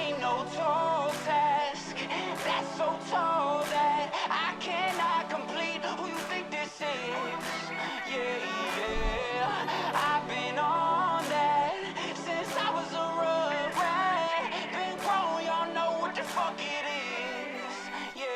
Ain't no tall task that's so tall that I cannot complete. Who you think this is? Yeah, yeah. I've been on that since I was a rugrat. Been grown, y'all know what the fuck it is. Yeah,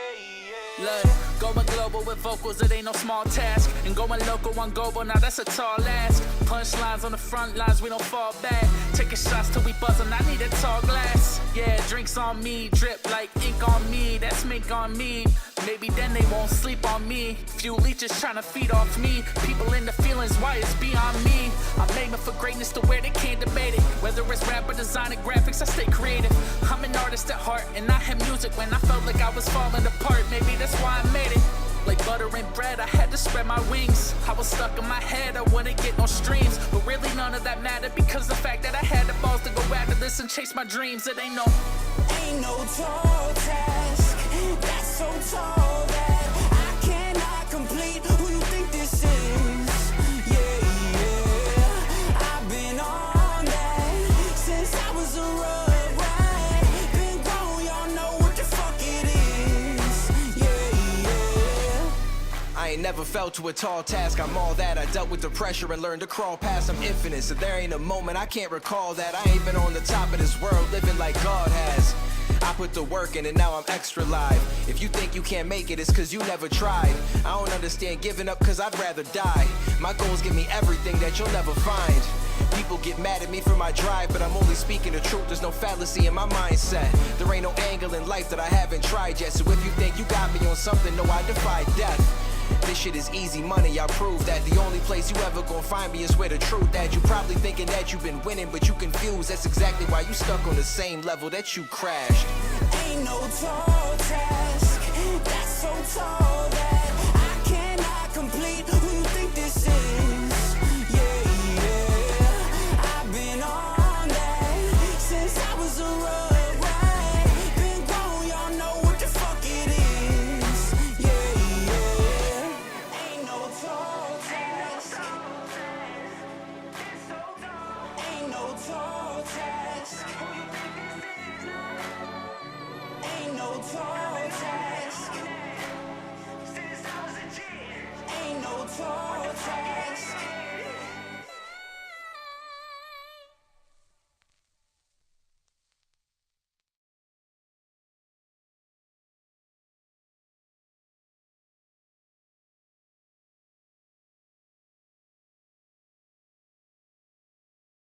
yeah. Look, going global with vocals, it ain't no small task. And going local on global, now that's a tall ask. Punchlines on the front lines, we don't fall back. Taking shots till we buzzin', I need a tall glass. Yeah, drinks on me, drip like ink on me. That's mink on me. Maybe then they won't sleep on me. Few leeches tryna feed off me. People in the feelings, why it's beyond me. I'm aiming for greatness to where they can't debate it. Whether it's rap or design and graphics, I stay creative. I'm an artist at heart, and I had music when I felt like I was falling apart. Maybe that's why I made it. Like butter and bread, I had to spread my wings. I was stuck in my head, I wouldn't get no streams. But really none of that mattered, because the fact that I had the balls to go after this and chase my dreams. It ain't no tall task that's so tall that I cannot complete. Who you think this is? Yeah, yeah. I've been on that since I was a rugrat. Been grown, y'all know what the fuck it is. Yeah, yeah. I ain't never felt to a tall task, I'm all that. I dealt with the pressure and learned to crawl past. I'm infinite, so there ain't a moment I can't recall that I ain't been on the top of this world living like God has. I put the work in and now I'm extra live. If you think you can't make it, it's cause you never tried. I don't understand giving up cause I'd rather die. My goals give me everything that you'll never find. People get mad at me for my drive, but I'm only speaking the truth, there's no fallacy in my mindset. There ain't no angle in life that I haven't tried yet. So if you think you got me on something, no, I defy death. This shit is easy money, I prove that. The only place you ever gonna find me is where the truth at. You probably thinking that you've been winning, but you confused. That's exactly why you stuck on the same level that you crashed. Ain't no tall task that's so tall that I cannot complete. Who you think this is? Yeah, yeah. I've been on that since I was a rugrat. Been grown, y'all know what the fuck it is. Yeah, yeah. Ain't no tall task. Ain't no tall task. Ain't no tall task. Ain't no tall task.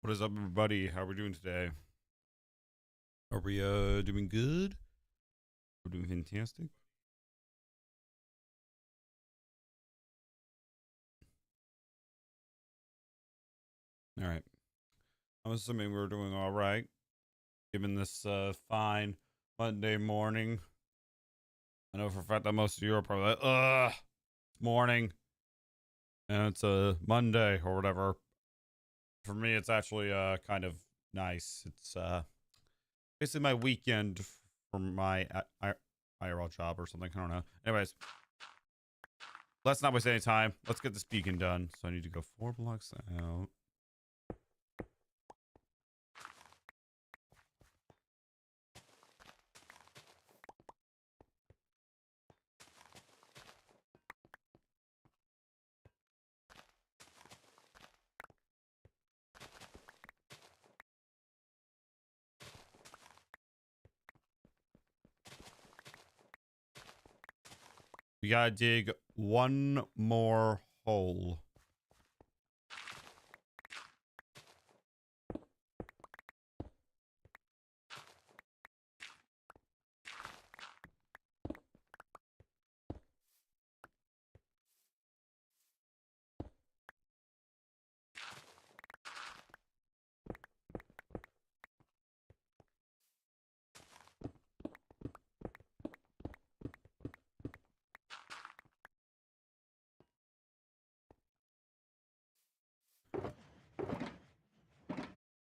What is up, everybody? How are we doing today? Are we doing good? We're doing fantastic. All right. I'm assuming we're doing all right, given this fine Monday morning. I know for a fact that most of you are probably like, ugh, it's morning, and it's a Monday or whatever. For me, it's actually kind of nice. It's basically my weekend from my IRL job or something. I don't know. Anyways, let's not waste any time. Let's get this beacon done. So I need to go 4 blocks out. We gotta dig one more hole.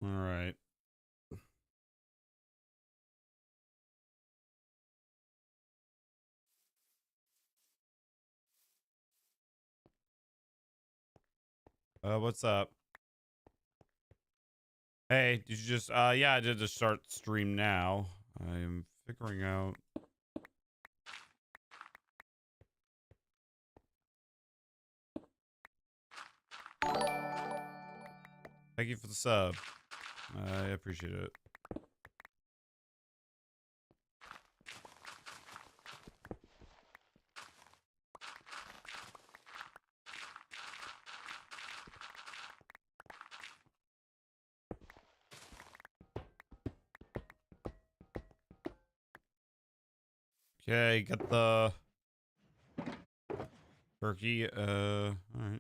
All right. What's up? Hey, did you just yeah, I did just start stream now. I am figuring out. Thank you for the sub. I appreciate it. Okay, got the turkey. All right.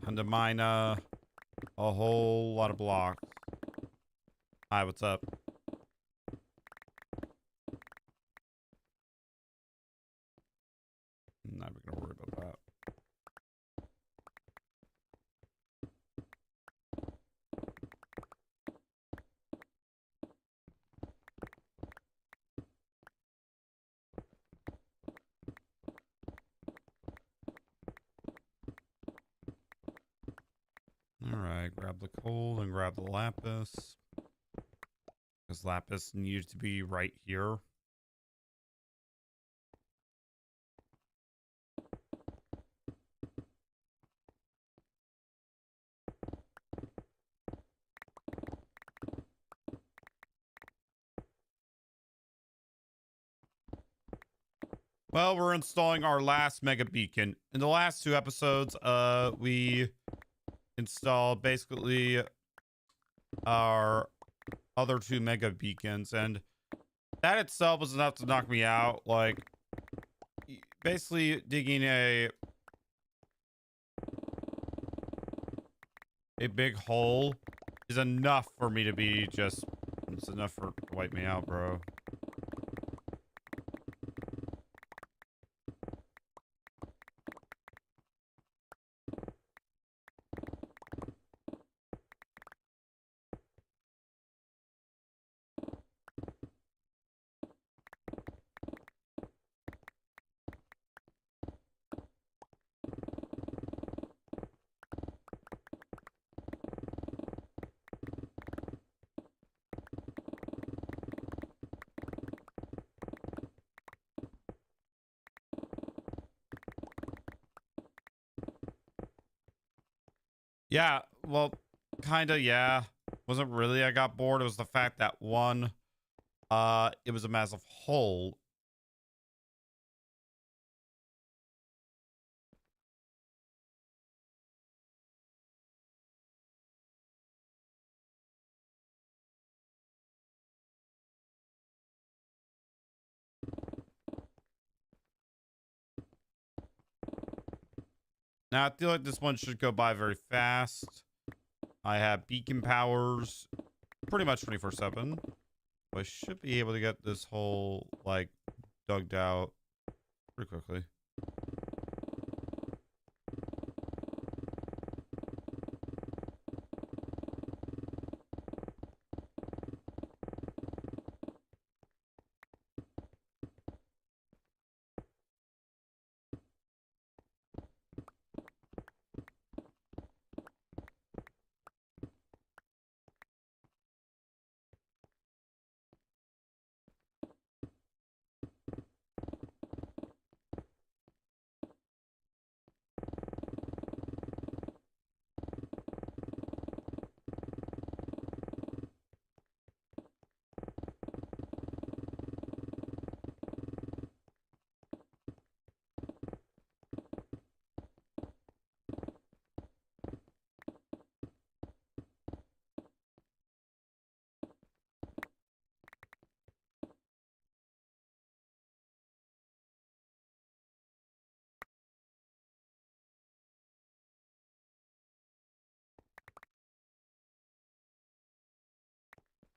Time to mine a whole lot of blocks. Hi, what's up? Not even gonna worry about that. All right, grab the coal and grab the lapis. Because lapis needs to be right here. Well, we're installing our last mega beacon. In the last 2 episodes, we installed basically our other 2 mega beacons, and that itself was enough to knock me out. Like, basically digging a big hole is enough for me to be just, it's enough for to wipe me out, bro. Yeah, well, kinda, yeah. Wasn't really I got bored. It was the fact that one, it was a massive hole. Now, I feel like this one should go by very fast. I have beacon powers pretty much 24/7. I should be able to get this hole, like, dug out pretty quickly.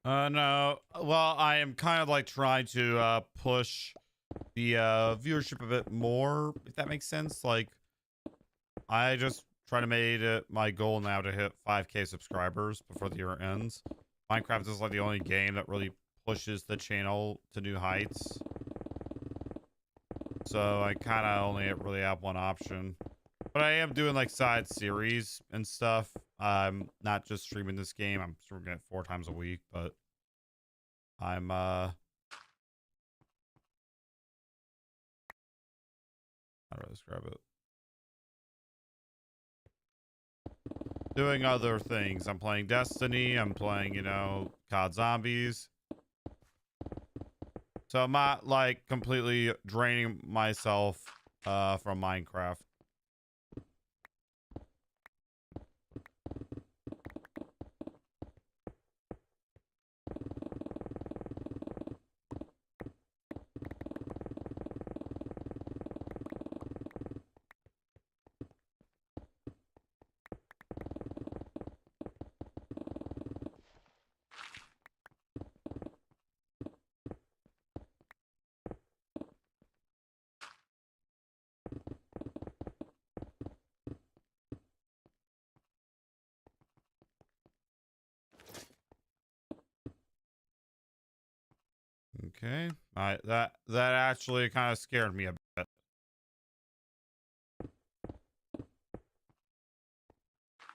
No. Well, I am kind of like trying to push the viewership a bit more, if that makes sense. Like, I just try to make it my goal now to hit 5K subscribers before the year ends. Minecraft is like the only game that really pushes the channel to new heights. So I kind of only really have one option. But I am doing like side series and stuff. I'm not just streaming this game. I'm streaming it 4 times a week, but I'm how do I describe it? Doing other things. I'm playing Destiny. I'm playing, you know, COD Zombies. So I'm not like completely draining myself from Minecraft. Okay. That actually kind of scared me a bit.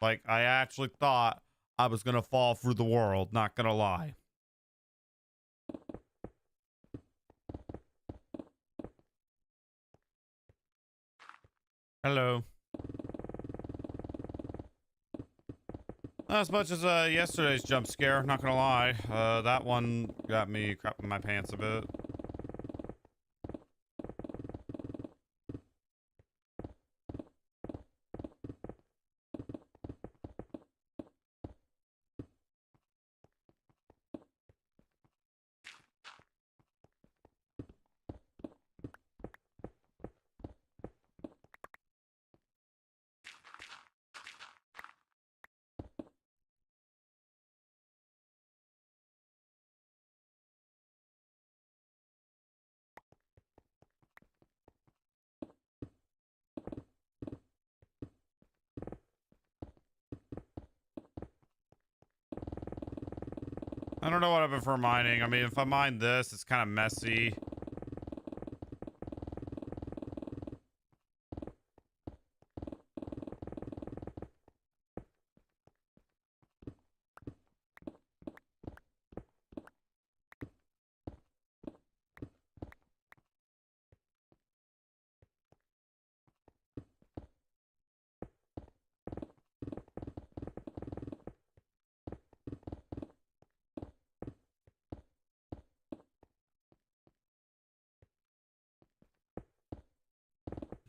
Like, I actually thought I was gonna fall through the world, not gonna lie. Hello. Not as much as yesterday's jump scare, not gonna lie. That one got me crapping my pants a bit. I don't know what I've been for mining. I mean, if I mine this, it's kind of messy.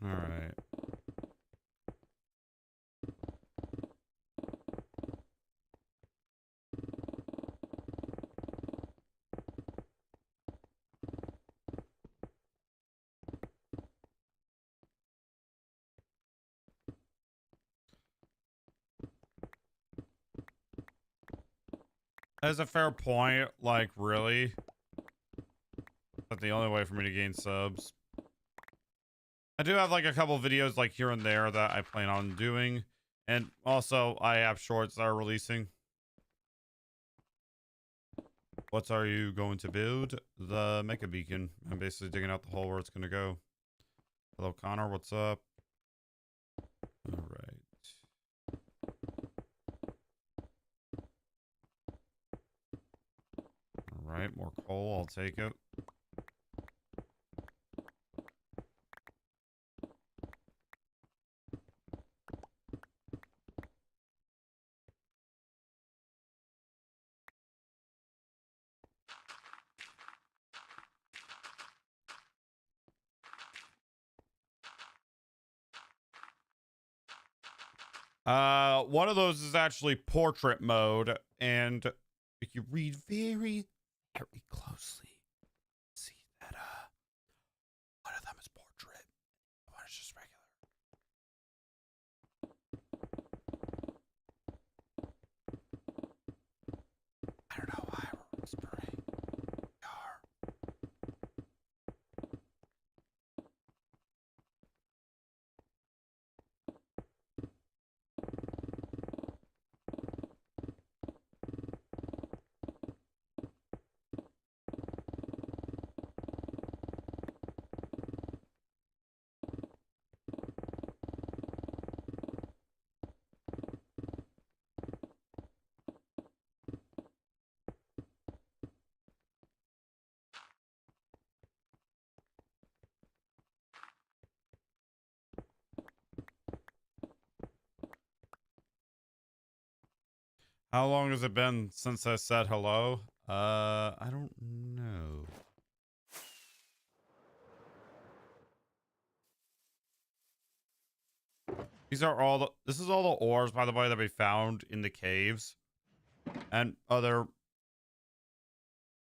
All right. That's a fair point. Like, really? That's the only way for me to gain subs. I do have like a couple videos like here and there that I plan on doing. And also I have shorts that are releasing. What are you going to build? The Mecha Beacon. I'm basically digging out the hole where it's going to go. Hello, Connor. What's up? All right. All right. More coal. I'll take it. One of those is actually portrait mode, and if you read very, very closely, see that one of them is portrait, one is just regular. I don't know why How long has it been since I said hello? I don't know. These are all the, this is all the ores, by the way, that we found in the caves and the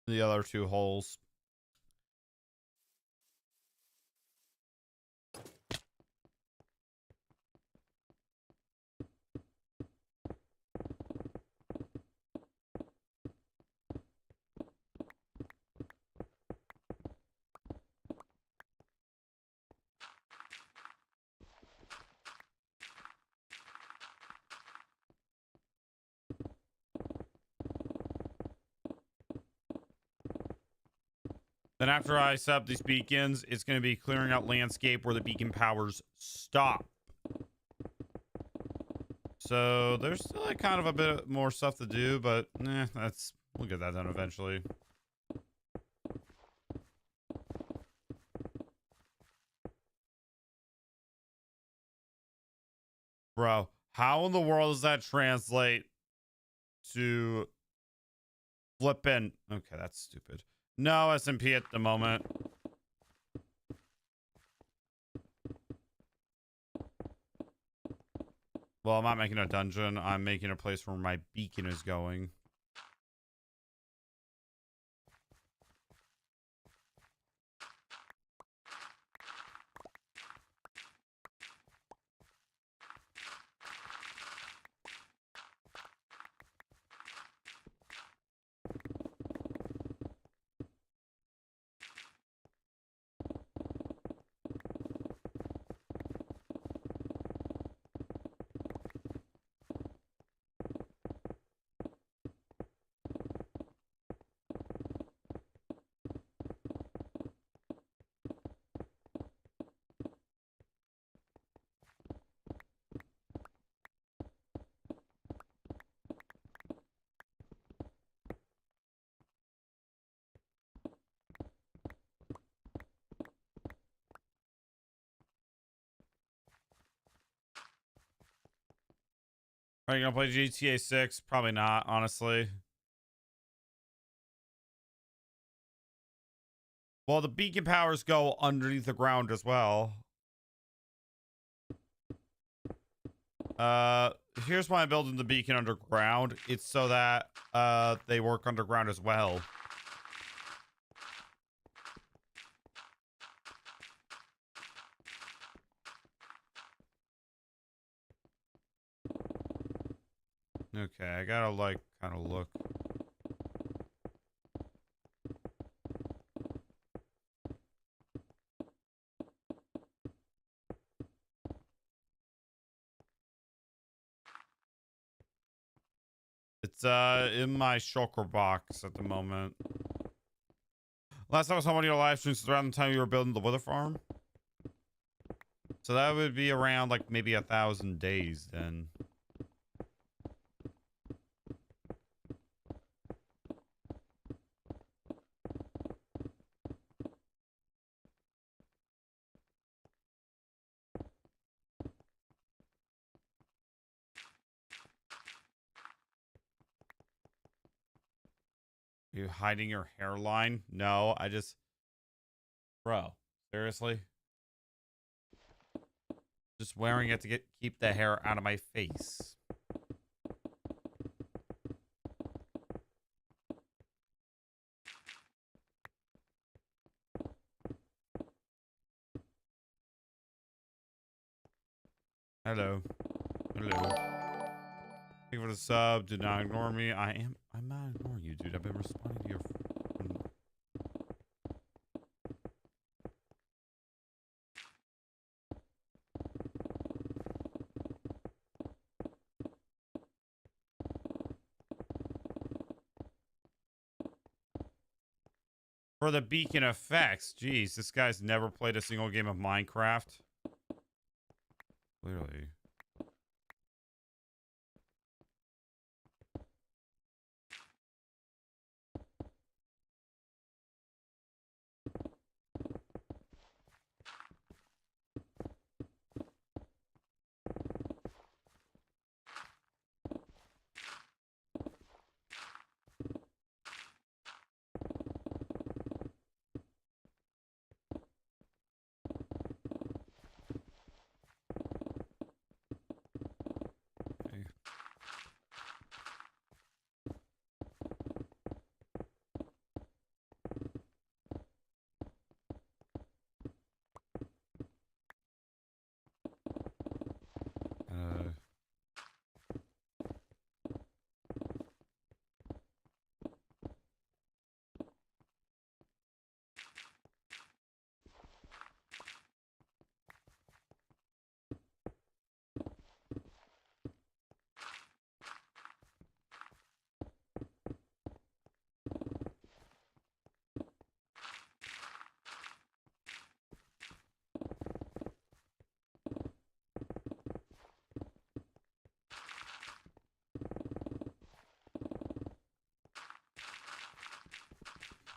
other two holes. Then after I set up these beacons, it's going to be clearing out landscape where the beacon powers stop. So there's still like kind of a bit more stuff to do, but we'll get that done eventually. Bro, how in the world does that translate to flippin'? Okay, that's stupid. No SMP at the moment. Well, I'm not making a dungeon. I'm making a place where my beacon is going. Are you gonna play GTA 6? Probably not, honestly. Well, the beacon powers go underneath the ground as well. Here's why I'm building the beacon underground. It's so that they work underground as well. Okay, I gotta like kind of look. It's in my shulker box at the moment. Last time I saw one of your live streams was around the time you were building the wither farm. So that would be around like maybe 1,000 days then. You hiding your hairline? No, I just... Bro, seriously? Just wearing it to keep the hair out of my face. Hello. Hello. Thank you for the sub. Do not ignore me. I'm not ignoring you, dude. I've been responding to your... For the beacon effects. Jeez, this guy's never played a single game of Minecraft. Clearly.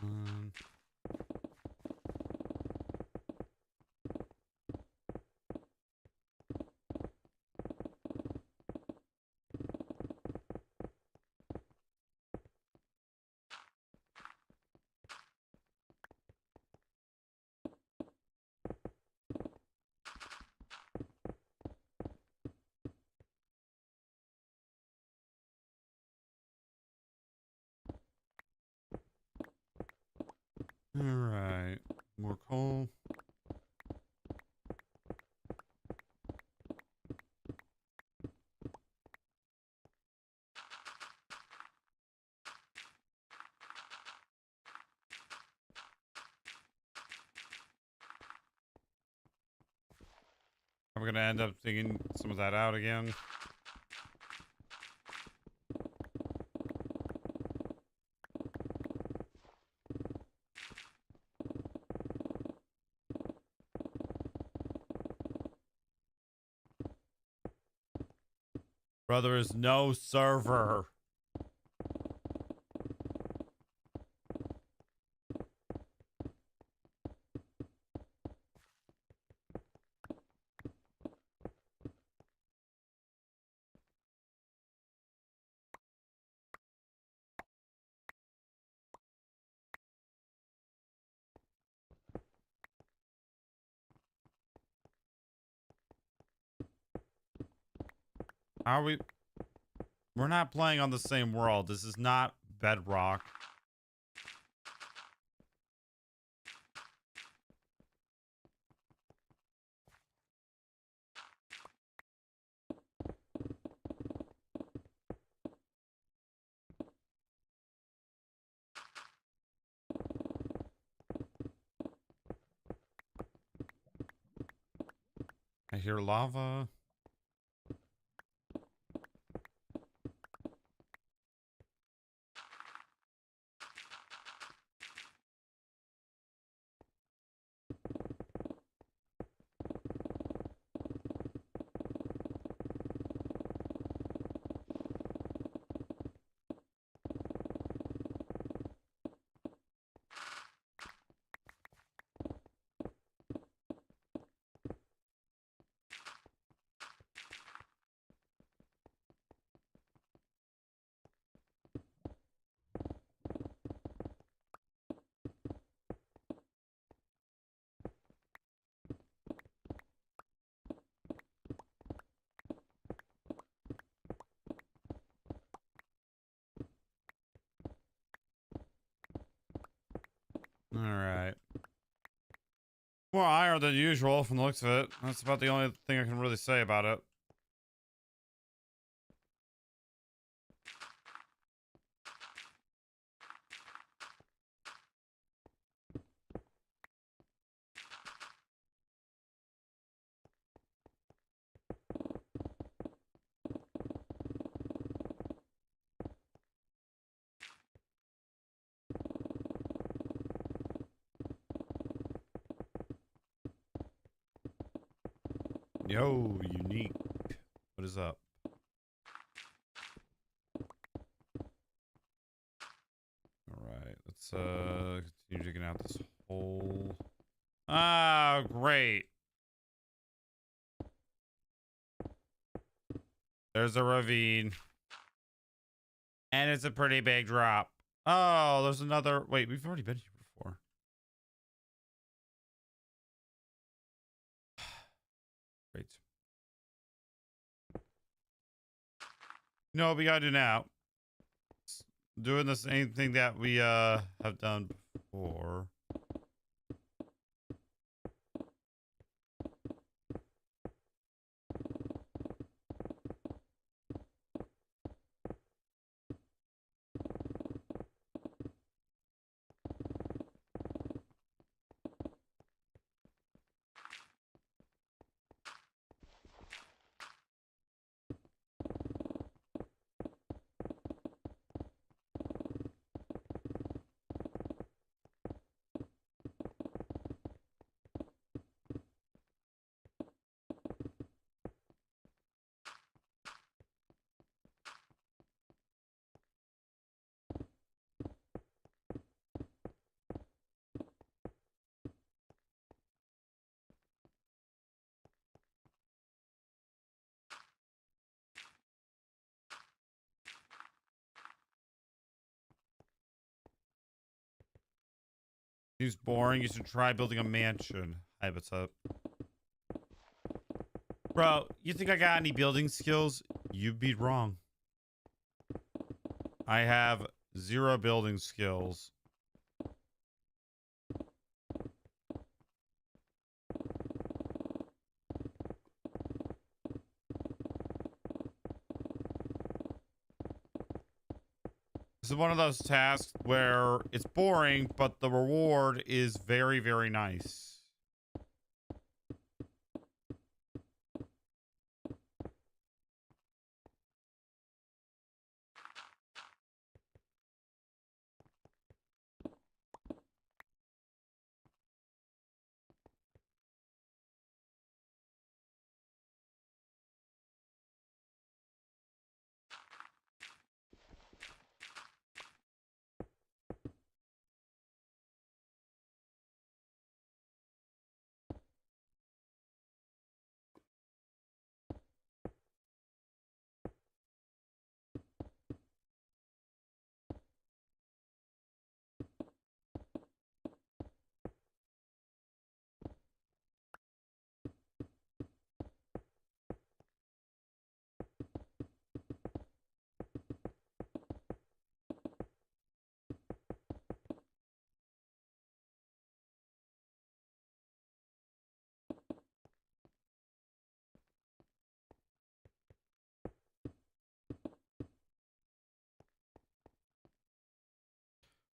Um, all right. More coal. I'm gonna end up digging some of that out again. Brother is no server. How are we? We're not playing on the same world. This is not Bedrock. I hear lava. All right. More iron than usual from the looks of it. That's about the only thing I can really say about it. Yo, unique. What is up? All right, let's continue digging out this hole. Ah, great. There's a ravine. And it's a pretty big drop. Oh, there's another. Wait, we've already been here before. Great. You know what we gotta do now? Doing the same thing that we have done before. Seems boring. You should try building a mansion. Hi, what's up? Bro, you think I got any building skills? You'd be wrong. I have 0 building skills. This is one of those tasks where it's boring, but the reward is very, very nice.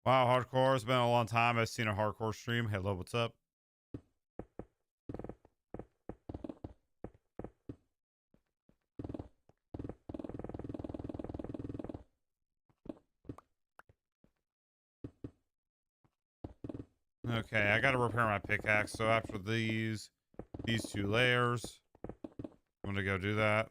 Wow, hardcore. It's been a long time. I've seen a hardcore stream. Hello, what's up? Okay, I gotta repair my pickaxe. So after these 2 layers, I'm gonna go do that.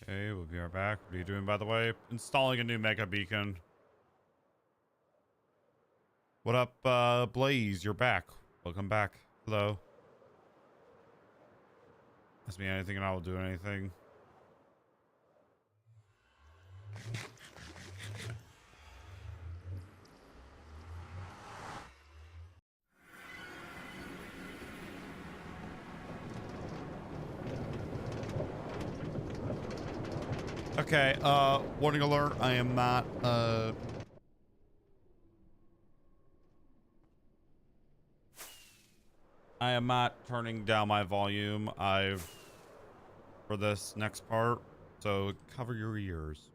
Okay, we'll be right back. What are you doing, by the way? Installing a new mega beacon. What up, Blaze? You're back. Welcome back. Hello. Ask me anything and I will do anything. Okay, warning alert. I am not, I am not turning down my volume. For this next part, so cover your ears.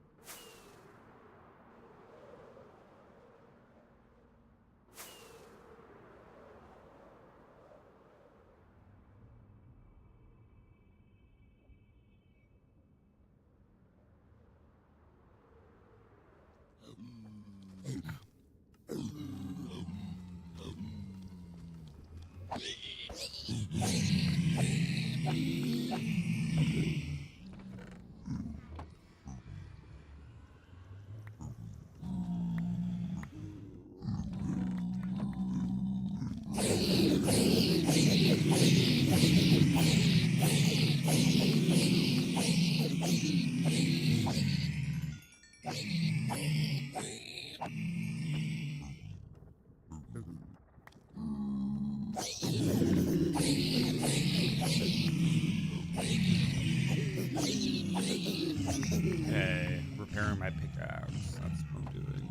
Okay, repairing my pickaxe. That's what I'm doing.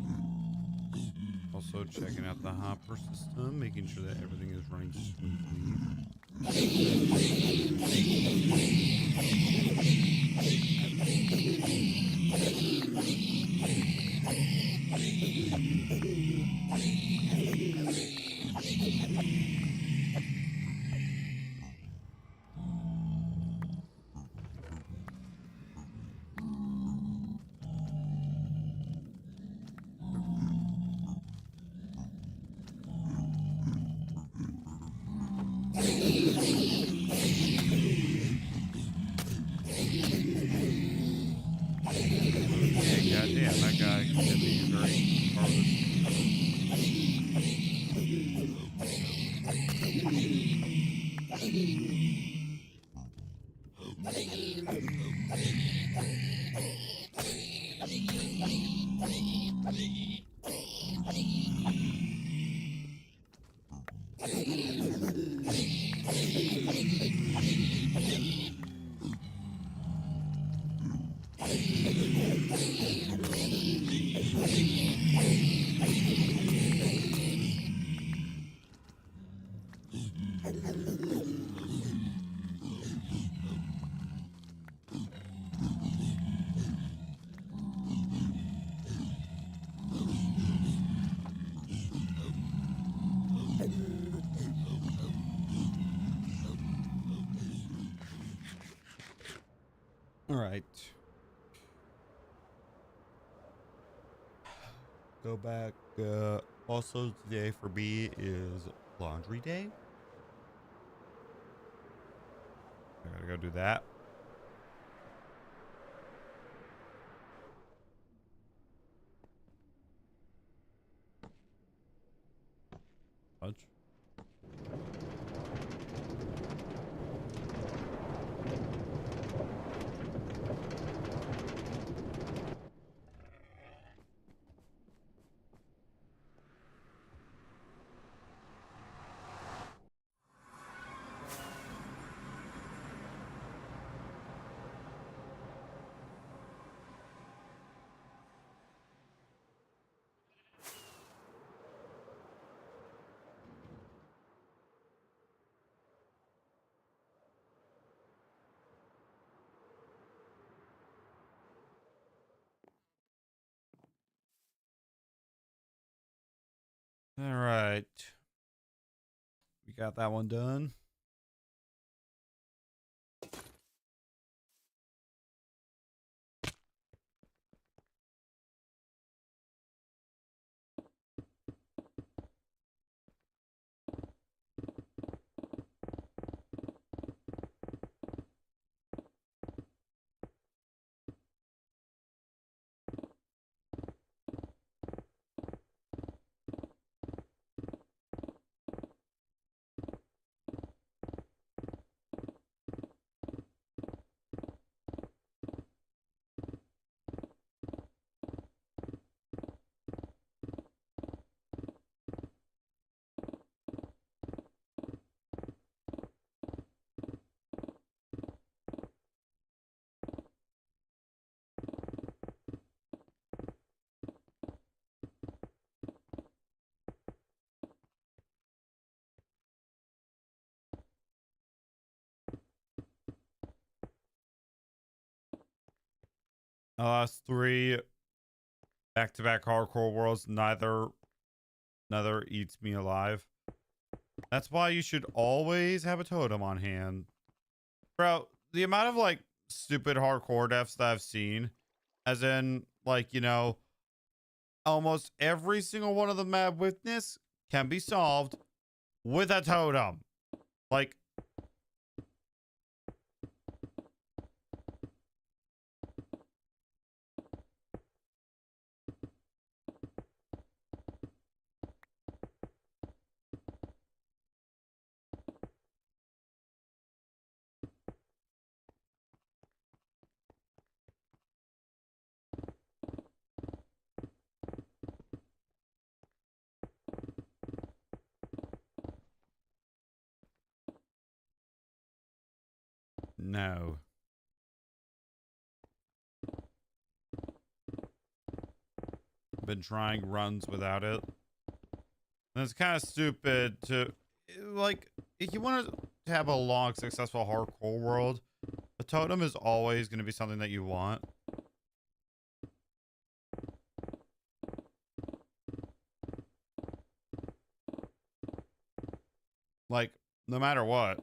Also checking out the hopper system, making sure that everything is running smoothly. All right. Go back. Also, today for me is laundry day. I gotta go do that. Fudge. All right. We got that one done. Last three back-to-back hardcore worlds. Neither eats me alive. That's why you should always have a totem on hand. Bro, the amount of like stupid hardcore deaths that I've seen, as in like, you know, almost every single one of the Mad Witness can be solved with a totem. Like, no. Been trying runs without it. And it's kind of stupid to, like, if you want to have a long, successful hardcore world, a totem is always going to be something that you want. Like, no matter what.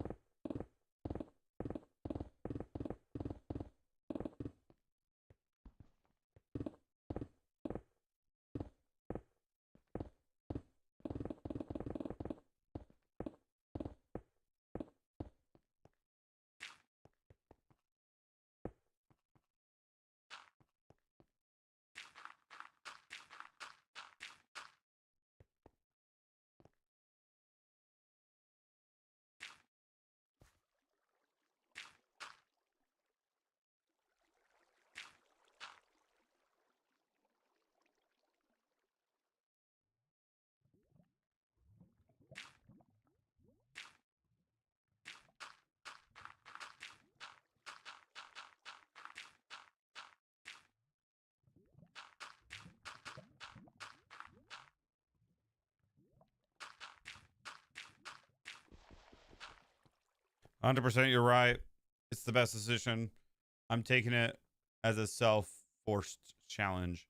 100% you're right. It's the best decision. I'm taking it as a self-forced challenge.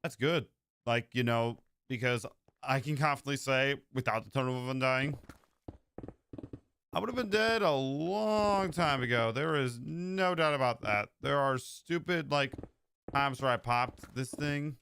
That's good. Like, you know, because I can confidently say, without the Tunnel of Undying, I would have been dead a long time ago. There is no doubt about that. There are stupid, like, times where I popped this thing.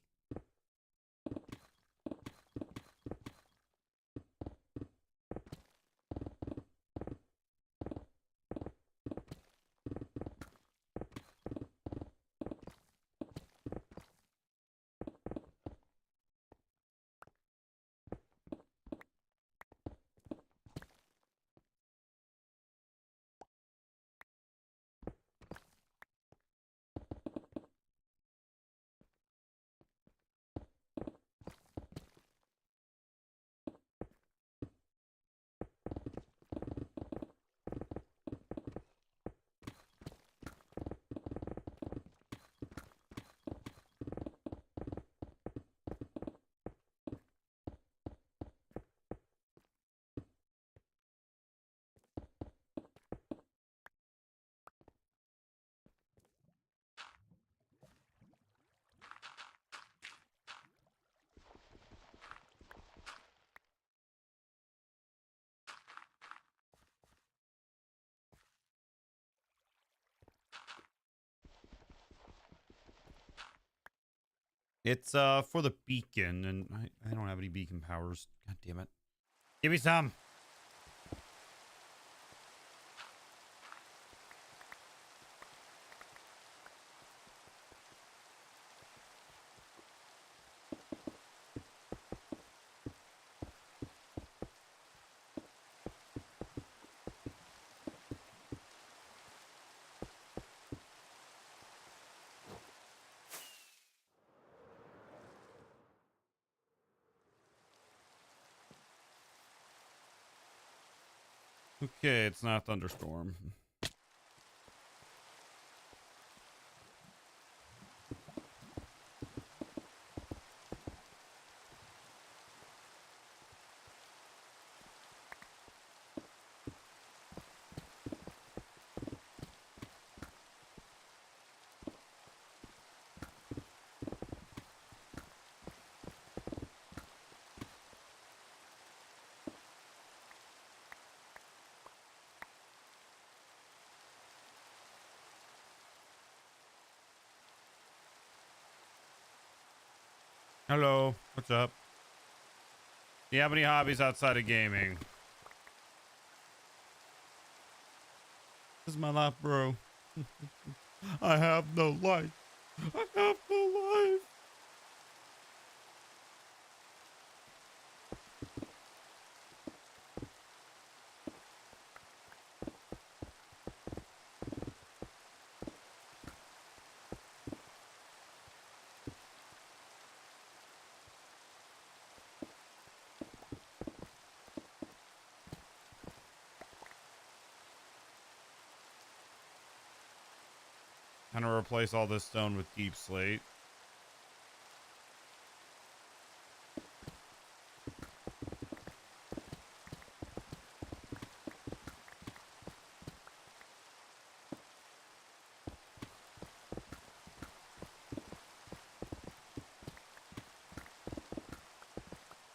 It's for the beacon, and I don't have any beacon powers. God damn it. Give me some. Okay, it's not thunderstorm. Hello, what's up? Do you have any hobbies outside of gaming? This is my life, bro. I have no life. I have no life. Kind of replace all this stone with deep slate.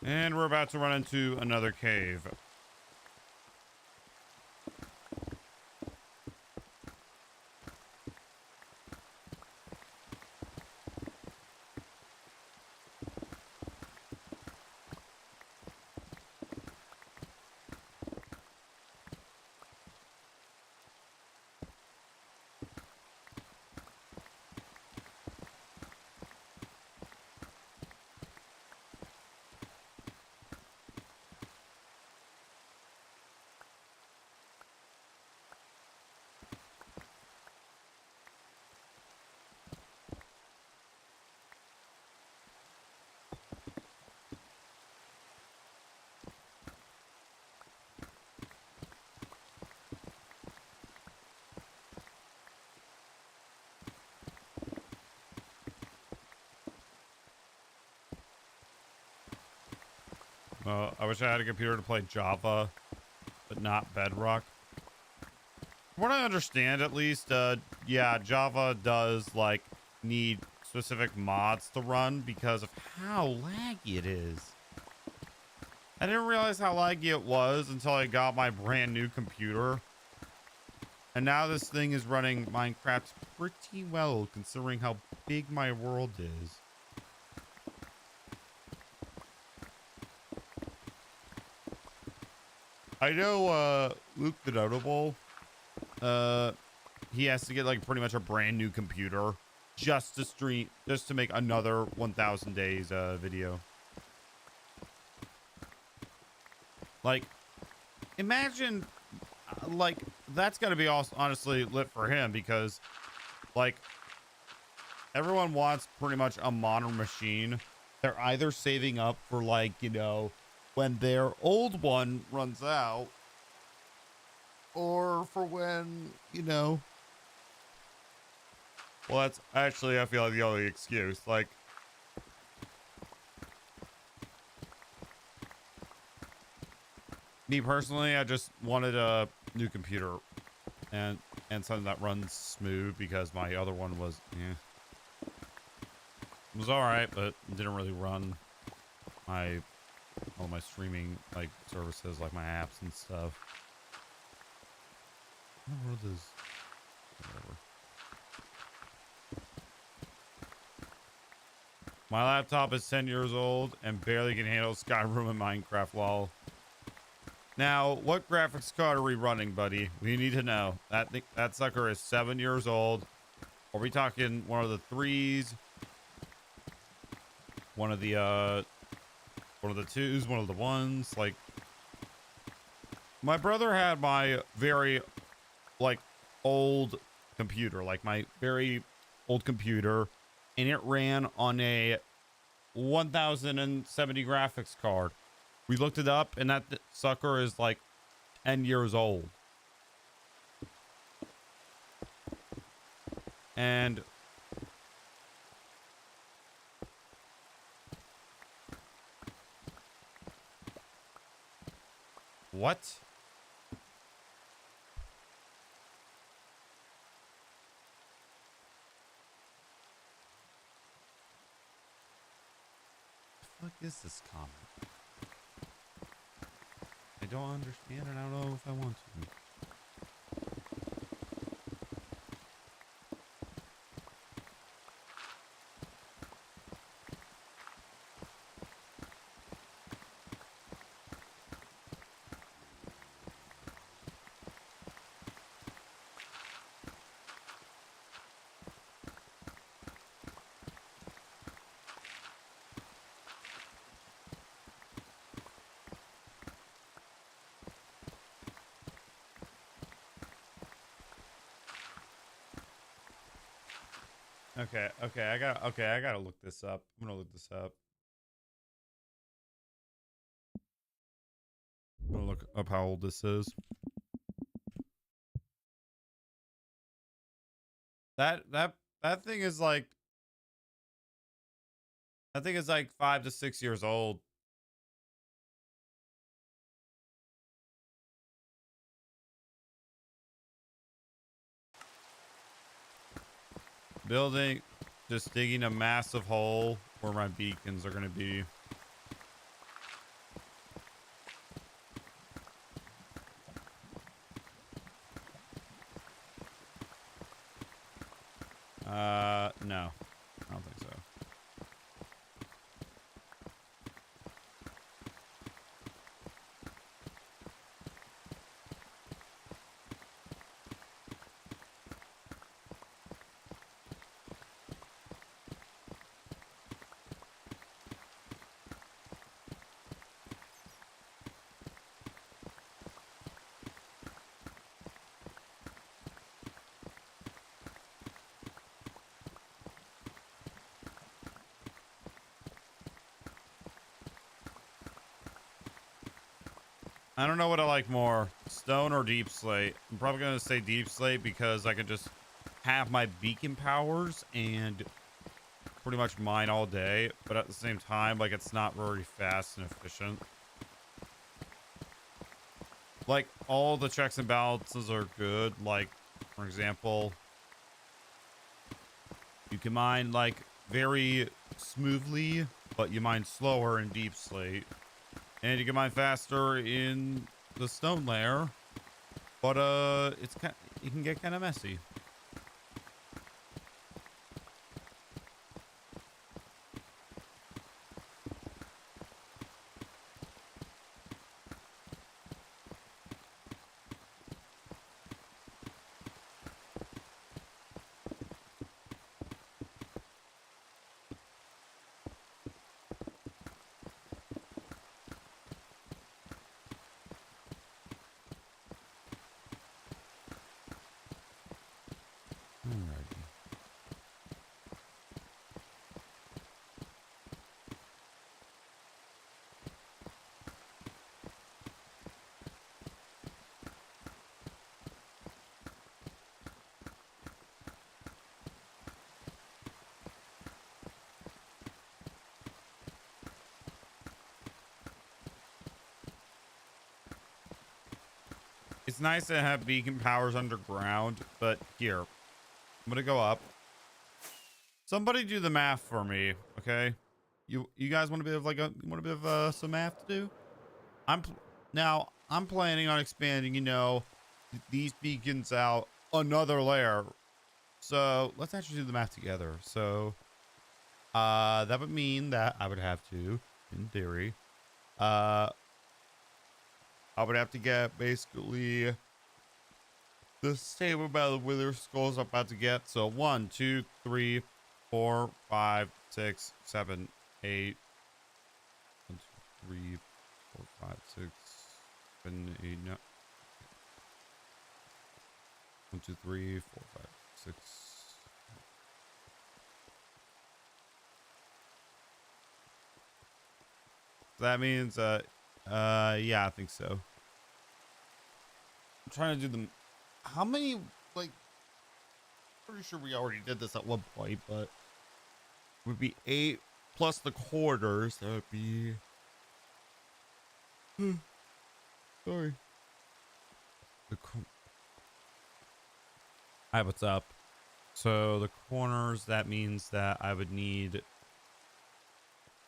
And we're about to run into another cave. I wish I had a computer to play Java, but not Bedrock. what I understand, at least, yeah, Java does like need specific mods to run because of how laggy it is. I didn't realize how laggy it was until I got my brand new computer. And now this thing is running Minecraft pretty well considering how big my world is. I know Luke the Notable, he has to get like pretty much a brand new computer just to stream, just to make another 1000 days video. Like, imagine, like, that's got to be also honestly lit for him because, like, everyone wants pretty much a modern machine. They're either saving up for, like, you know, when their old one runs out, or for when, you know, well, that's actually, I feel like the only excuse. Like, me personally, I just wanted a new computer and something that runs smooth because my other one was, yeah, it was all right, but it didn't really run all my streaming like services, like my apps and stuff. What world is whatever? My laptop is 10 years old and barely can handle Skyrim and Minecraft. Lol. Now, what graphics card are we running, buddy? We need to know. That sucker is 7 years old. Are we talking one of the 3s? One of the 2s? One of the 1s? Like, my brother had my very, like, old computer. Like, my very old computer. And it ran on a 1070 graphics card. We looked it up, and that sucker is like 10 years old. And what? What is this comment? I don't understand, and I don't know if I want to. Okay, I gotta look this up. I'm gonna look this up. I'm gonna look up how old this is. That thing is like, I think it's like 5 to 6 years old. Building, just digging a massive hole where my beacons are going to be. No, I don't think so. I don't know what I like more, stone or deep slate. I'm probably going to say deep slate because I can just have my beacon powers and pretty much mine all day. But at the same time, like, it's not very fast and efficient. like all the checks and balances are good. Like, for example, you can mine like very smoothly, but you mine slower in deep slate, and you can mine faster in the stone layer. But it can get kind of messy. Alrighty. It's nice to have beacon powers underground, but here, I'm gonna go up. Somebody do the math for me, okay? You guys want a bit of some math to do? I'm planning on expanding, these beacons out another layer. So let's actually do the math together. So that would mean that I would have to, in theory, I would have to get basically the same amount of wither skulls I'm about to get. So 1, 2, 3, 4, 5, 6, 7, 8. 1, 2, 3, 4, 5, 6, 7, 8. No. 1, 2, 3, 4, 5, 6. That means, yeah, I think so. I'm trying to do them. How many, like, pretty sure we already did this at one point, but it would be 8 plus the quarters. That would be, sorry. Hi, what's up? So the corners, that means that I would need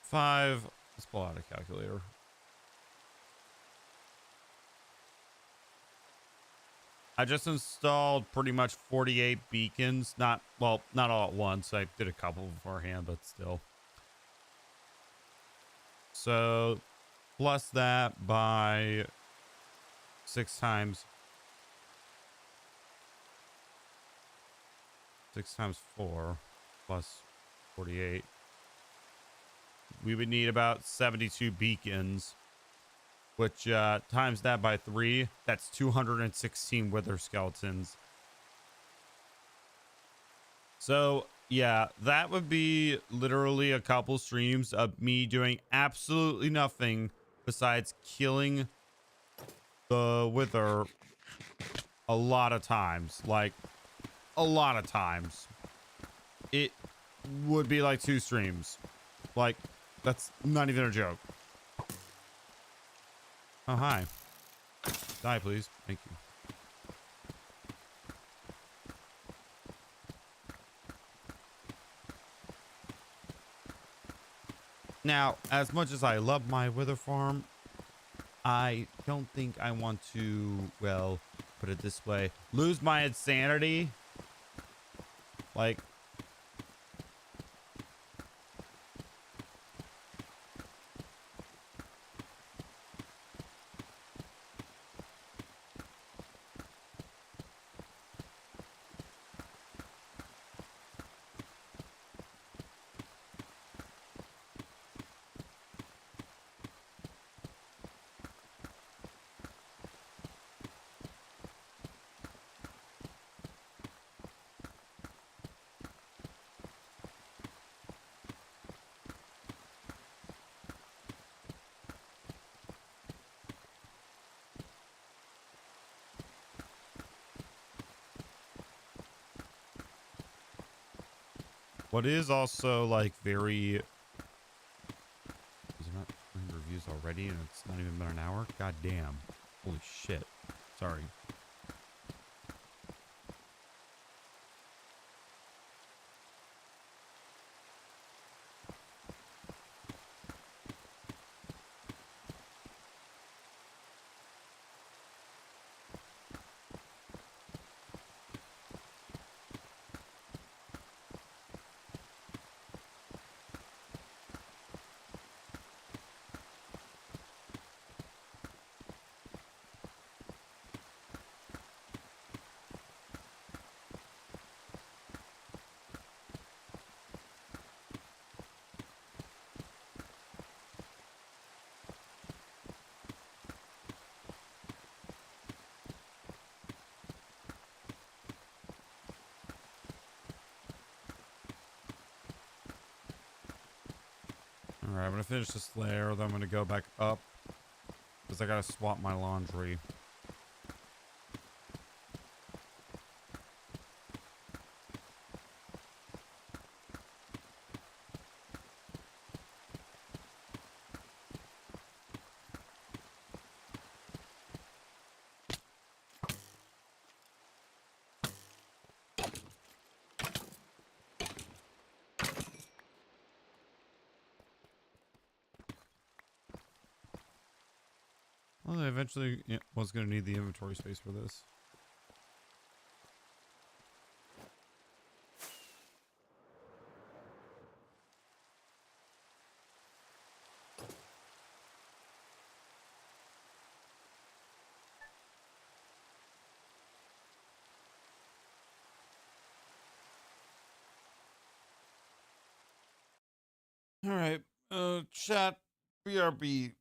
5. Let's pull out a calculator. I just installed pretty much 48 beacons. Not all at once. I did a couple beforehand, but still. So plus that by 6 times. 6 times 4 plus 48. We would need about 72 beacons, which times that by 3, that's 216 wither skeletons. So yeah, that would be literally a couple streams of me doing absolutely nothing besides killing the wither a lot of times. Like a lot of times. It would be like 2 streams. Like, that's not even a joke. Oh, hi. Die, please. Thank you. Now, as much as I love my wither farm, I don't think I want to, well, put it this way, lose my insanity. Like, what is also like very, is there not 300 reviews already and it's not even been an hour? God damn. Holy shit. Sorry. Alright, I'm gonna finish this layer, then I'm gonna go back up. Because I gotta swap my laundry. Well, I eventually was gonna need the inventory space for this. Alright, chat, BRB.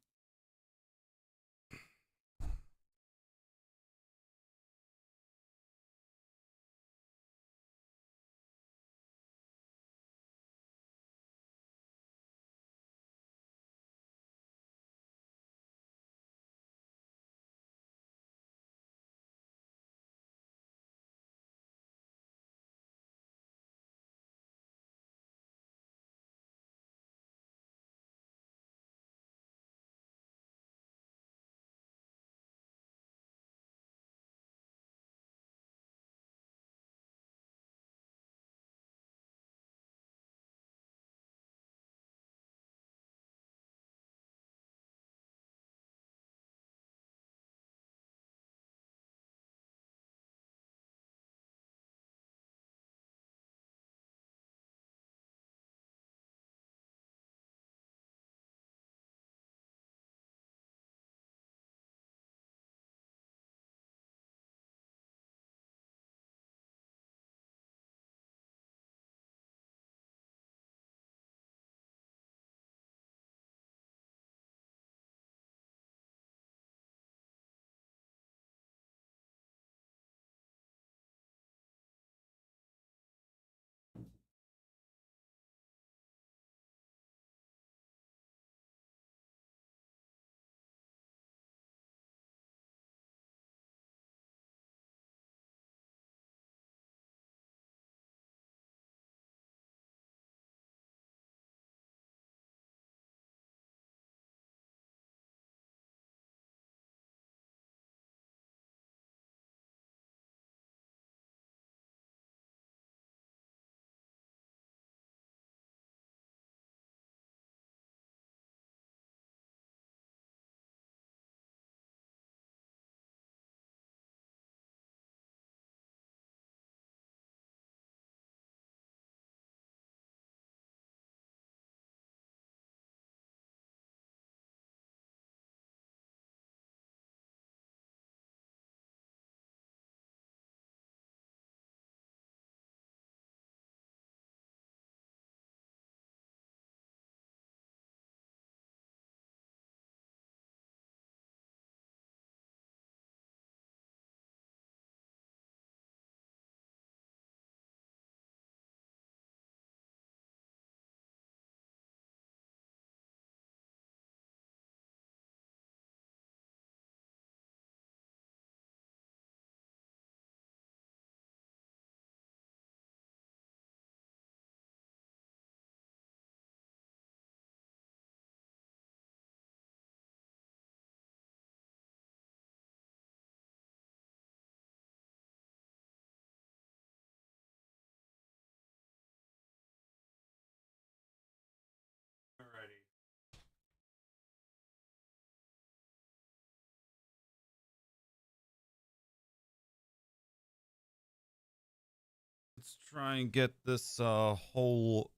let's try and get this whole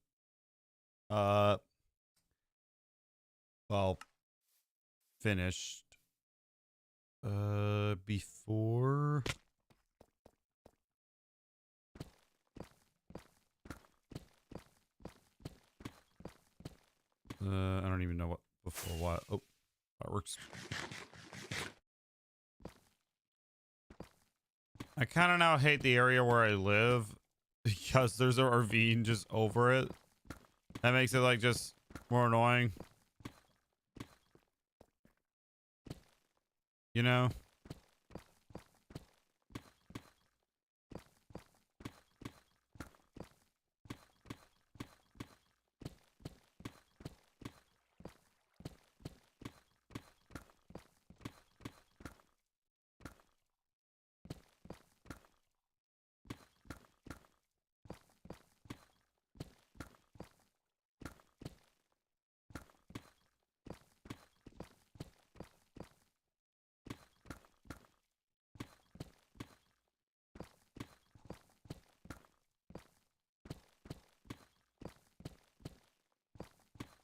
well finished before I don't even know what before what. Oh, fireworks. I kind of now hate the area where I live because there's a ravine just over it. That makes it like just more annoying. You know?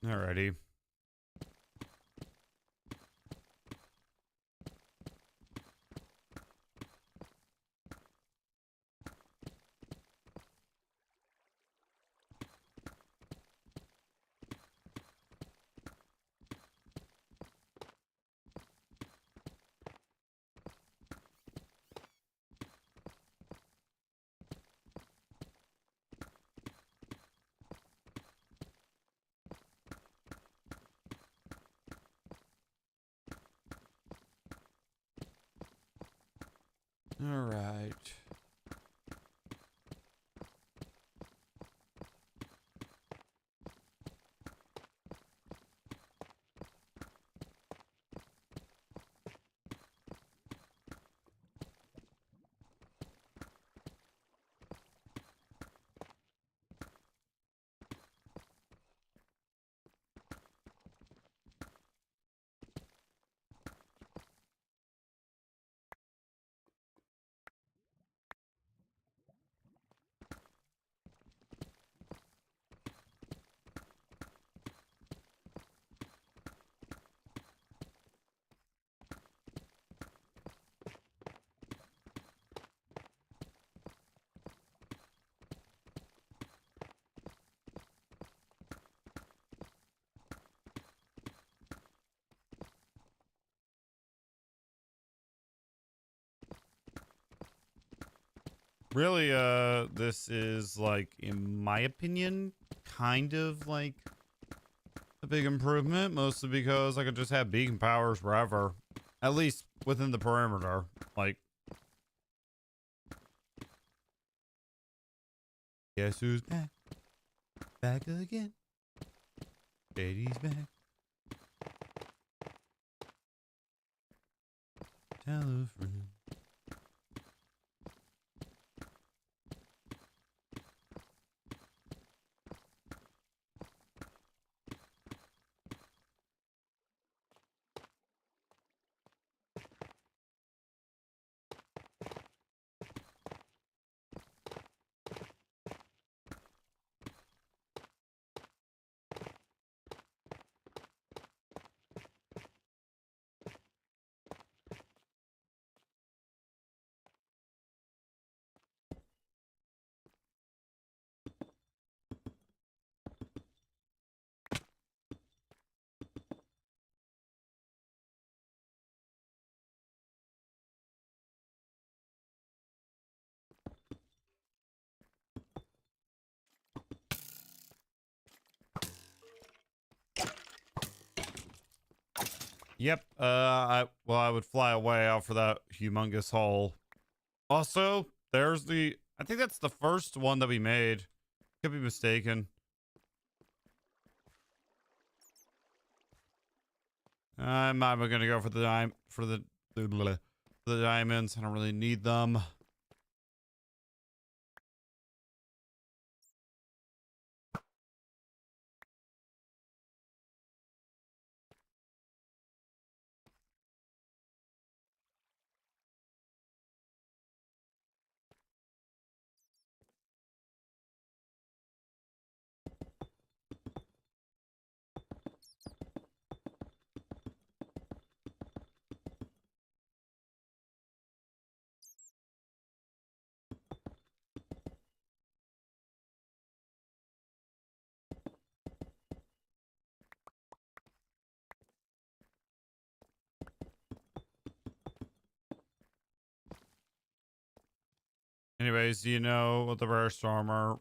Alrighty. All right. Really, this is like, in my opinion, kind of like a big improvement, mostly because I could just have beacon powers wherever, at least within the perimeter. Like, guess who's back? Back again. Eddie's back. Tell a friend. Yep. I would fly away out for that humongous hole. Also, there's the. I think that's the first one that we made. Could be mistaken. I'm gonna go for the the diamonds. I don't really need them. Guys, do you know what the rare stormer?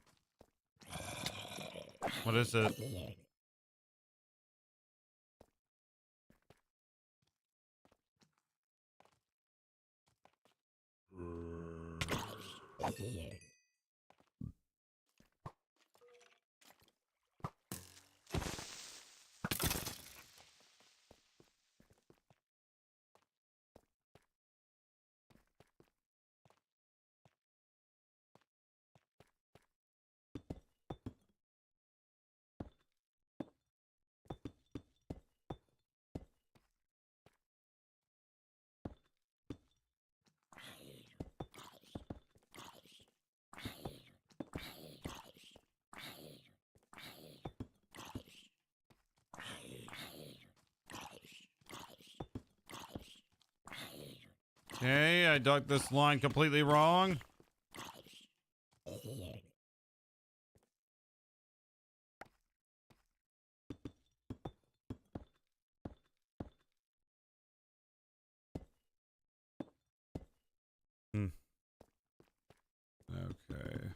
What is it? Okay, I dug this line completely wrong. Hmm. Okay.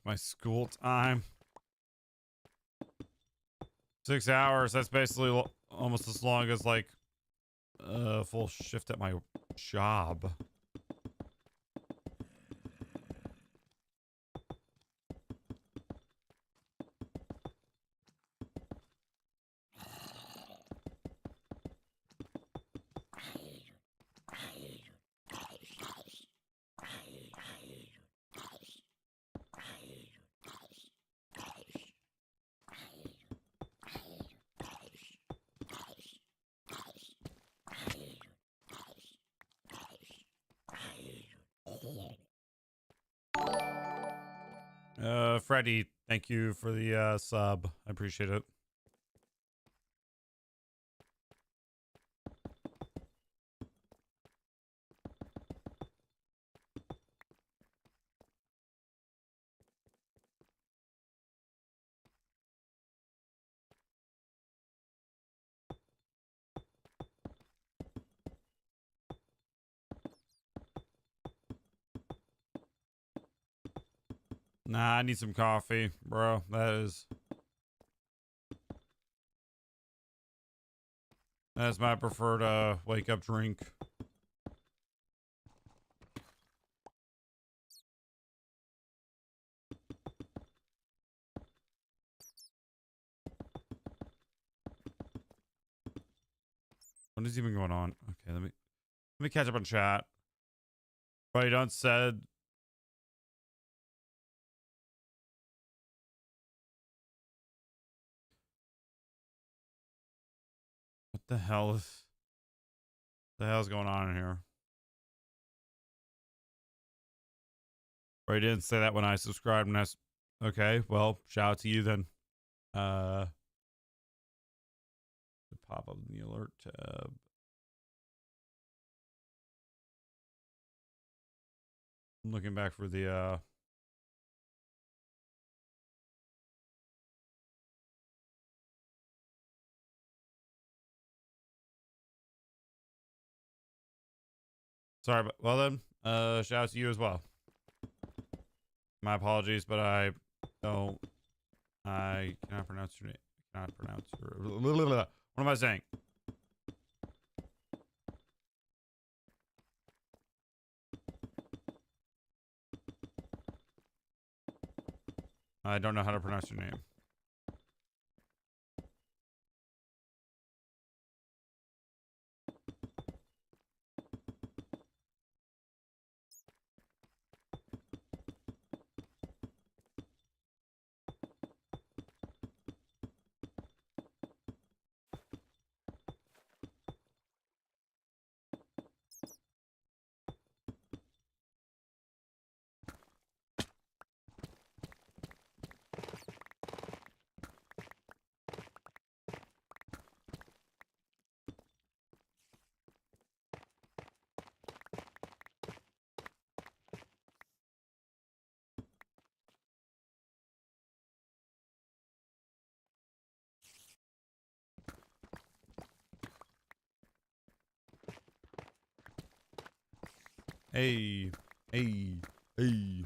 My school time. 6 hours. That's basically almost as long as like a full shift at my job. Freddie, thank you for the sub. I appreciate it. Nah, I need some coffee, bro. That's my preferred wake up drink. What is even going on? Okay, let me catch up on chat. Right on said. What the hell's going on in here? Right, didn't say that when I subscribed, and that's okay. Well, shout out to you then. The pop up in the alert tab. I'm looking back for the sorry, but well then, shout out to you as well. My apologies, but I cannot pronounce your name. Cannot pronounce your. What am I saying? I don't know how to pronounce your name. Hey, hey, hey.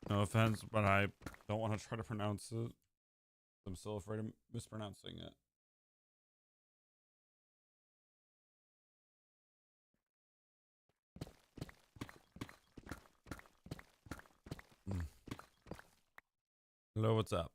No offense, but I don't want to try to pronounce it. I'm still afraid of mispronouncing it. Mm. Hello, what's up?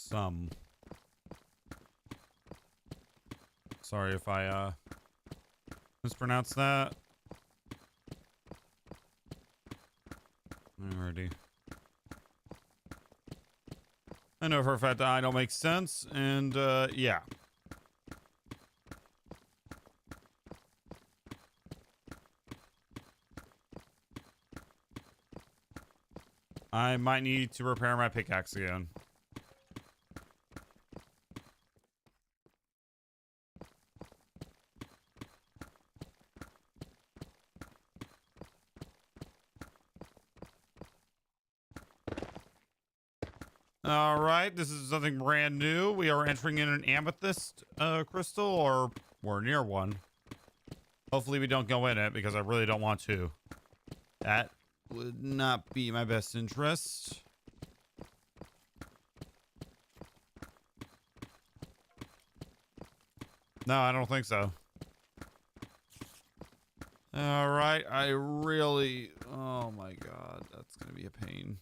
Some. Sorry if I mispronounced that. Alrighty. I know for a fact that I don't make sense, and yeah. I might need to repair my pickaxe again. All right, this is something brand new. We are entering in an amethyst crystal, or we're near one. Hopefully we don't go in it because I really don't want to. That would not be my best interest. No, I don't think so. All right, I really... Oh my god, that's going to be a pain.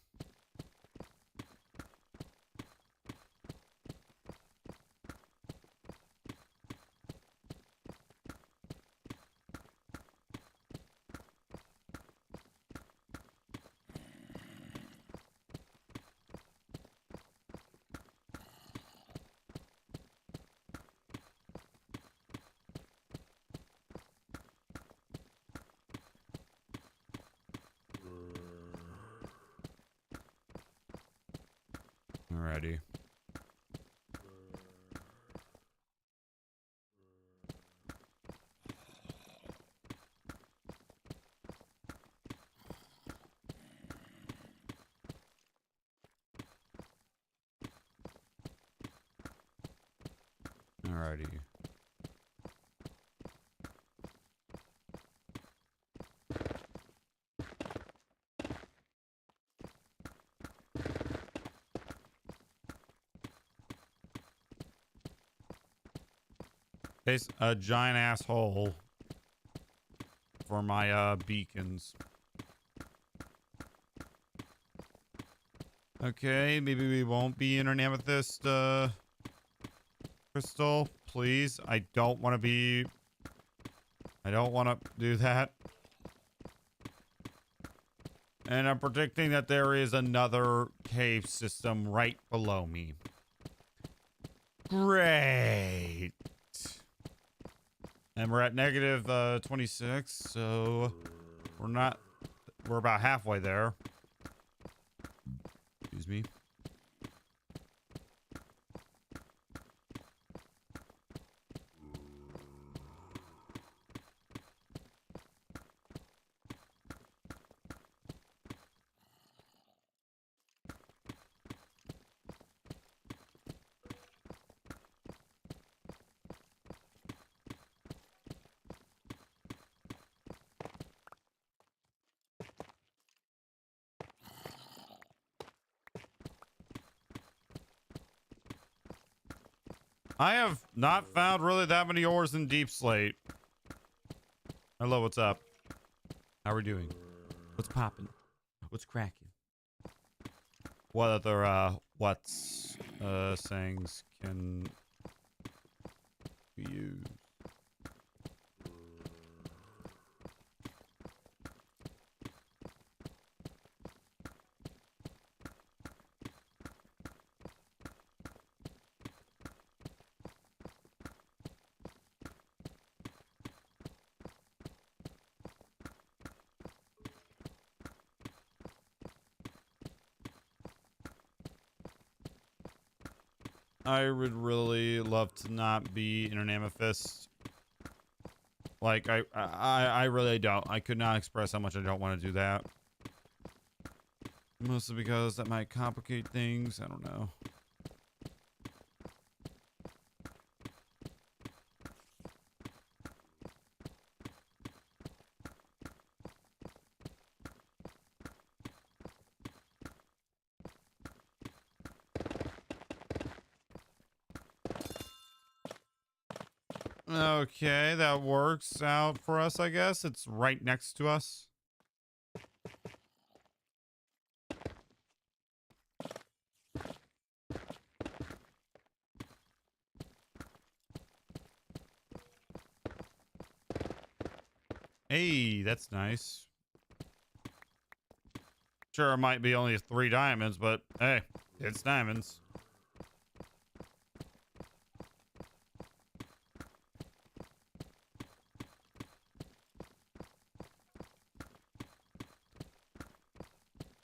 Alrighty. Alrighty. There's a giant asshole for my beacons. Okay, maybe we won't be in an amethyst crystal, please. I don't want to do that. And I'm predicting that there is another cave system right below me. Great. And we're at negative 26, so we're about halfway there. Excuse me. I have not found really that many ores in Deep Slate. Hello, what's up? How are we doing? What's popping? What's cracking? What other sayings can we use? I would really love to not be in an amethyst. Like, I really don't. I could not express how much I don't want to do that. Mostly because that might complicate things. I don't know. Okay, that works out for us, I guess. It's right next to us. Hey, that's nice. Sure, it might be only 3 diamonds, but hey, it's diamonds.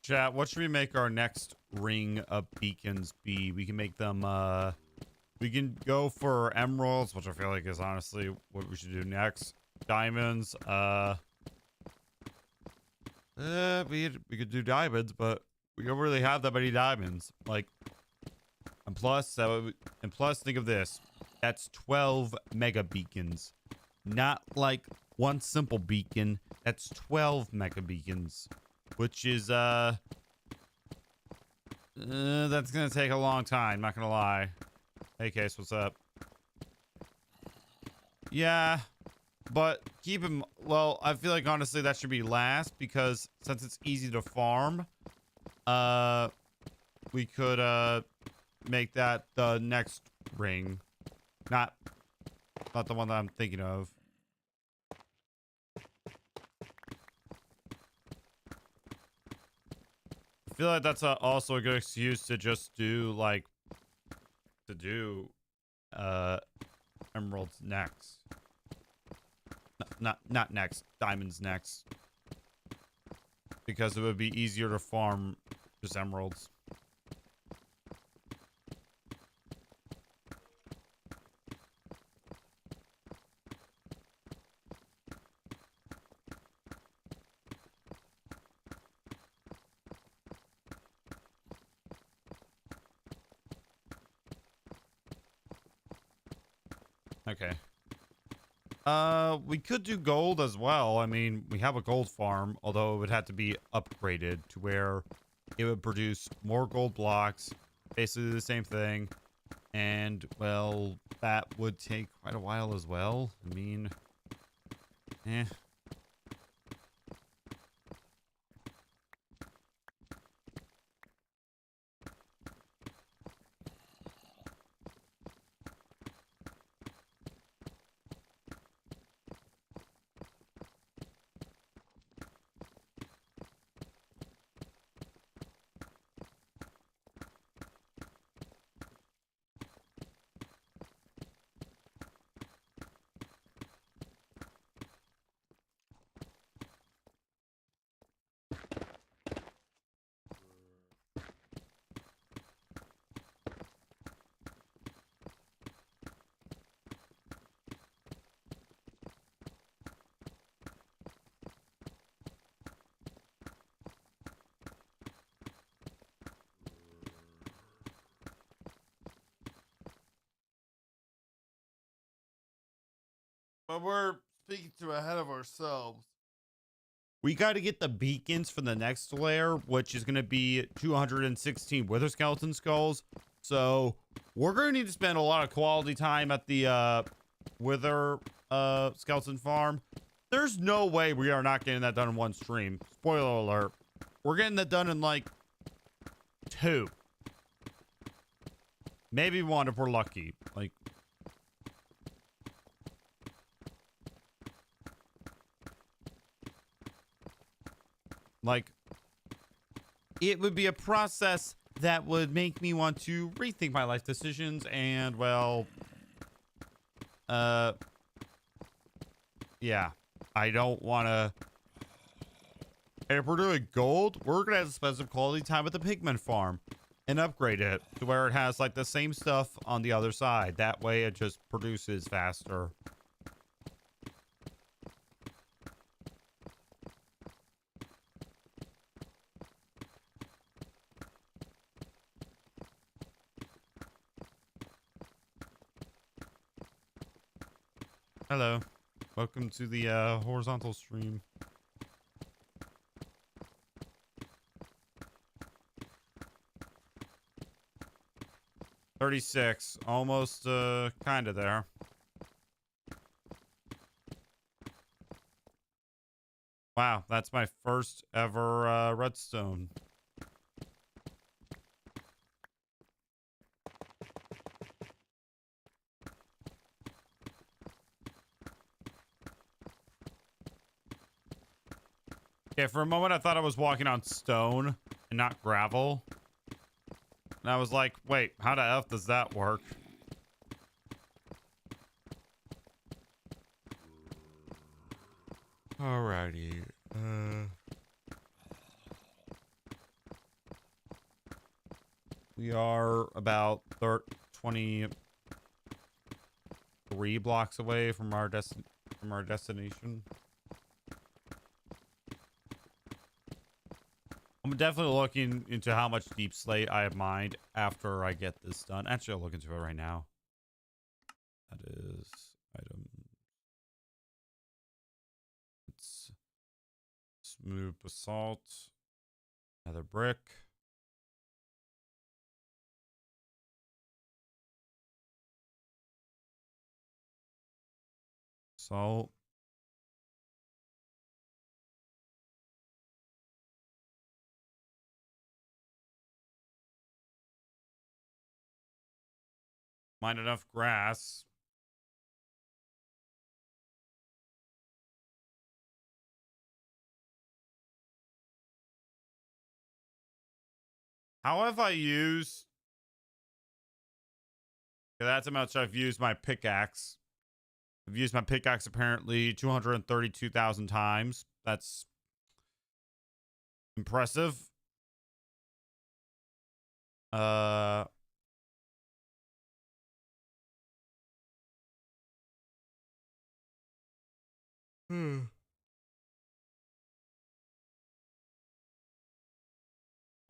Chat, what should we make our next ring of beacons be? We can make them, we can go for emeralds, which I feel like is honestly what we should do next. Diamonds, we could do diamonds, but we don't really have that many diamonds. Like, and plus, think of this. That's 12 mega beacons. Not like one simple beacon. That's 12 mega beacons. Which is, that's gonna take a long time, not gonna lie. Hey, Case, what's up? Yeah, but keep him, well, I feel like honestly that should be last because since it's easy to farm, we could, make that the next ring. Not the one that I'm thinking of. I feel like that's also a good excuse to just do like emeralds next. Not next, diamonds next. Because it would be easier to farm just emeralds. Okay. We could do gold as well. I mean, we have a gold farm, although it would have to be upgraded to where it would produce more gold blocks, basically the same thing. And, well, that would take quite a while as well. I mean, eh. But we're speaking too ahead of ourselves. We got to get the beacons for the next layer, which is going to be 216 wither skeleton skulls. So we're going to need to spend a lot of quality time at the wither skeleton farm. There's no way we are not getting that done in one stream. Spoiler alert. We're getting that done in like 2. Maybe 1 if we're lucky. Like, it would be a process that would make me want to rethink my life decisions and, well, yeah, I don't want to. If we're doing gold, we're going to have to spend some quality time at the pigman farm. and upgrade it to where it has like the same stuff on the other side. That way it just produces faster. Hello. Welcome to the horizontal stream. $36, almost kind of there. Wow, that's my first ever redstone. Okay, for a moment I thought I was walking on stone and not gravel. And I was like, wait, how the F does that work? Alrighty. We are about 23 blocks away from our destination. I'm definitely looking into how much deep slate I have mined after I get this done. Actually, I'll look into it right now. That is item. It's smooth basalt. Another brick. Salt. Mine enough grass. How have I used? Okay, that's how much I've used my pickaxe. I've used my pickaxe apparently 232,000 times. That's impressive.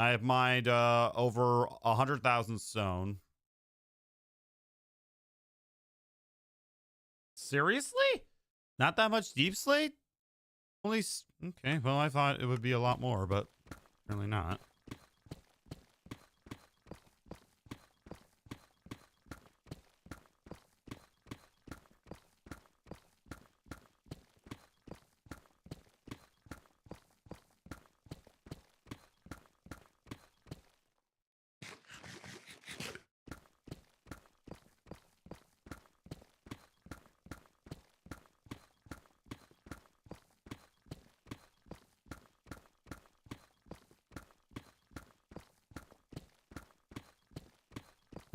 I have mined over 100,000 stone. Seriously? Not that much deep slate? Only okay. Well, I thought it would be a lot more, but apparently not.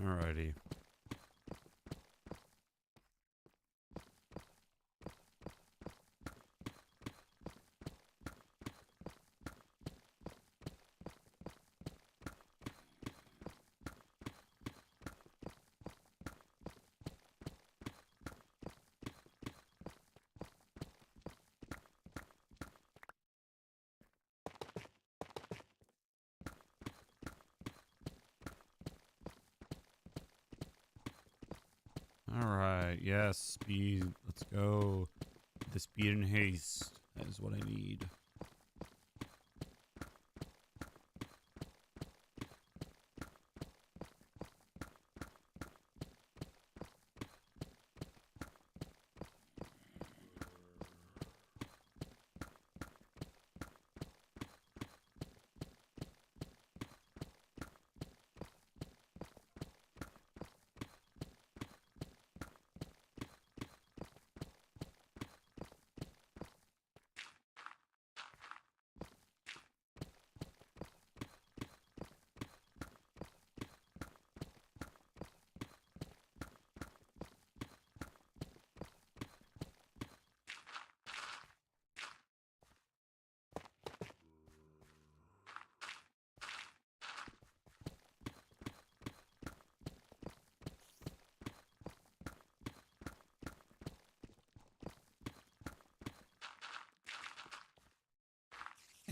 Alrighty. Alright, yes, speed. Let's go. The speed and haste. That is what I need.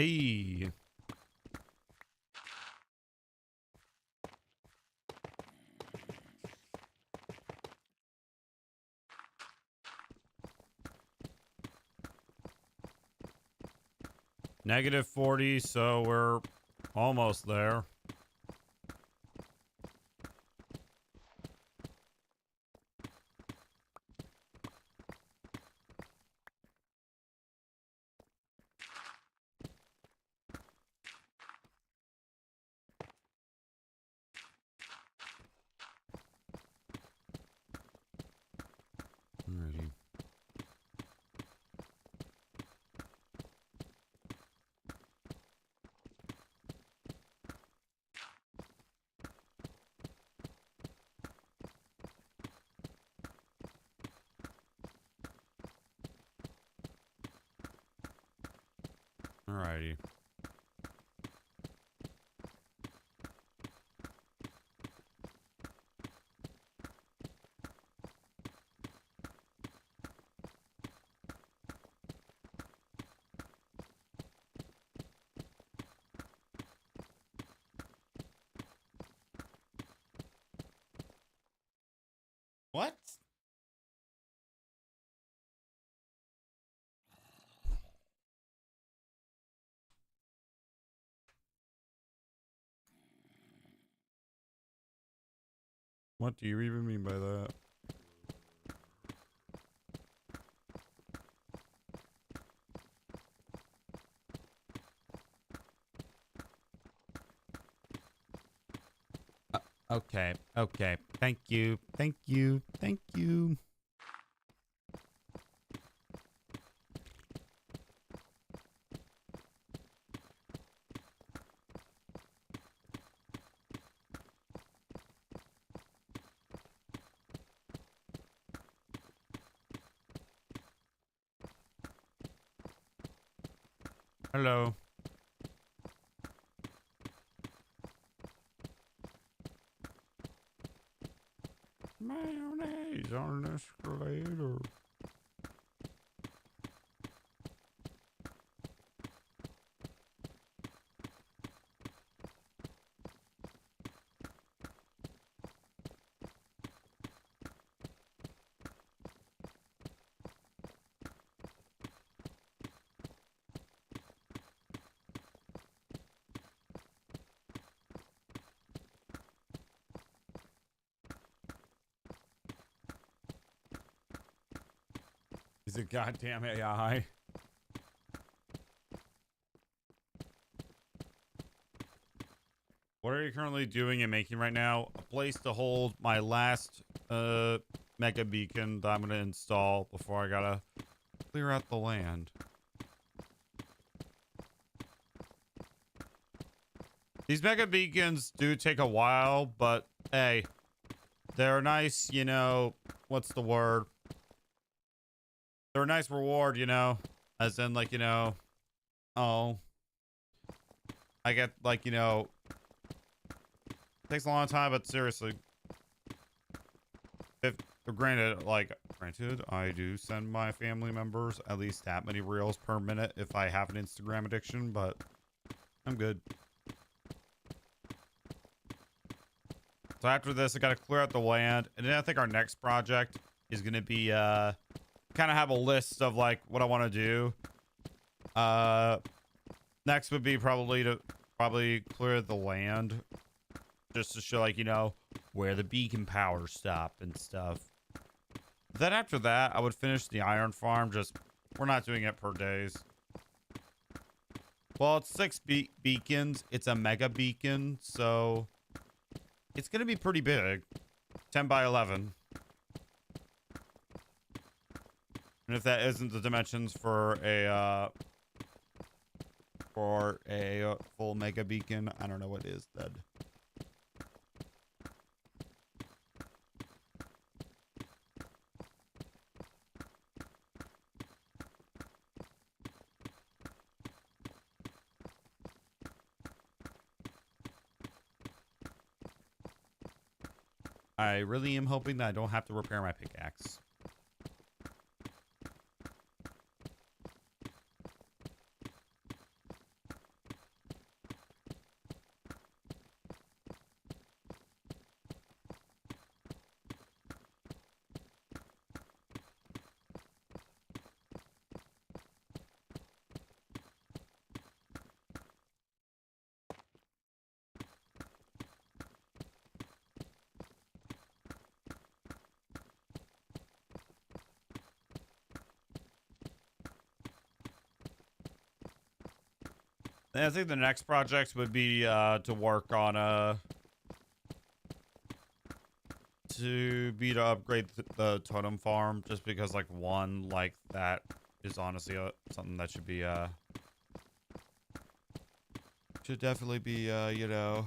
Hey. -40, so we're almost there. Alrighty. Alrighty. What? What do you even mean by that? Okay. Okay. Thank you. Thank you. Thank you. Hello. Mayonnaise on an escalator. He's a goddamn AI. What are you currently doing and making right now? A place to hold my last mega beacon that I'm gonna install before I gotta clear out the land. These mega beacons do take a while, but hey, they're nice, you know, what's the word? They're a nice reward, you know, as in like, you know, oh, I get like, you know, takes a long time, but seriously, if granted, I do send my family members at least that many reels per minute if I have an Instagram addiction, but I'm good. So after this, I got to clear out the land, and then I think our next project is going to be kind of have a list of like what I want to do. Next would be probably clear the land, just to show like, you know, where the beacon powers stop and stuff. Then after that, I would finish the iron farm. Just we're not doing it per days. Well, it's 6 beacons. It's a mega beacon, so it's gonna be pretty big. 10 by 11. And if that isn't the dimensions for a full mega beacon, I don't know what is then. I really am hoping that I don't have to repair my pickaxe. I think the next project would be to work on to upgrade the totem farm, just because like one like that is honestly something that should definitely be you know,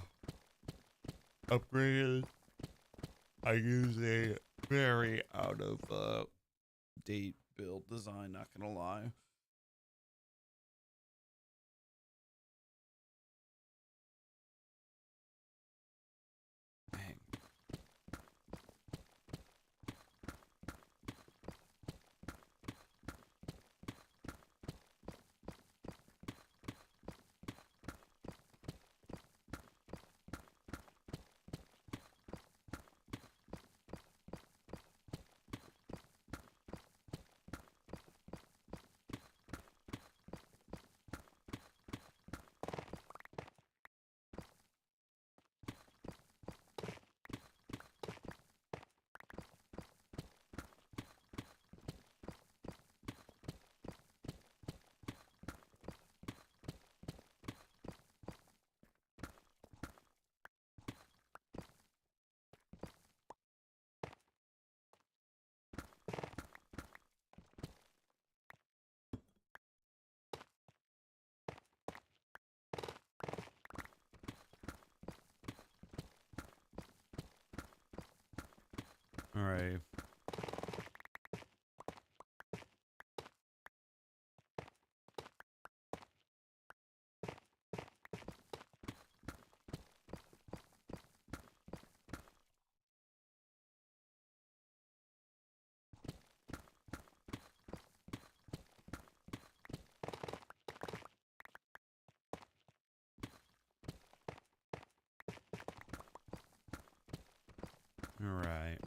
upgraded. I use a very out of date build design, not gonna lie. Dang. All right. All right.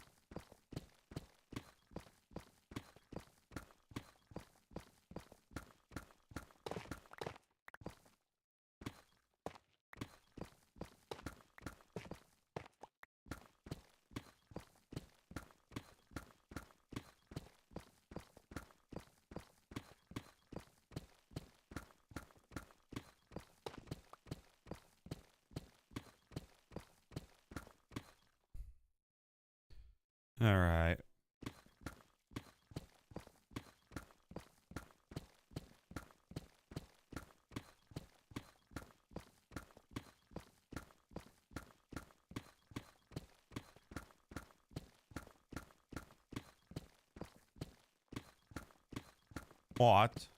All right. What?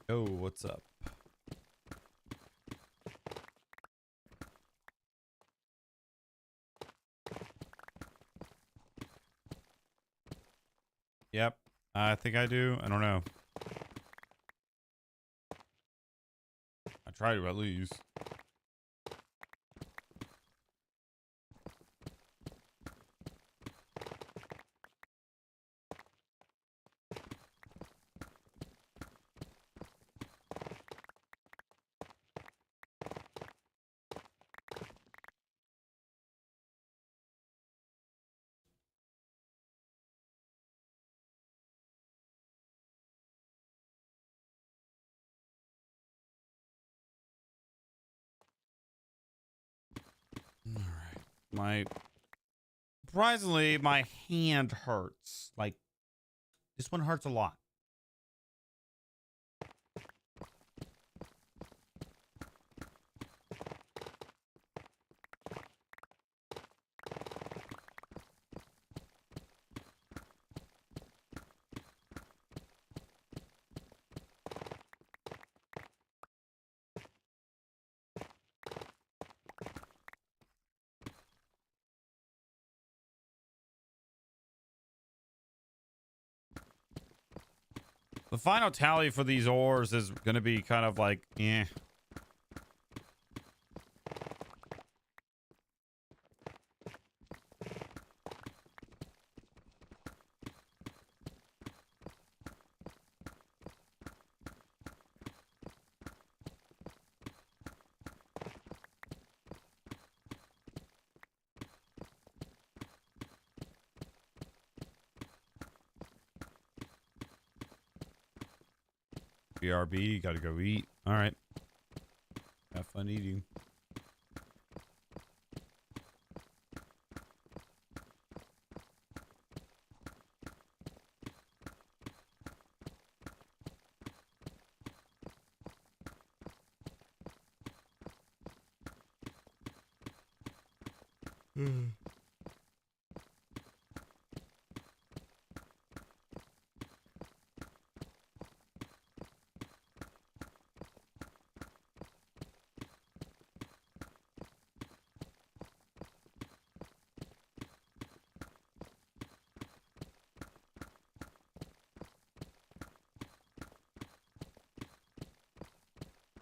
Oh, what's up? Yep. I think I do. I don't know. I try to at least. All right. Surprisingly, my hand hurts. Like, this one hurts a lot. The final tally for these ores is going to be kind of like, eh. BRB, gotta go eat. All right. Have fun eating.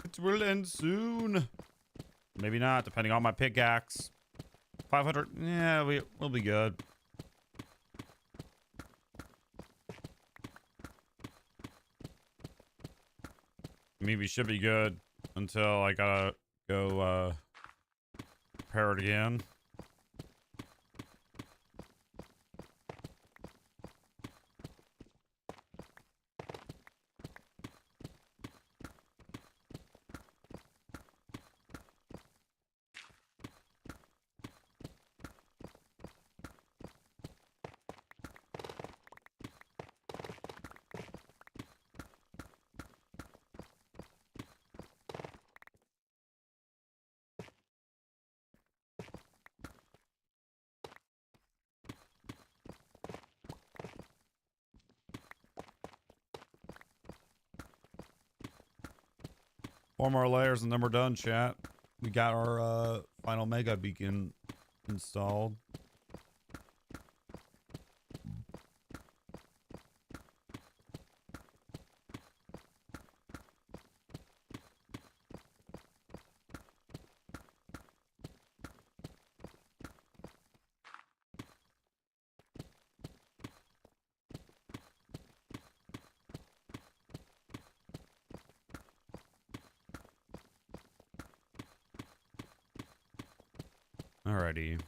It will end soon. Maybe not, depending on my pickaxe. 500. Yeah, we'll be good. I mean, we should be good until I gotta go repair it again. Four more layers and then we're done, chat. We got our final mega beacon installed. Alrighty.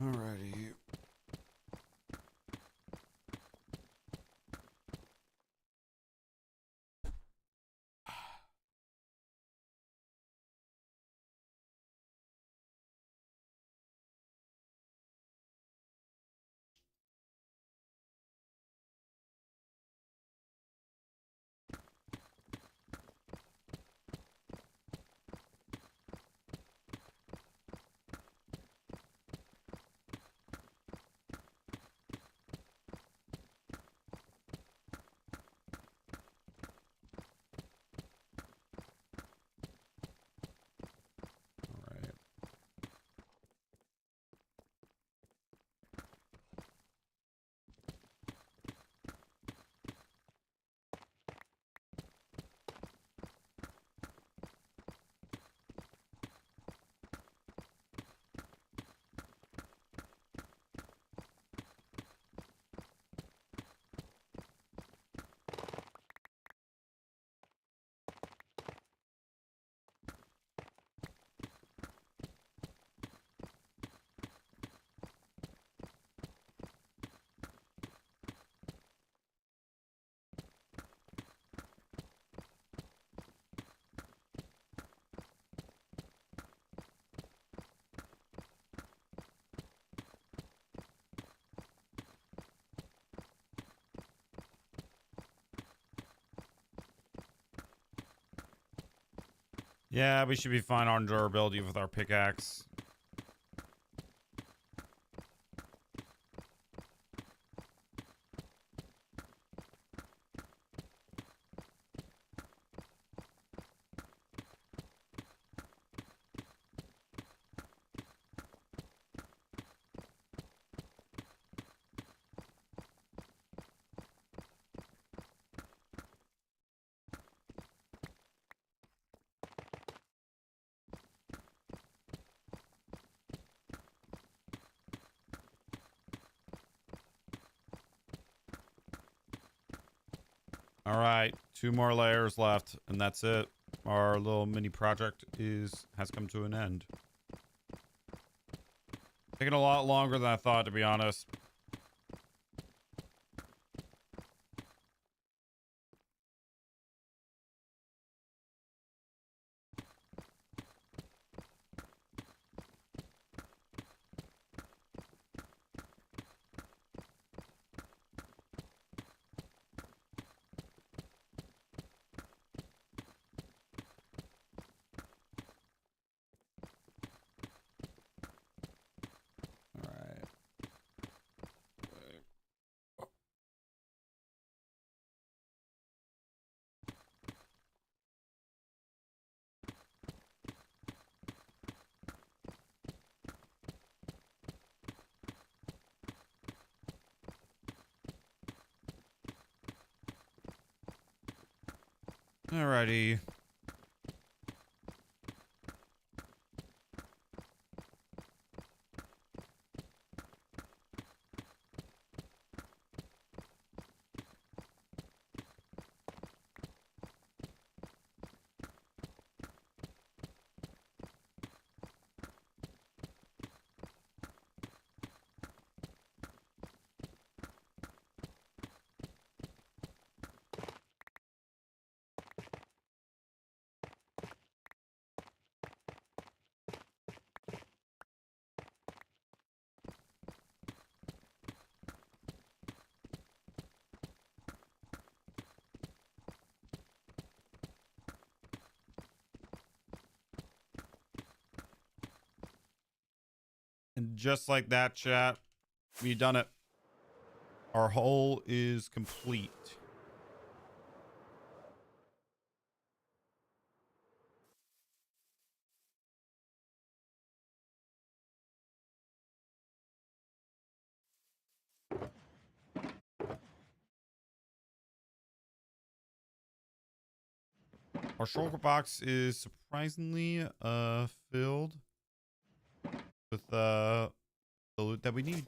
Alrighty. Alright. Yeah, we should be fine on durability with our pickaxe. All right, 2 more layers left, and that's it. Our little mini project has come to an end. Taking a lot longer than I thought, to be honest. All right. Alrighty. And just like that, chat, we done it. Our hole is complete. Our shulker box is surprisingly filled with the loot that we need.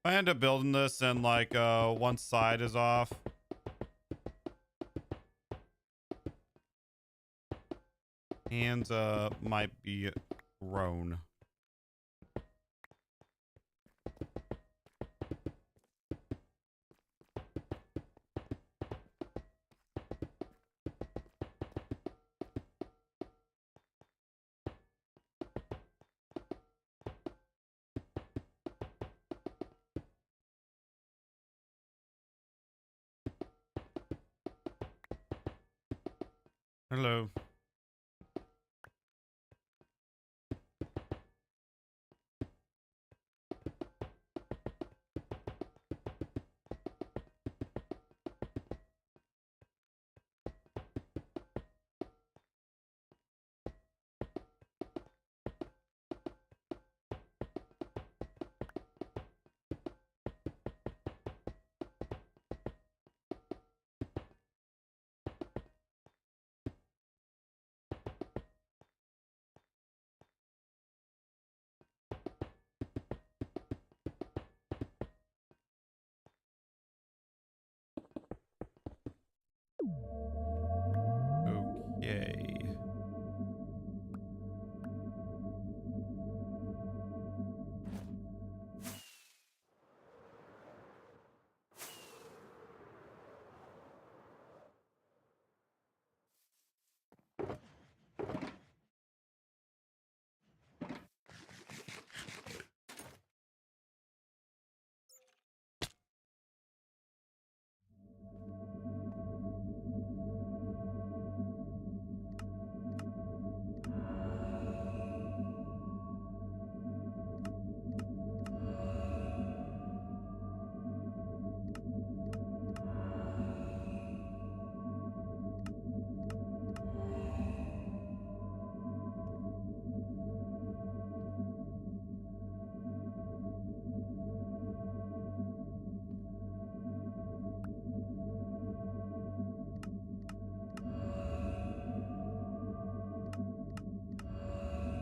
I end up building this and like one side is off. Hands might be grown. Hello.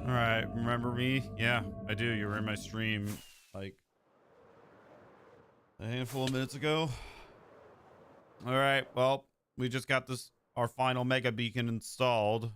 All right, remember me? Yeah, I do. You were in my stream like a handful of minutes ago. All right, well, we just got this our final mega beacon installed.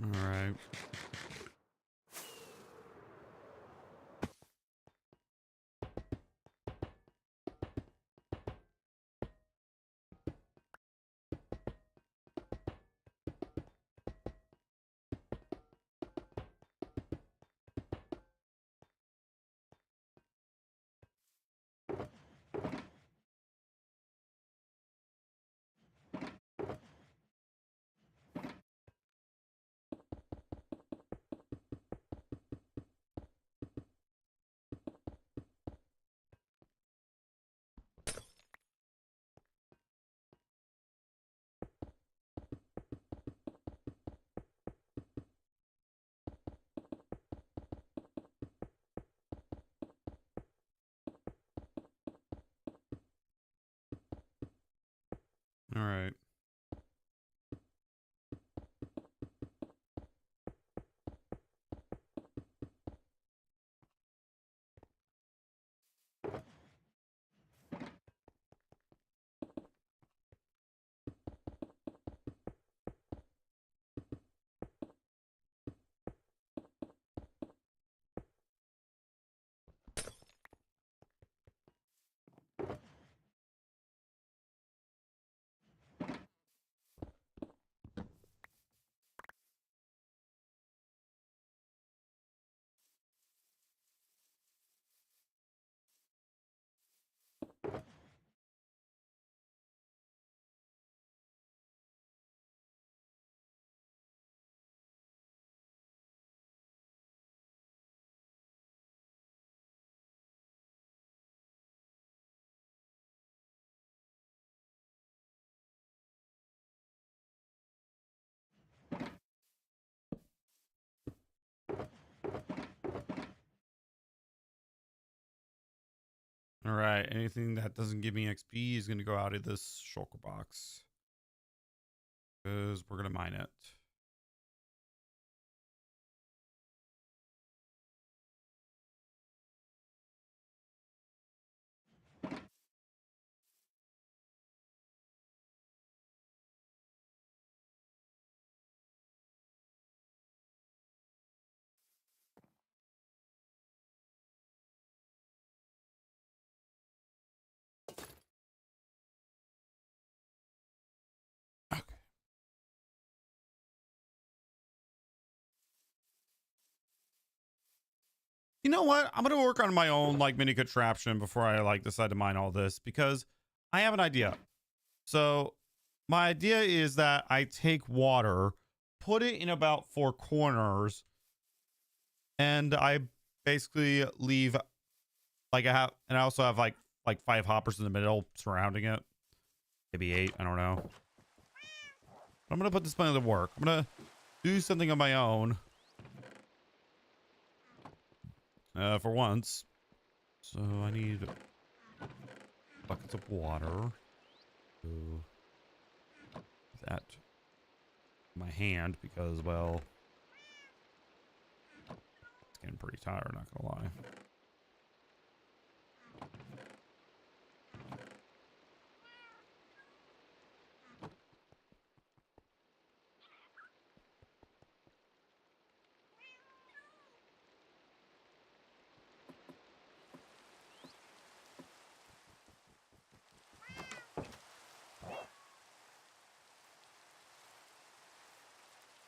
All right. All right. All right. Anything that doesn't give me XP is going to go out of this shulker box because we're going to mine it. Okay. You know what? I'm going to work on my own like mini contraption before I like decide to mine all this because I have an idea. So my idea is that I take water, put it in about 4 corners, and I basically leave like I have, and I also have like 5 hoppers in the middle surrounding it, maybe 8. I don't know. I'm gonna put this plan to work. I'm gonna do something on my own for once. So I need buckets of water. So that in my hand because, well, it's getting pretty tired, not gonna lie.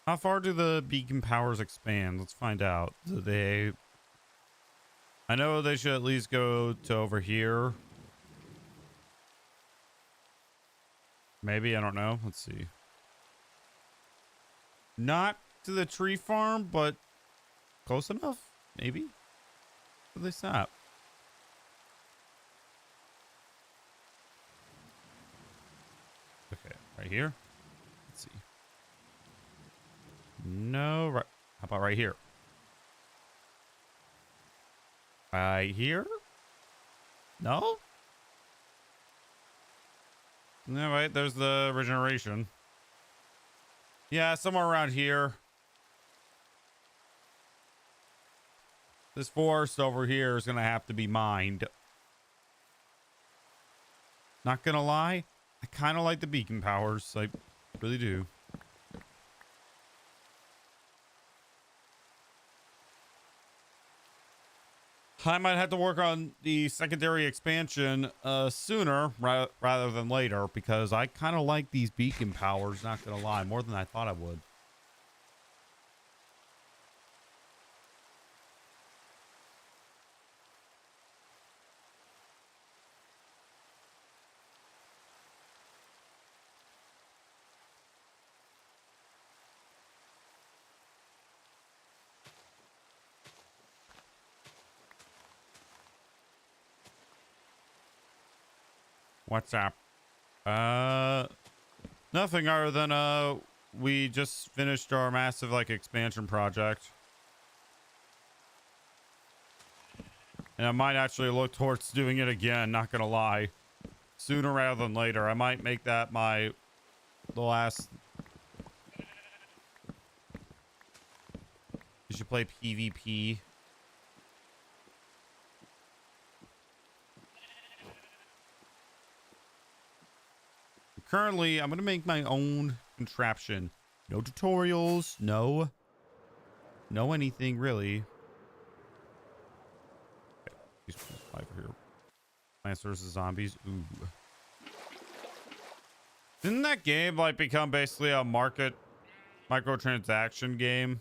How far do the beacon powers expand? Let's find out. Do they... I know they should at least go to over here. Maybe, I don't know. Let's see. Not to the tree farm, but close enough. Maybe. Where do they stop? Okay, right here. Let's see. No, right. How about right here? Right here? No? No, right. There's the regeneration. Yeah, somewhere around here. This forest over here is going to have to be mined. Not going to lie. I kind of like the beacon powers. I really do. I might have to work on the secondary expansion sooner rather than later because I kind of like these beacon powers, not gonna lie, more than I thought I would. What's up? Nothing other than we just finished our massive like expansion project. And I might actually look towards doing it again, not gonna lie. Sooner rather than later. I might make that the last. You should play PvP. Currently, I'm going to make my own contraption. No tutorials, no anything really. Okay, these over here. Plants vs Zombies. Ooh. Didn't that game like become basically a microtransaction game?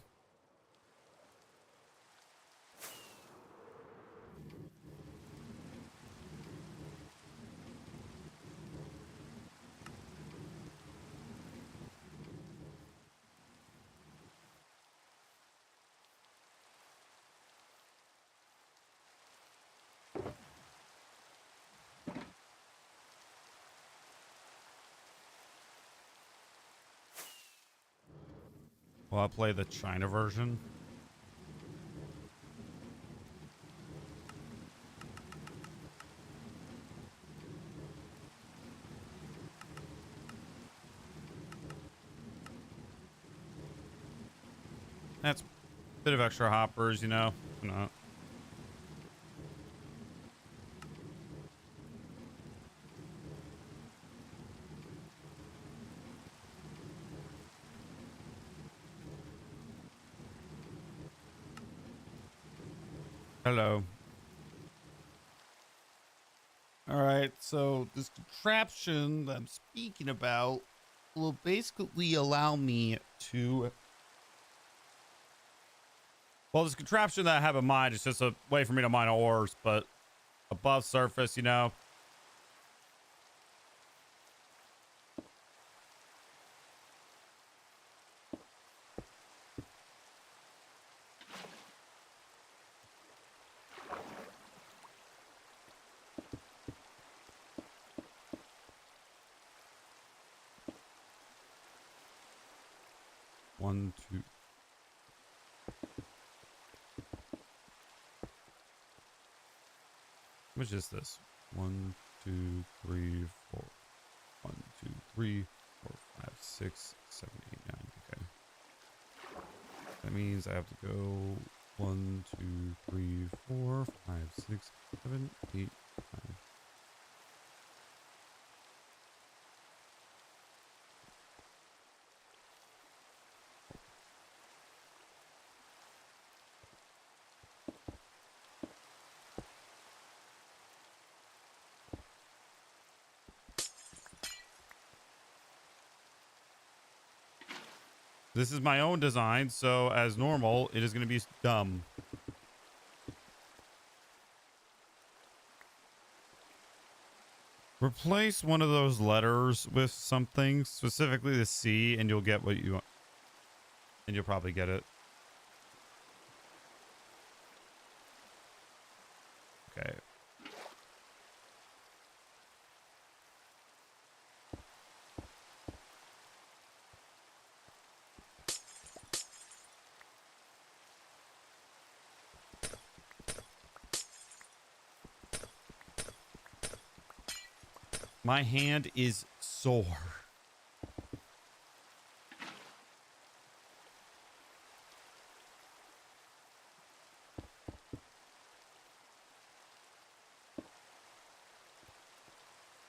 Well, I'll play the China version. That's a bit of extra hoppers, you know. Hello. All right, so this contraption that I'm speaking about will basically allow me to... Well, this contraption that I have in mind is just a way for me to mine ores, but above surface, you know. 1, 2. How much is this? 1, 2, 3, 4. 1, 2, 3, 4, 5, 6, 7, 8, 9. Okay. That means I have to go 1, 2, 3, 4, 5, 6, 7, 8, 9. This is my own design, so as normal, it is going to be dumb. Replace one of those letters with something, specifically the C, and you'll get what you want. And you'll probably get it. Okay. My hand is sore.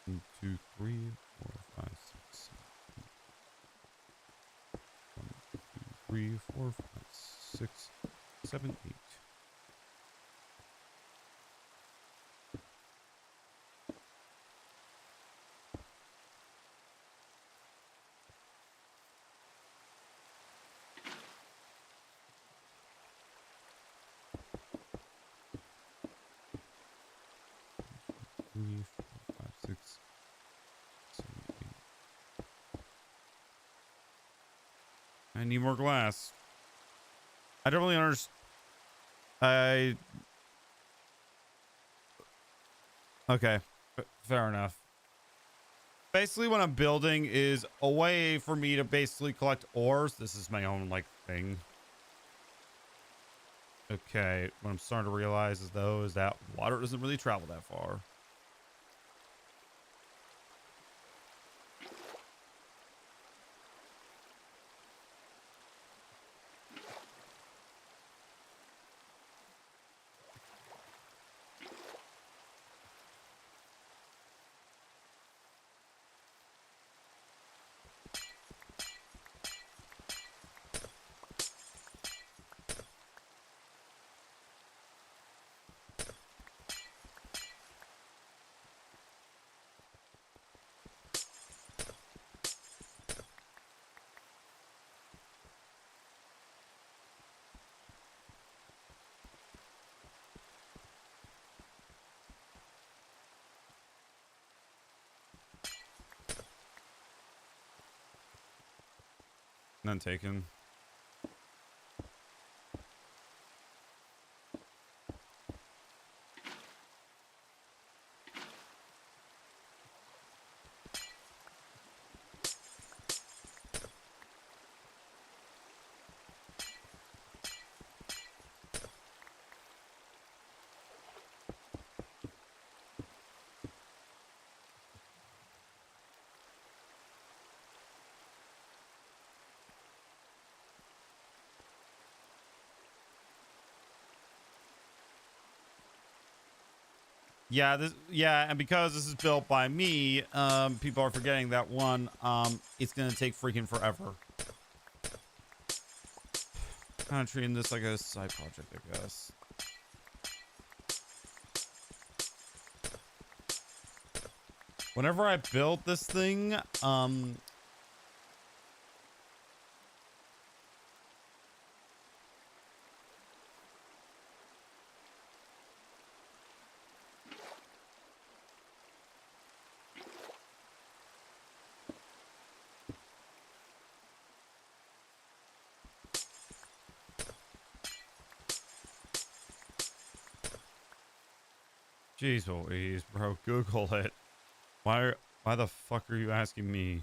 One, 2, 3, 4, 5, 6, 7, 1, 2, 3, 4, 5, 6, 7, 8. Three, 4, 5, 6, 7, 8. I need more glass. I don't really understand. Okay, fair enough. Basically, what I'm building is a way for me to basically collect ores. This is my own like thing. Okay, what I'm starting to realize is though is that water doesn't really travel that far. None taken. Yeah, and because this is built by me, people are forgetting that one, it's gonna take freaking forever. Kind of treating this like a side project, I guess. Whenever I built this thing, jeez Louise, bro, Google it. Why the fuck are you asking me?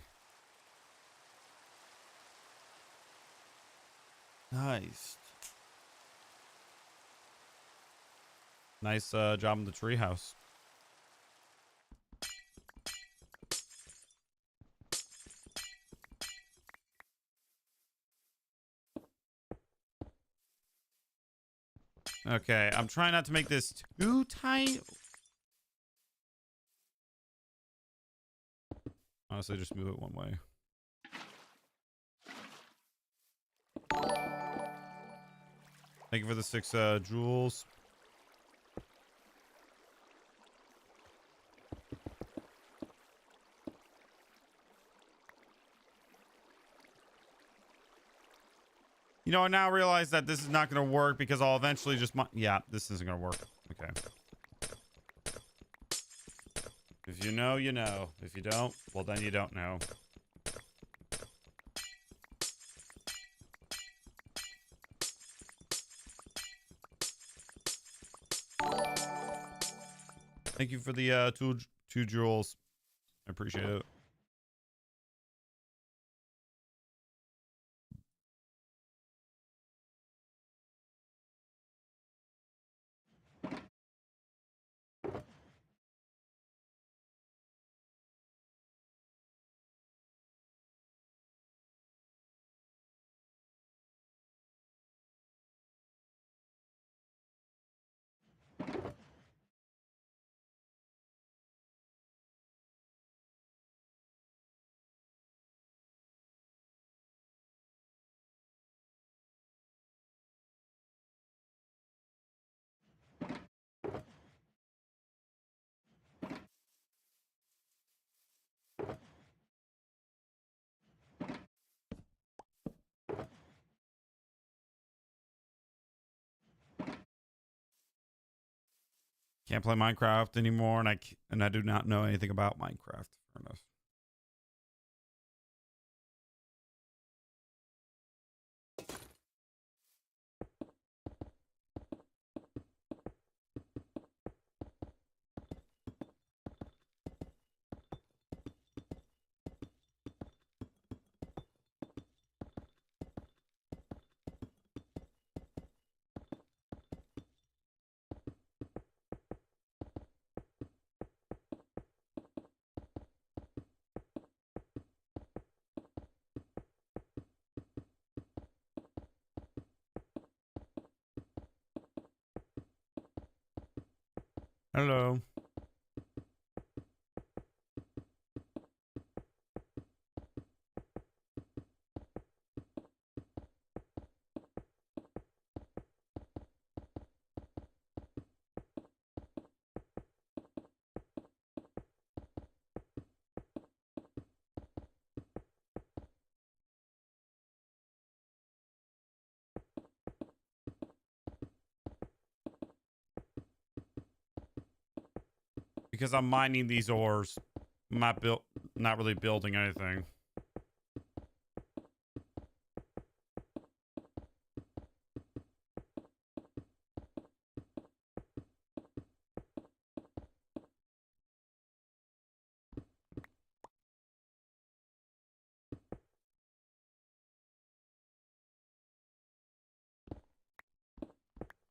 Nice. Nice job in the treehouse. Okay, I'm trying not to make this too tight. Honestly, just move it one way. Thank you for the 6 jewels. You know, I now realize that this is not going to work because I'll eventually just... Yeah, this isn't going to work. Okay. If you know, you know. If you don't, well, then you don't know. Thank you for the two jewels. I appreciate it. Can't play Minecraft anymore, and I do not know anything about Minecraft. Fair enough. Hello. Because I'm mining these ores. I'm not really building anything.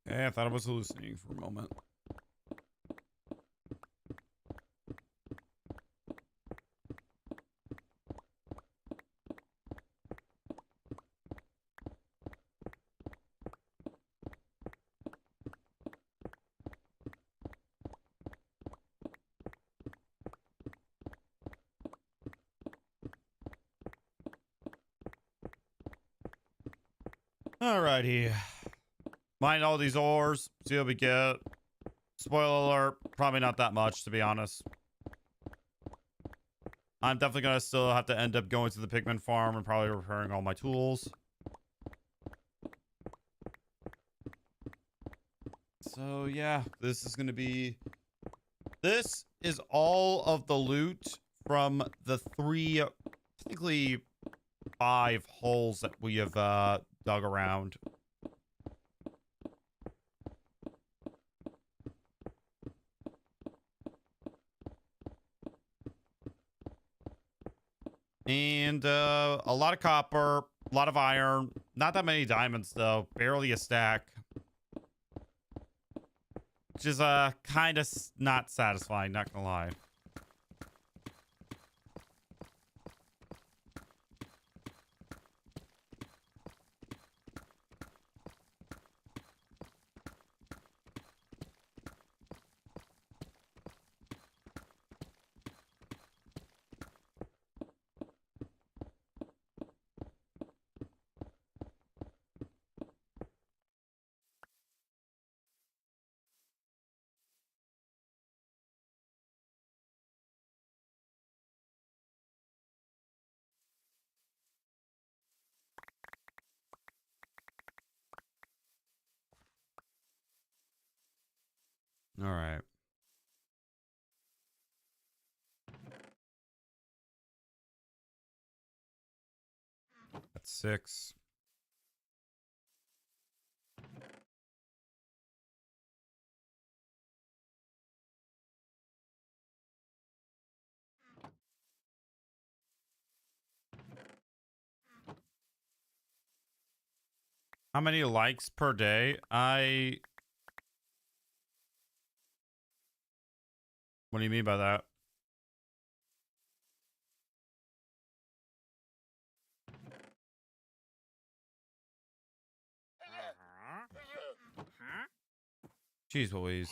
Yeah, I thought I was hallucinating for a moment. Alrighty. Mine all these ores. See what we get. Spoiler alert. Probably not that much, to be honest. I'm definitely going to still have to end up going to the pigman farm and probably repairing all my tools. So, yeah. This is going to be... This is all of the loot from the 3, technically 5 holes that we have dug around. And a lot of copper, A lot of iron. Not that many diamonds, though. Barely a stack. Which is, kind of not satisfying, not gonna lie. All right. That's 6. How many likes per day? What do you mean by that? Jeez Louise.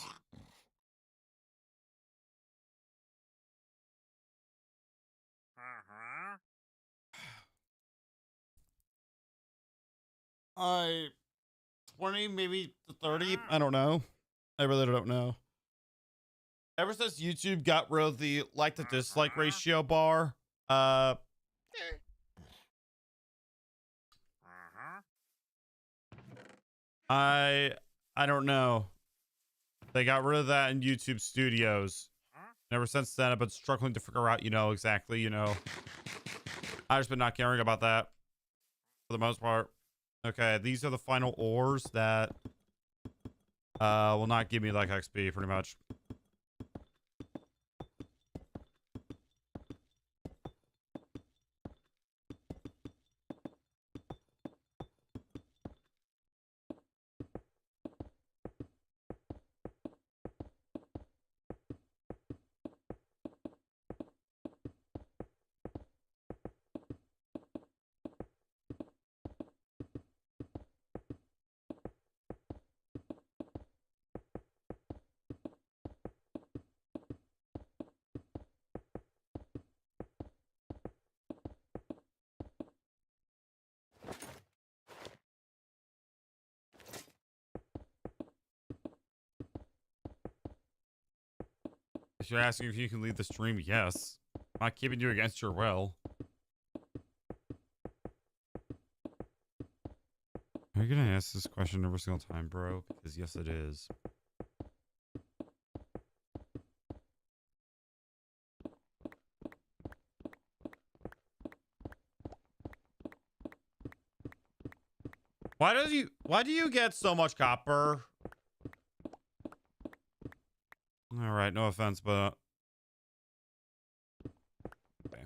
I 20, maybe 30. I don't know. I really don't know. Ever since YouTube got rid of the like to dislike ratio bar, I don't know. They got rid of that in YouTube Studios. And ever since then, I've been struggling to figure out, exactly, I've just been not caring about that for the most part. Okay, these are the final ores that will not give me like XP pretty much. If you're asking if you can leave the stream, yes. I'm not keeping you against your will. Are you gonna ask this question every single time, bro? Because yes, it is. Why do you get so much copper? All right, no offense, but okay.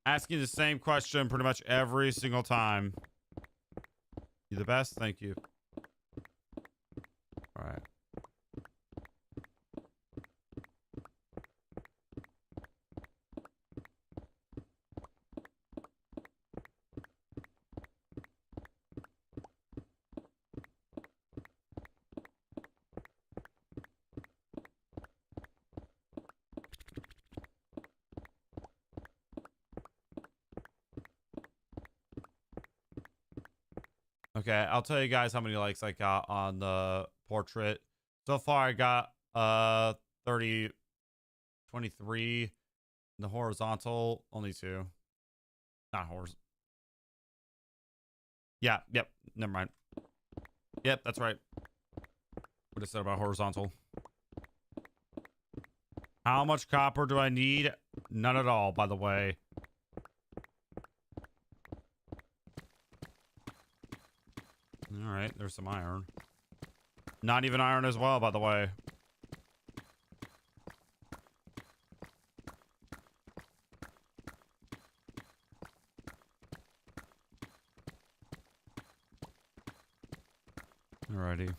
Asking the same question pretty much every single time. You the best? Thank you. All right. Okay, I'll tell you guys how many likes I got on the portrait. So far I got 30 23. The horizontal only 2. Not horizontal. Yeah, yep, never mind. Yep, that's right. What I said about horizontal. How much copper do I need? None at all, by the way. All right, there's some iron. Not even iron as well, by the way. Alrighty.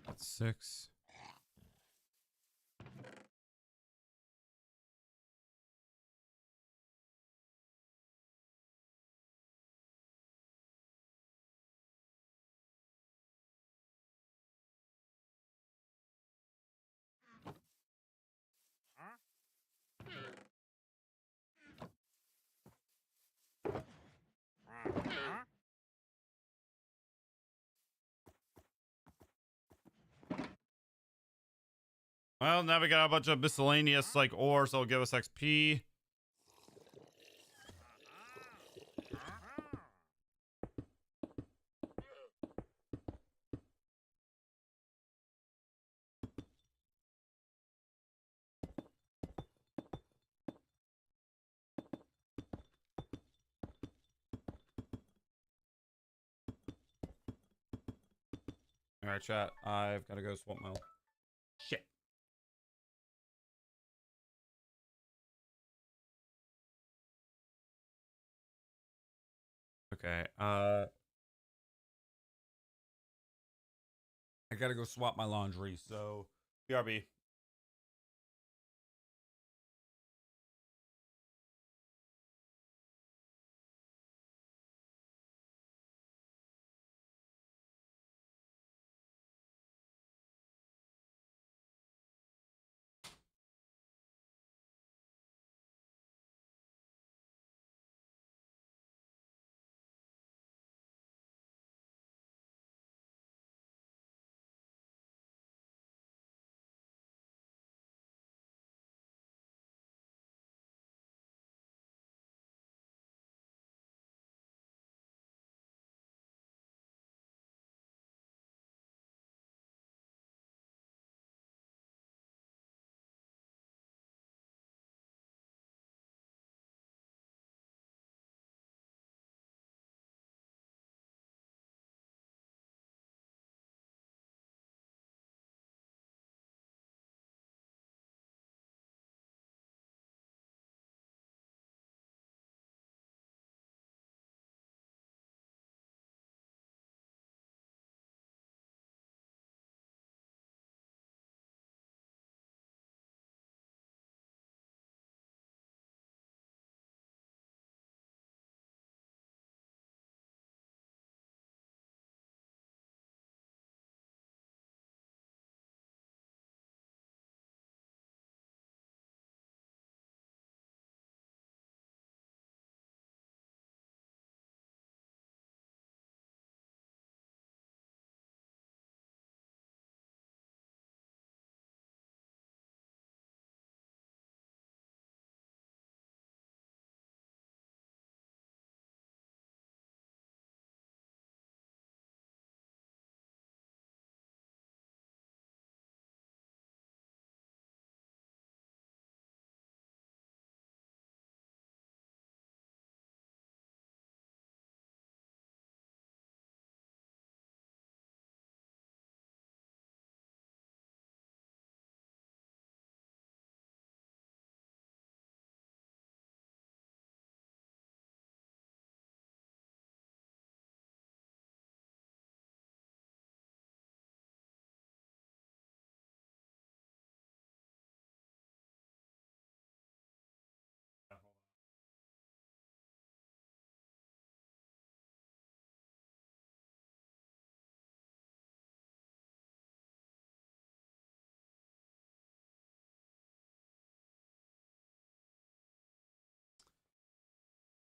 That's 6. Well, now we got a bunch of miscellaneous like ores that'll give us XP. All right, chat. I've got to go swap my shit. Okay. I gotta go swap my laundry. So, BRB.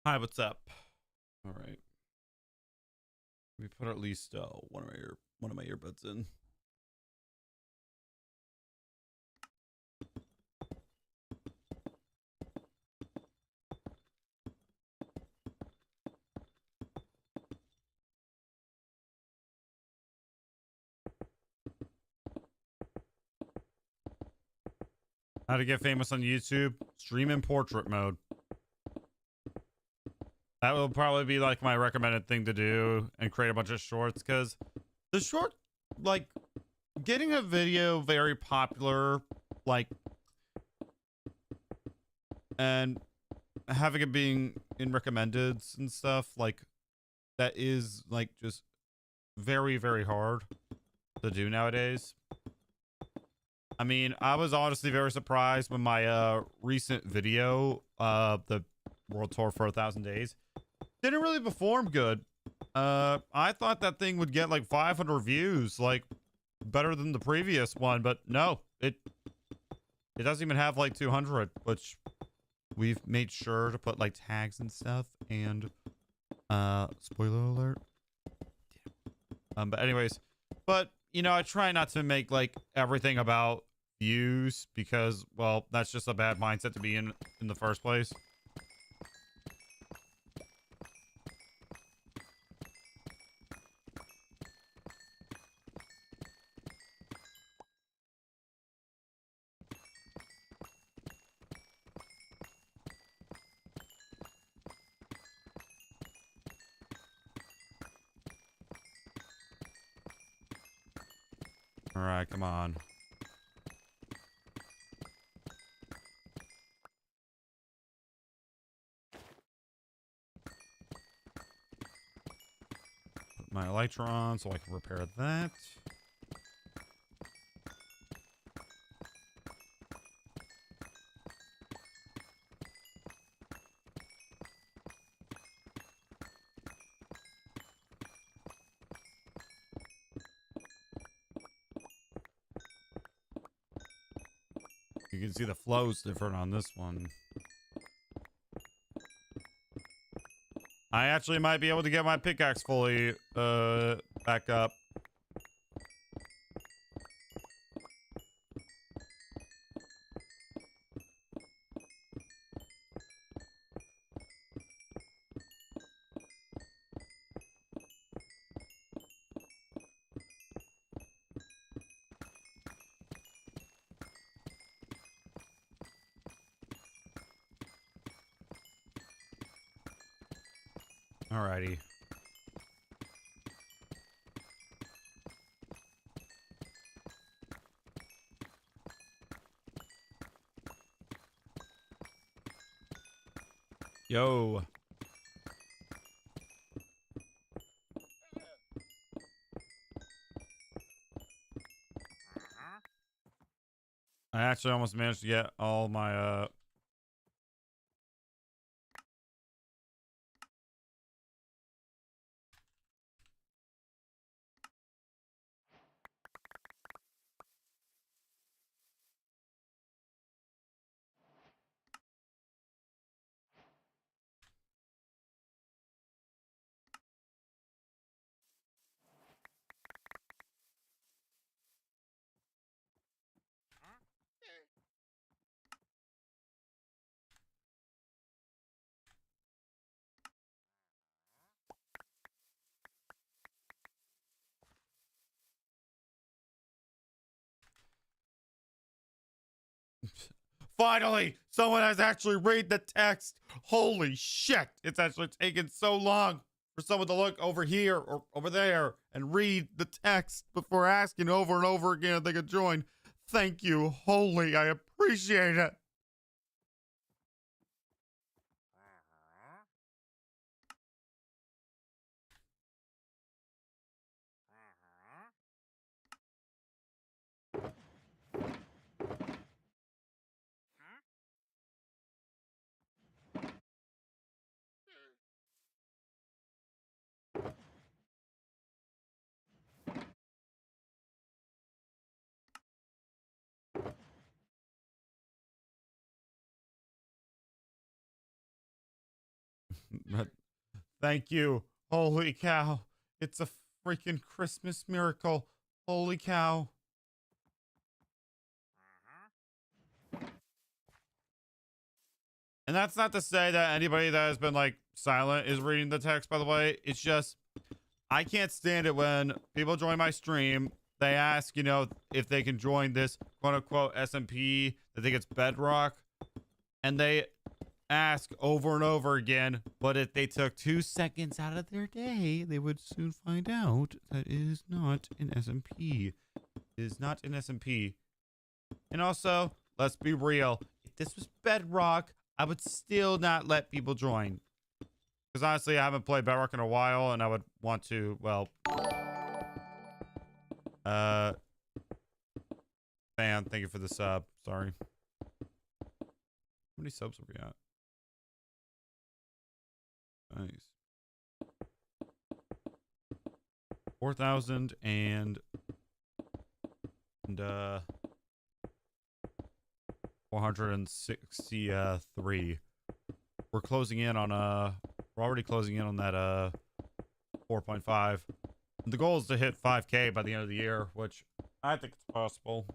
Hi, what's up? All right. We put at least one of my earbuds in. How to get famous on YouTube? Stream in portrait mode. That will probably be like my recommended thing to do, and create a bunch of shorts, because the short, like, getting a video very popular, like, and having it being in recommendeds and stuff, like, that is, like, just very, very hard to do nowadays. I mean, I was honestly very surprised when my recent video, the World Tour for 1,000 Days, didn't really perform good. I thought that thing would get like 500 views, like better than the previous one, but no, it doesn't even have like 200, which we've made sure to put like tags and stuff. And spoiler alert. But anyways, but you know, I try not to make like everything about views because, well, that's just a bad mindset to be in the first place. All right, come on. Put my elytra on so I can repair that. You can see the flow's different on this one. I actually might be able to get my pickaxe fully back up. Alrighty. Yo. I actually almost managed to get all my Finally, someone has actually read the text. Holy shit. It's actually taken so long for someone to look over here or over there and read the text before asking over and over again if they could join. Thank you. Holy, I appreciate it. Thank you. Holy cow. It's a freaking Christmas miracle. Holy cow. And that's not to say that anybody that has been like silent is reading the text, by the way. It's just, I can't stand it when people join my stream. They ask, you know, if they can join this quote unquote SMP. They think it's Bedrock. And they ask over and over again, but if they took 2 seconds out of their day, they would soon find out that it is not an SMP. It is not an SMP. And also, let's be real. If this was Bedrock, I would still not let people join. Because honestly, I haven't played Bedrock in a while, and I would want to, well... Fan, thank you for the sub. Sorry. How many subs are we at? Nice. 4,000 and 463. We're closing in on we're already closing in on that 4.5. The goal is to hit 5K by the end of the year, which I think it's possible.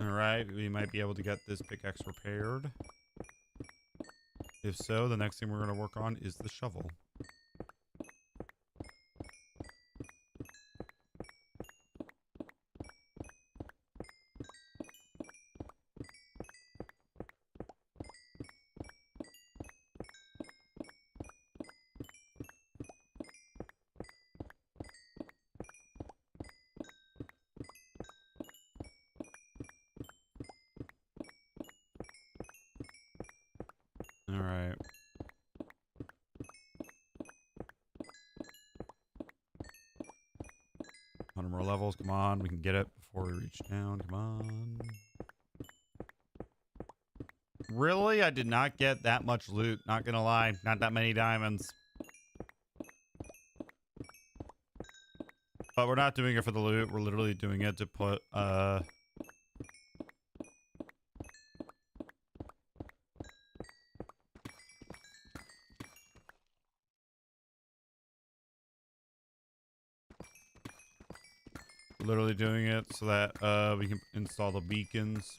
Alright, we might be able to get this pickaxe repaired. If so, the next thing we're going to work on is the shovel. Alright. 100 more levels. Come on, we can get it before we reach down. Come on. Really? I did not get that much loot. Not gonna lie. Not that many diamonds. But we're not doing it for the loot. We're literally doing it to put, literally doing it so that we can install the beacons.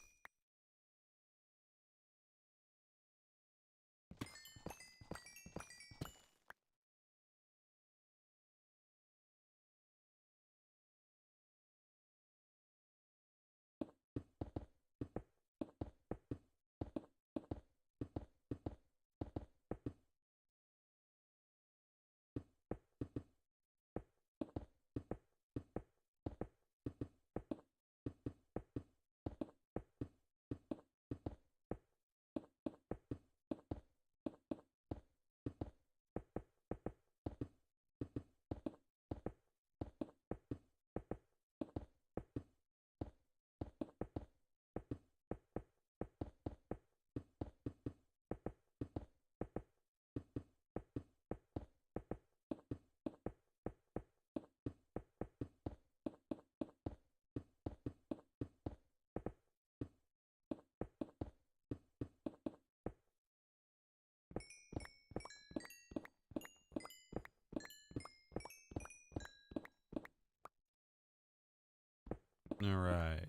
All right.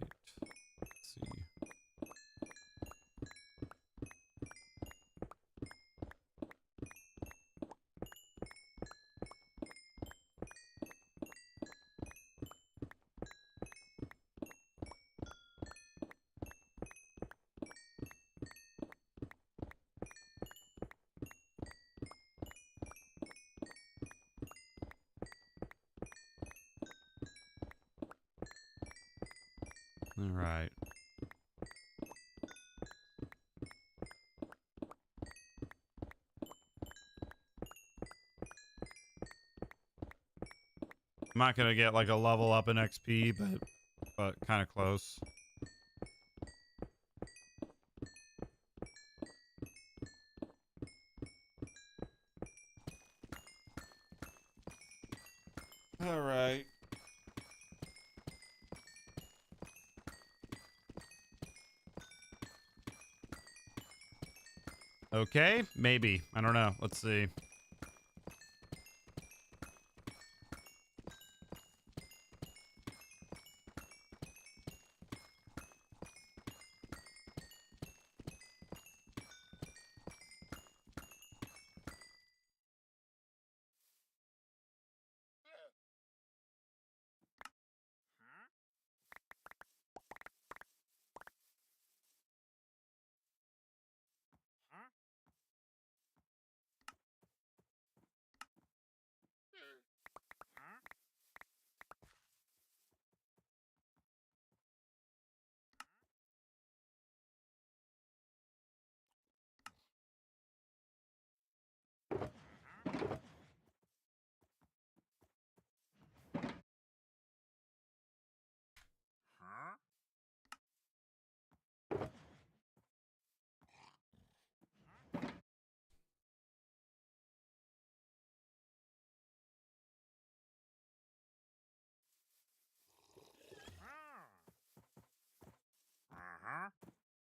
Let's see. All right. I'm not gonna get like a level up in XP, but kind of close. All right. Okay, maybe. I don't know. Let's see.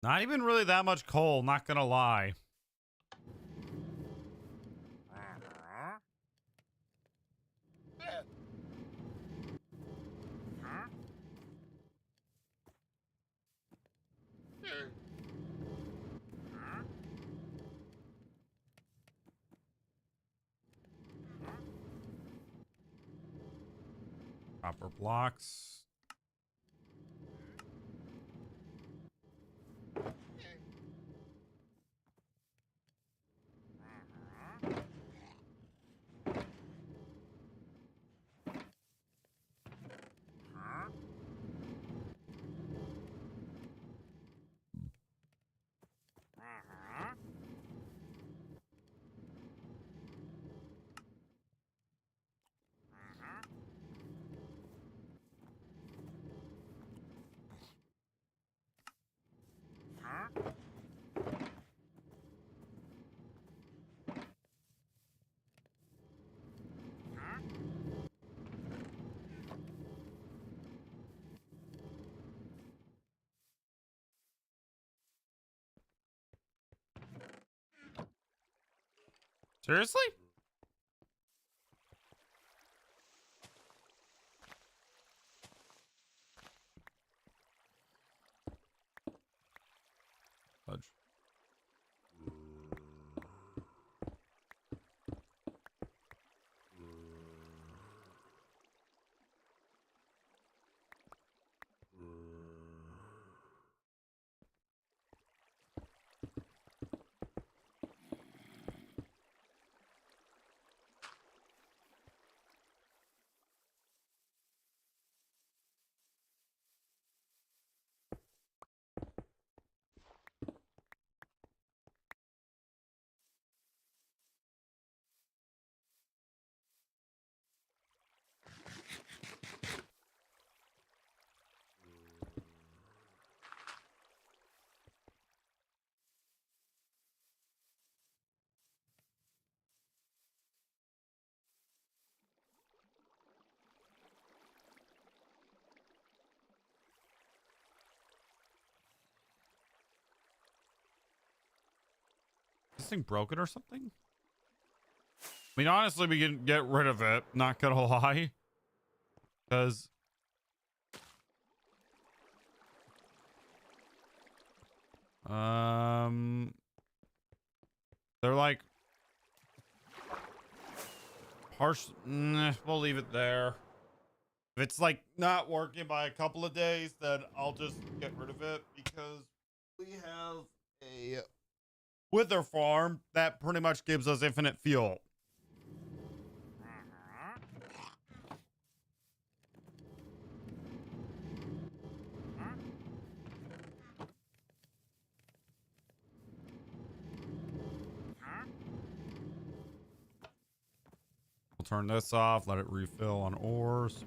Not even really that much coal, not gonna lie. Copper blocks. Seriously? Fudge. Is this thing broken or something? I mean, honestly, we can get rid of it. Not gonna lie, because they're like harsh. We'll leave it there. If it's like not working by a couple of days, then I'll just get rid of it because we have a wither farm that pretty much gives us infinite fuel. We'll turn this off, let it refill on ores.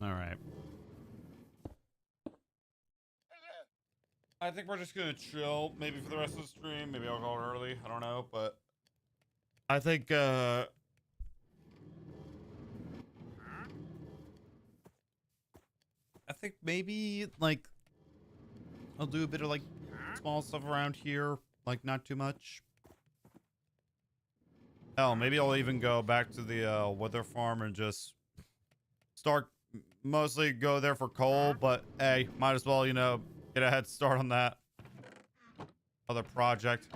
All right. I think we're just gonna chill maybe for the rest of the stream. Maybe I'll call it early. I don't know, but I think maybe like I'll do a bit of like small stuff around here, like not too much. Hell, maybe I'll even go back to the wither farm and just start mostly go there for coal, but hey, might as well, you know, get a head start on that other project.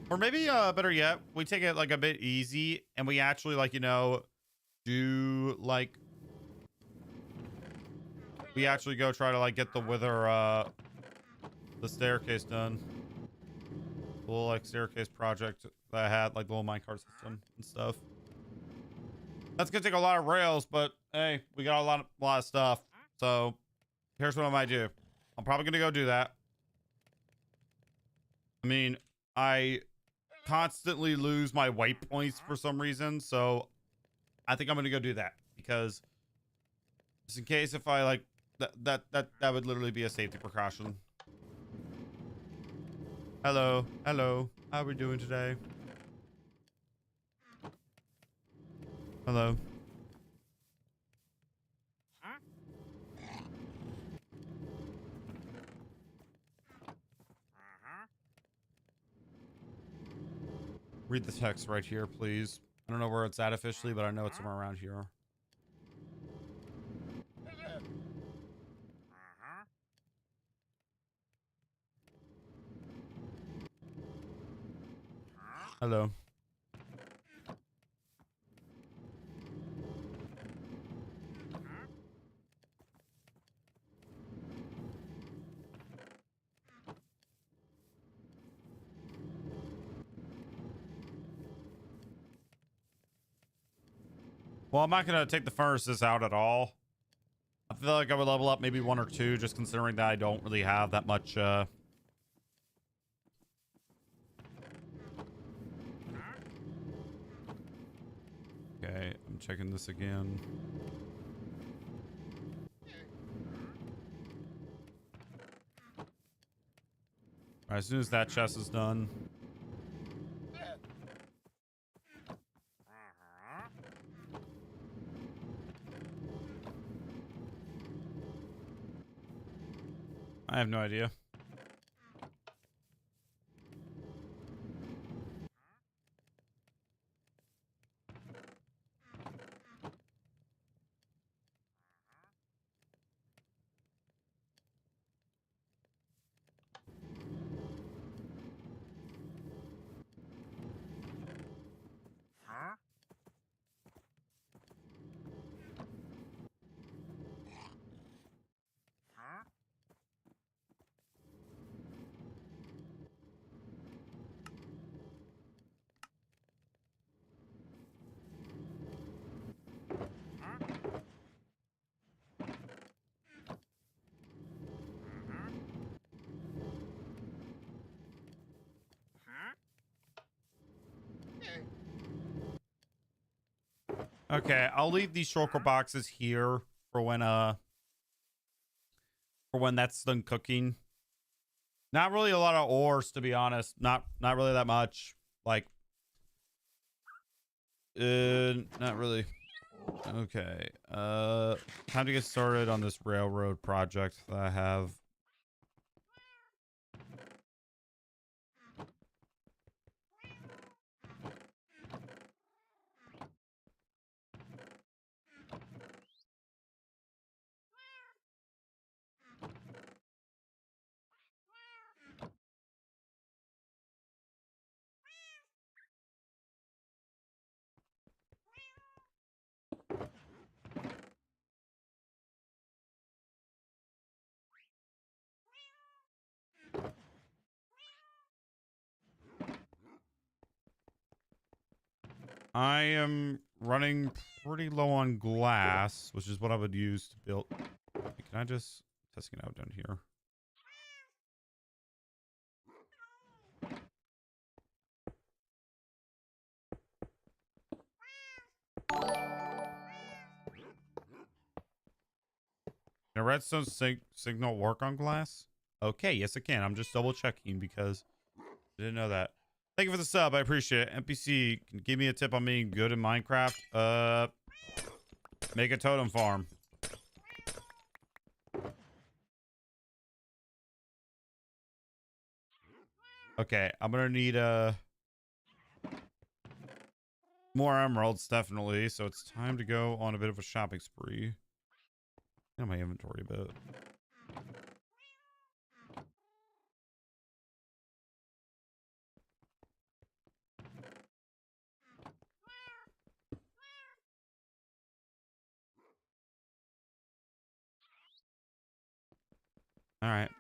Or maybe better yet, we take it like a bit easy and we actually like, you know, do like we actually go try to like get the wither the staircase done. The little like staircase project that I had, like the little minecart system and stuff. That's gonna take a lot of rails, but hey, we got a lot of stuff. So here's what I might do. I'm probably gonna go do that. I mean, I constantly lose my waypoints for some reason, so I think I'm gonna go do that because just in case if I like that would literally be a safety precaution. Hello, hello. How are we doing today? Hello. Read the text right here, please. I don't know where it's at officially, but I know it's somewhere around here. Hello. Well, I'm not going to take the furnaces out at all. I feel like I would level up maybe 1 or 2, just considering that I don't really have that much, Okay, I'm checking this again. All right, as soon as that chest is done. I have no idea. Okay, I'll leave these shulker boxes here for when that's done cooking. Not really a lot of ores, to be honest. Not really that much. Like not really. Okay. Time to get started on this railroad project that I have. I am running pretty low on glass, which is what I would use to build. Can I just testing it out down here? Can a redstone signal work on glass? Okay, yes it can. I'm just double checking because I didn't know that. Thank you for the sub. I appreciate it. NPC, can you give me a tip on being good in Minecraft? Make a totem farm. Okay, I'm gonna need more emeralds, definitely. So it's time to go on a bit of a shopping spree. Get my inventory a bit. All right.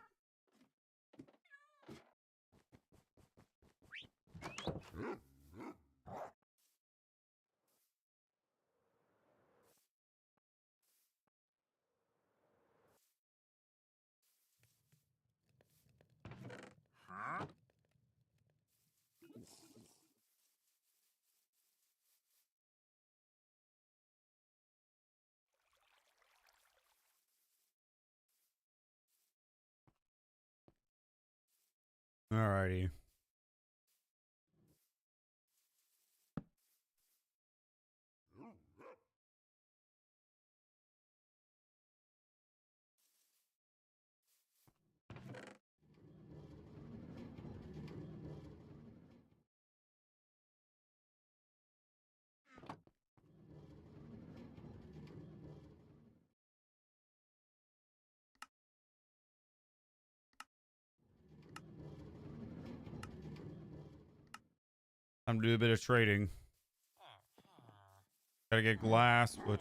Alrighty. Time to do a bit of trading. Gotta get glass, which...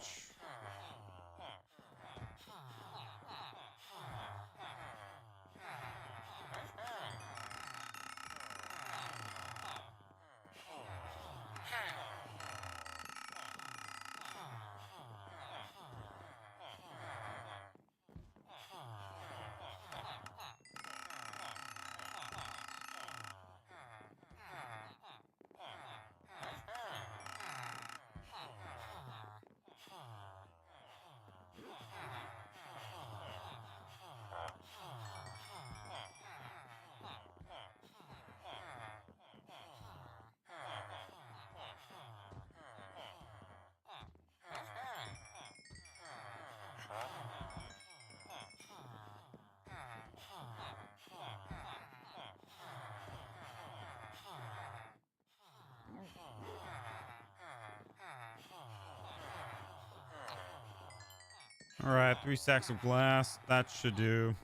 All right, 3 stacks of glass. That should do.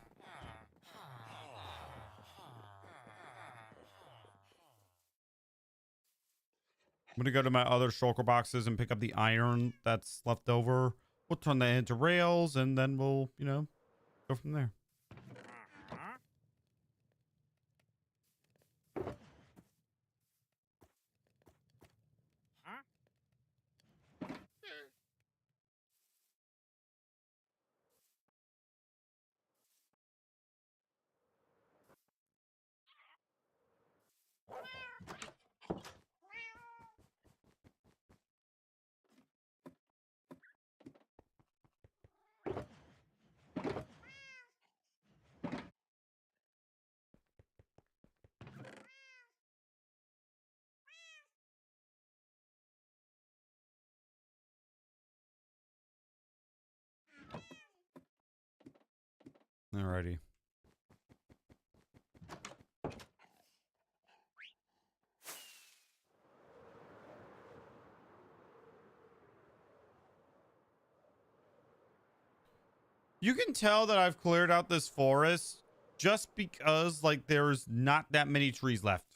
I'm gonna go to my other shulker boxes and pick up the iron that's left over. We'll turn that into rails, and then we'll, you know, go from there. Alrighty. You can tell that I've cleared out this forest just because, like, there's not that many trees left.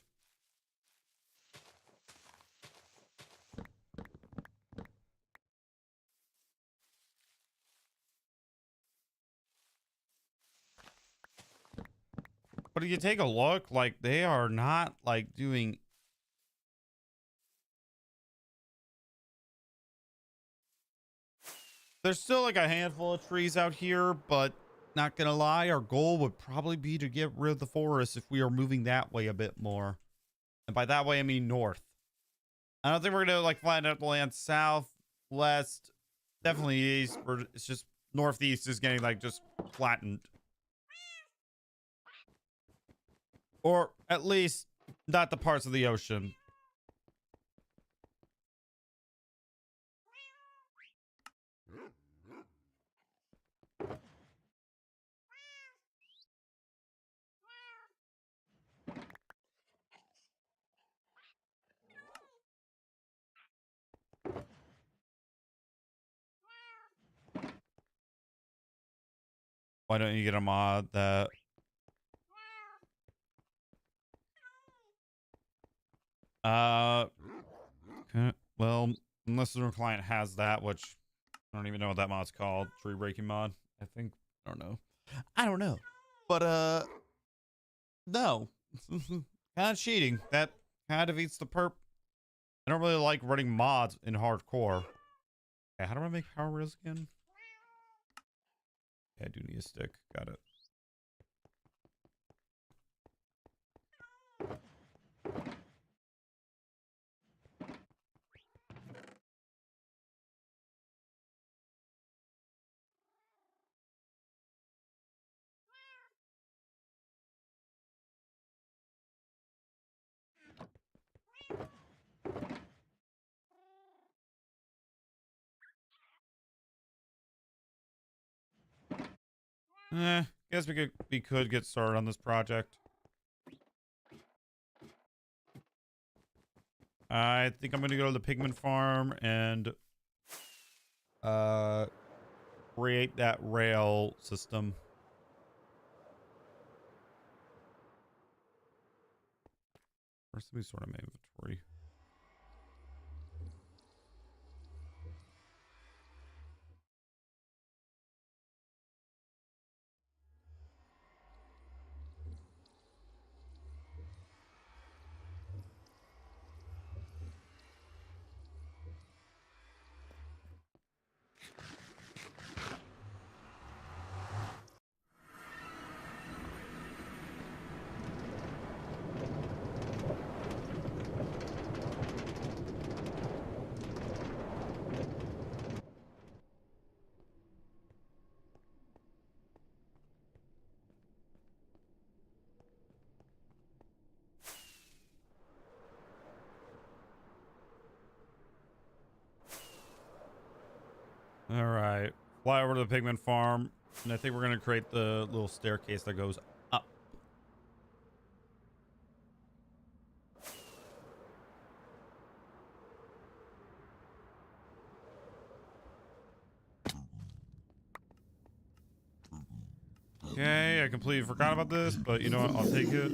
But if you take a look, like, they are not, like, doing... There's still, like, a handful of trees out here, but not gonna lie, our goal would probably be to get rid of the forest if we are moving that way a bit more. And by that way, I mean north. I don't think we're gonna, like, flatten out the land south, west, definitely east. It's just northeast is getting, like, just flattened. Or at least not the parts of the ocean. Why don't you get a mod that... Okay, well, unless the client has that, which I don't even know what that mod's called. Tree breaking mod, I think. I don't know. But no. Kind of cheating. That kind of defeats the perp. I don't really like running mods in hardcore. Okay, how do I make power rails again? Yeah, I do need a stick. Got it. Guess we could get started on this project. I think I'm gonna go to the pigment farm and create that rail system. First, let me sort of my inventory. All right, fly over to the pigment farm, and I think we're gonna create the little staircase that goes up. Okay, I completely forgot about this, but you know what? I'll take it.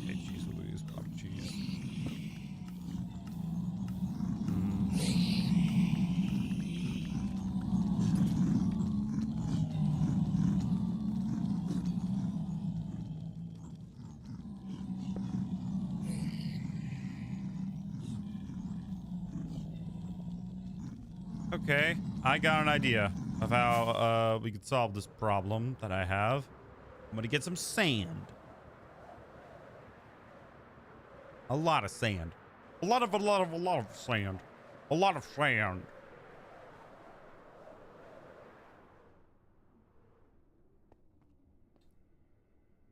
Hey, cheese, Louise, pop cheese. Okay, I got an idea of how we could solve this problem that I have. I'm gonna get some sand. A lot of sand. A lot of sand. A lot of sand.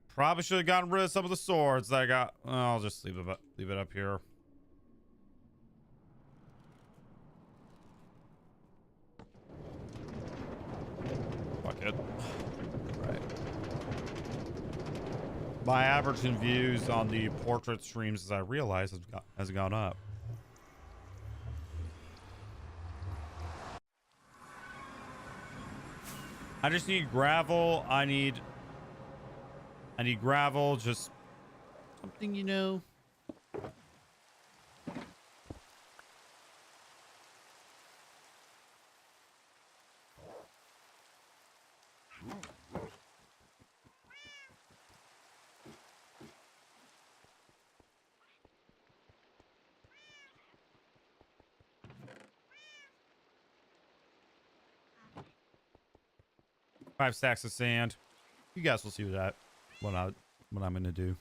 Probably should have gotten rid of some of the swords that I got. I'll just leave it up here. Fuck it. Right. My average in views on the portrait streams, as I realize, has gone up. I just need gravel. I need gravel. Just something, you know. Five stacks of sand. You guys will see what I'm gonna do.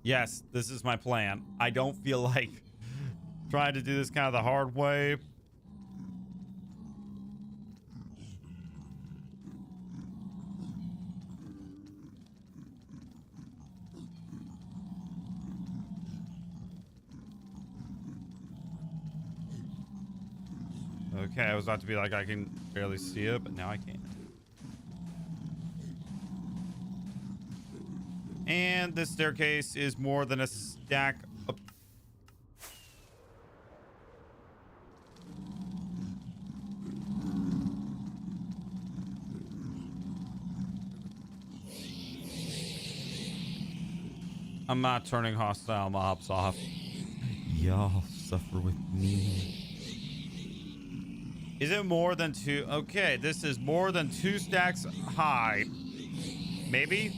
Yes, this is my plan. I don't feel like trying to do this kind of the hard way. Okay, I was about to be like, I can barely see it, but now I can. And this staircase is more than a stack of... I'm not turning hostile mobs off. Y'all suffer with me. Is it more than 2? Okay, this is more than 2 stacks high. Maybe?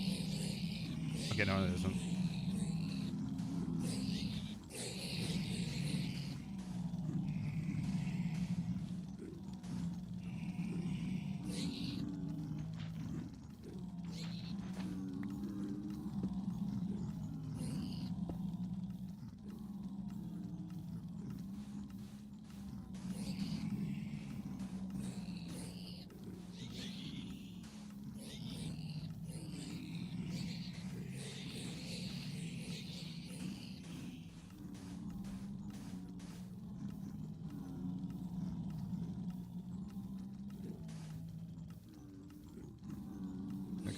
Okay, no, it isn't.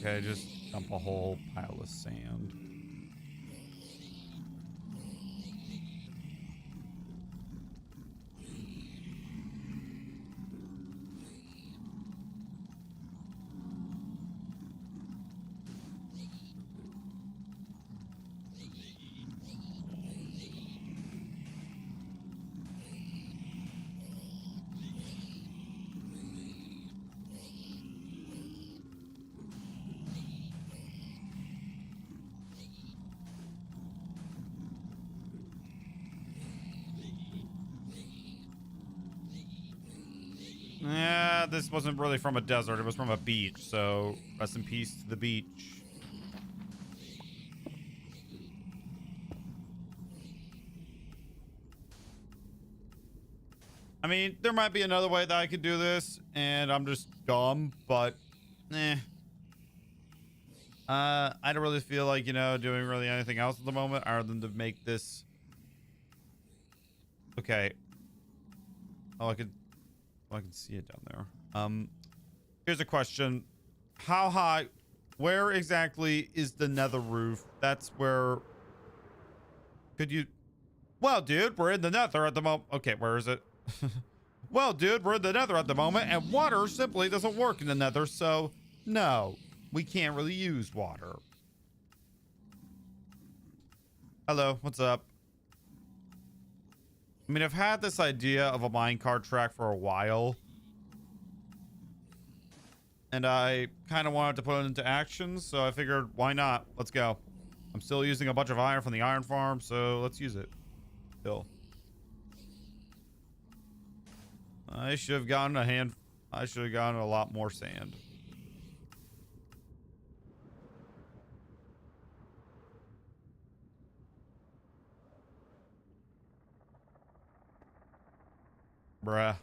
Okay, just dump a whole pile of sand. Yeah, this wasn't really from a desert. It was from a beach. So rest in peace to the beach. I mean, there might be another way that I could do this, and I'm just dumb, but I don't really feel like, you know, doing really anything else at the moment other than to make this. Okay. Oh, I can see it down there. Here's a question. How high, where exactly is the nether roof? That's where, could you, well, dude, we're in the nether at the moment. Okay, where is it? Well, dude, we're in the nether at the moment, and water simply doesn't work in the nether, so no, we can't really use water. Hello, what's up? I mean, I've had this idea of a minecart track for a while, and I kind of wanted to put it into action, so I figured, why not? Let's go. I'm still using a bunch of iron from the iron farm, so let's use it. Still. I should have gotten a lot more sand. Bruh.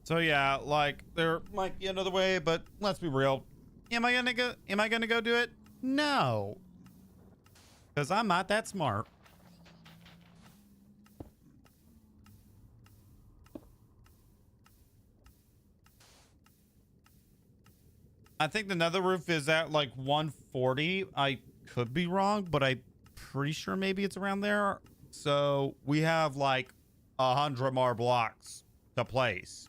So yeah, like there might be another way, but let's be real. Am I gonna go do it? No. Because I'm not that smart. I think the nether roof is at like 140. I could be wrong, but I'm pretty sure maybe it's around there. So we have like 100 more blocks to place.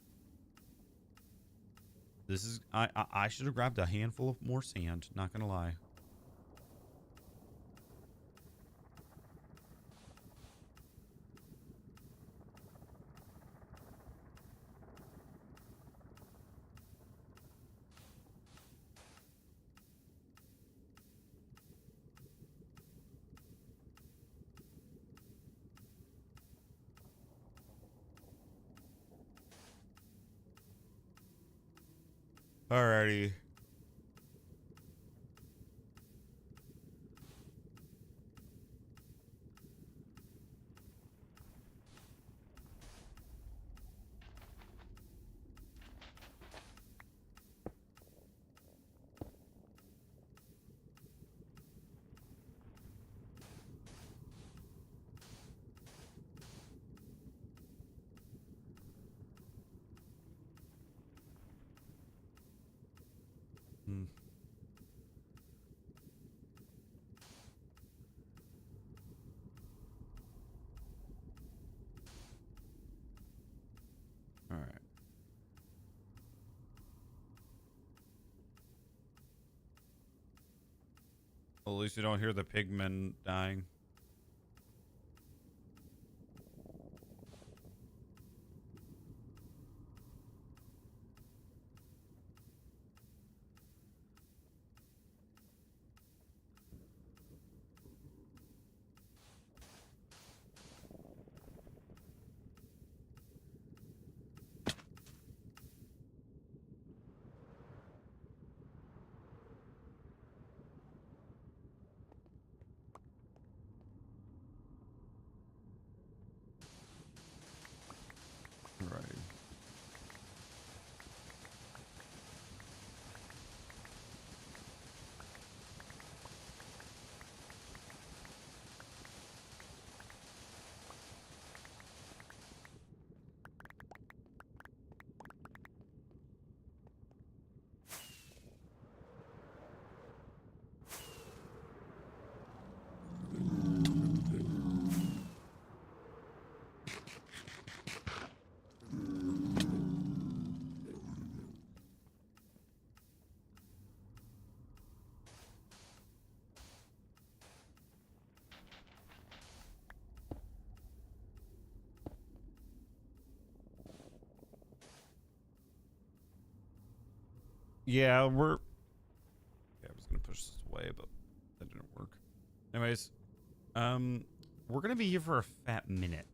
This is I should have grabbed a handful of more sand, not gonna lie. Alrighty. Hmm. All right. Well, at least you don't hear the pigmen dying. Right. Yeah, we're. Yeah, I was gonna push this away, but that didn't work. Anyways, we're gonna be here for a fat minute.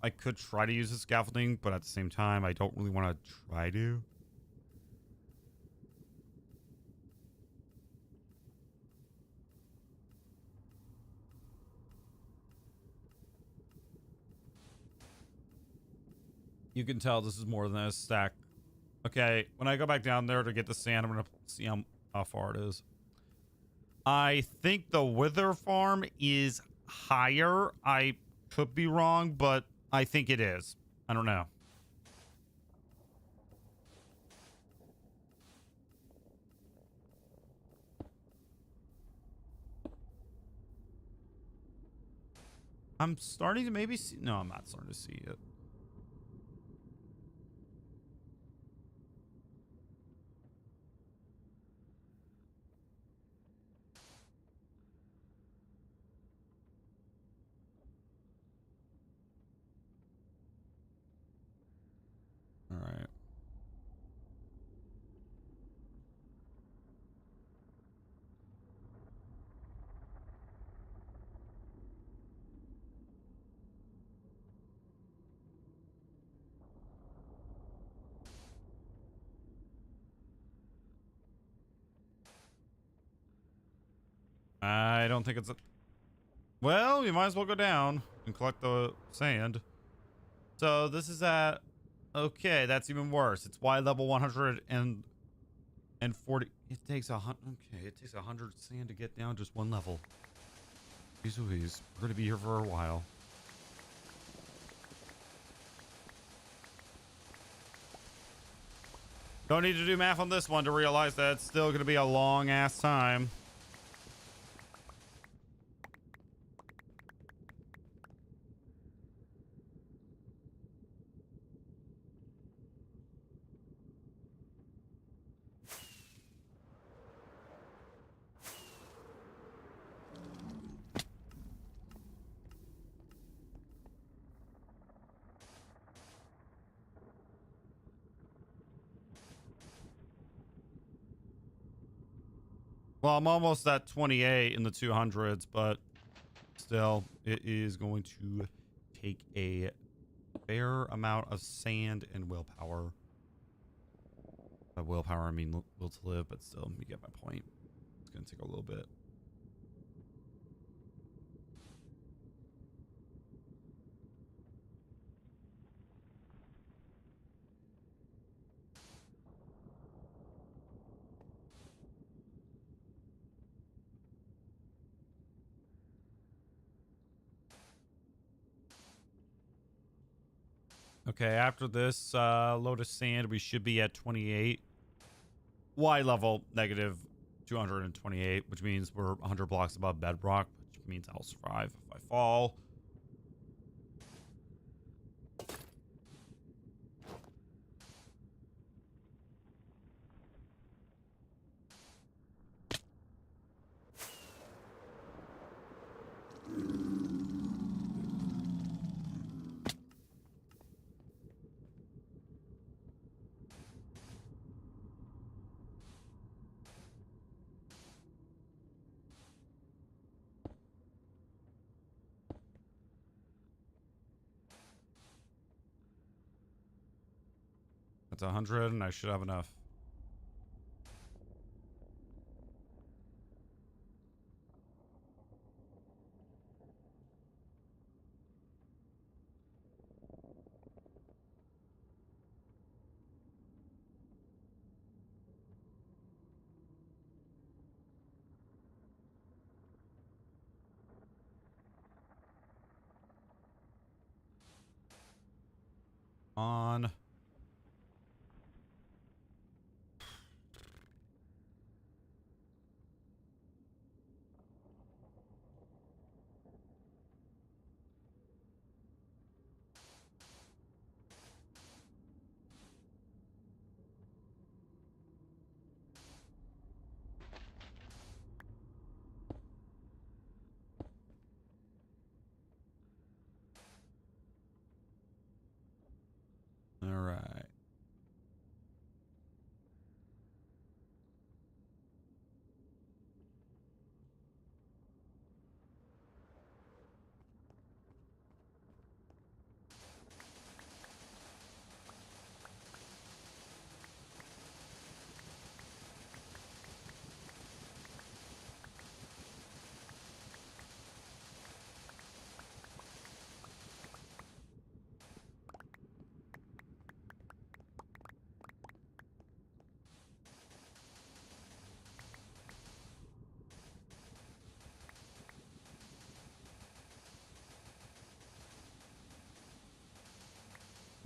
I could try to use the scaffolding, but at the same time, I don't really want to try to. You can tell this is more than a stack. Okay, when I go back down there to get the sand, I'm gonna see how far it is. I think the Wither farm is higher. I could be wrong, but I think it is. I don't know. I'm starting to maybe see. No, I'm not starting to see it. All right. I don't think it's a. Well, you might as well go down and collect the sand. So this is at, okay, that's even worse. It's Y level 140. It takes 100. Okay, it takes 100 sand to get down just one level. Jeez Louise, we're gonna be here for a while. Don't need to do math on this one to realize that it's still gonna be a long ass time. Well, I'm almost at 28 in the 200s, but still, it is going to take a fair amount of sand and willpower. By willpower, I mean will to live, but still, you get my point. It's going to take a little bit. Okay, after this load of sand, we should be at 28. Y level, negative 228, which means we're 100 blocks above bedrock, which means I'll survive if I fall. That's 100, and I should have enough. On. All right.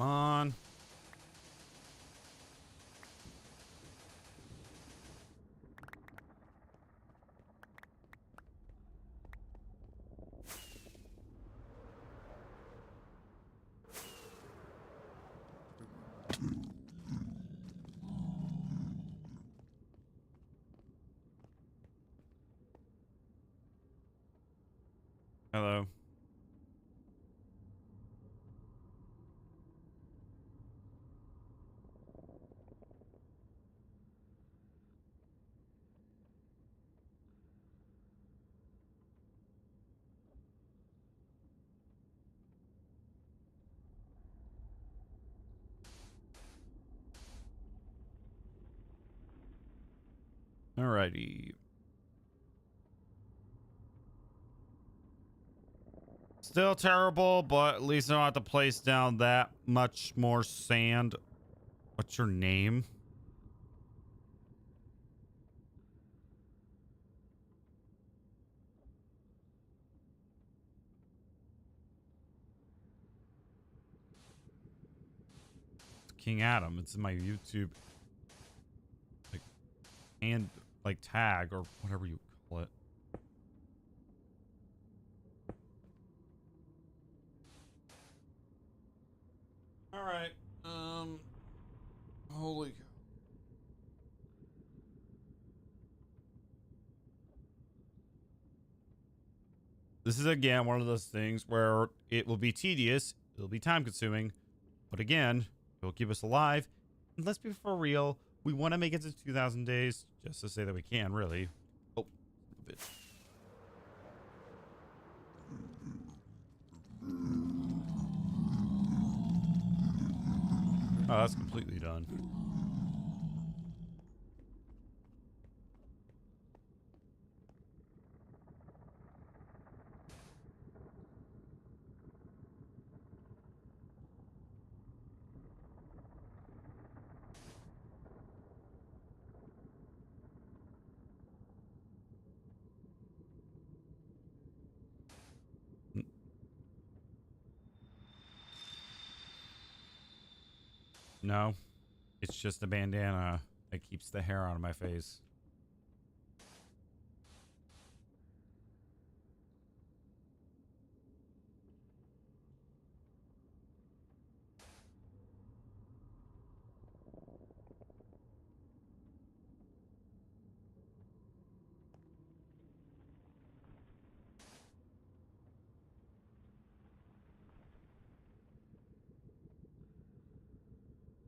Come on. Hello. Alrighty. Still terrible, but at least I don't have to place down that much more sand. What's your name? It's King Adam. It's in my YouTube like and like tag or whatever you call it. All right. Holy cow. This is again one of those things where it will be tedious, it'll be time consuming, but again, it will keep us alive. And let's be for real, we want to make it to 2,000 days just to say that we can, really. Oh, a bit. Oh, that's completely done. No, it's just a bandana that keeps the hair out of my face.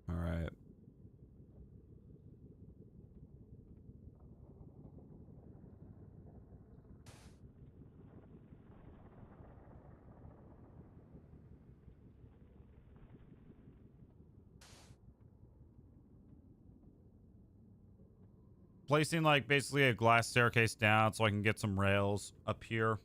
All right. Placing like basically a glass staircase down so I can get some rails up here.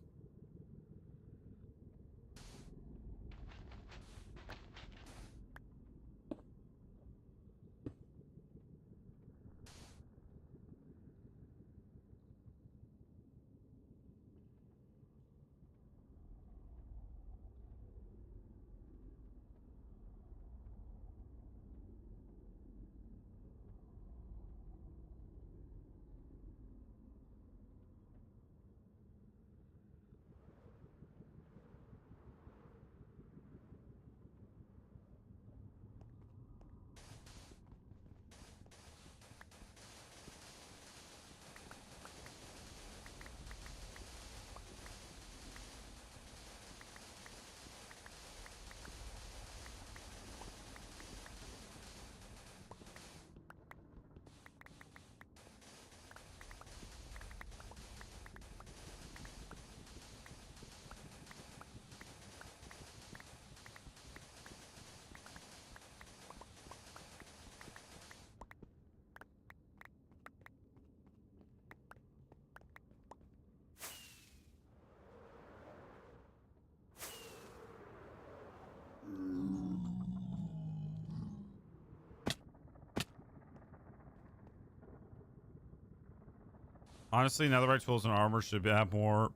Honestly, netherite tools and armor should have more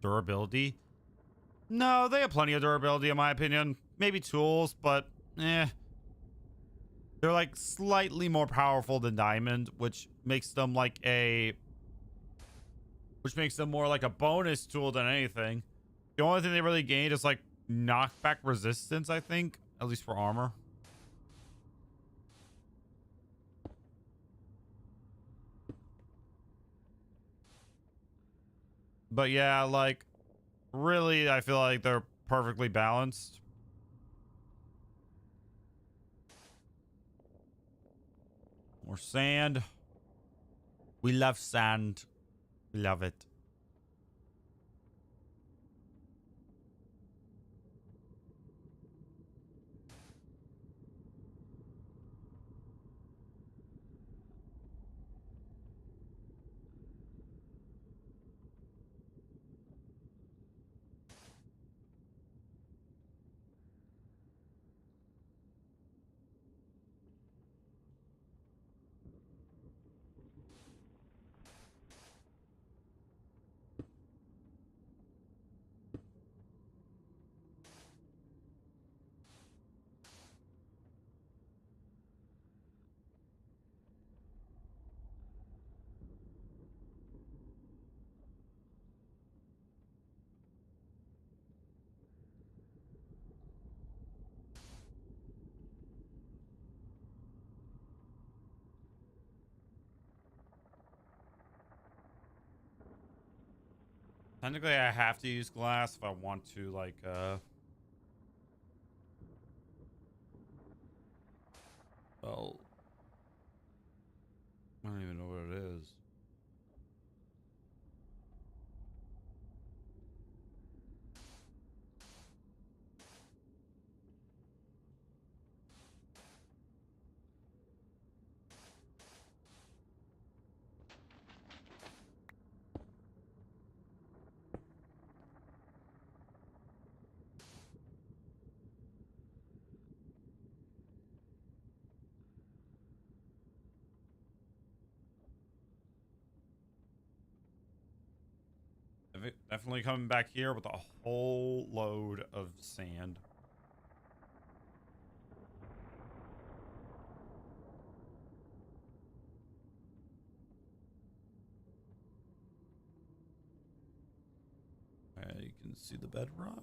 durability. No, they have plenty of durability in my opinion. Maybe tools, but they're like slightly more powerful than diamond, which makes them more like a bonus tool than anything. The only thing they really gained is like knockback resistance, I think, at least for armor. But yeah, like really, I feel like they're perfectly balanced. More sand. We love sand. We love it. Technically, I have to use glass if I want to, like, well, I don't even know what it is. Definitely coming back here with a whole load of sand. You can see the bedrock.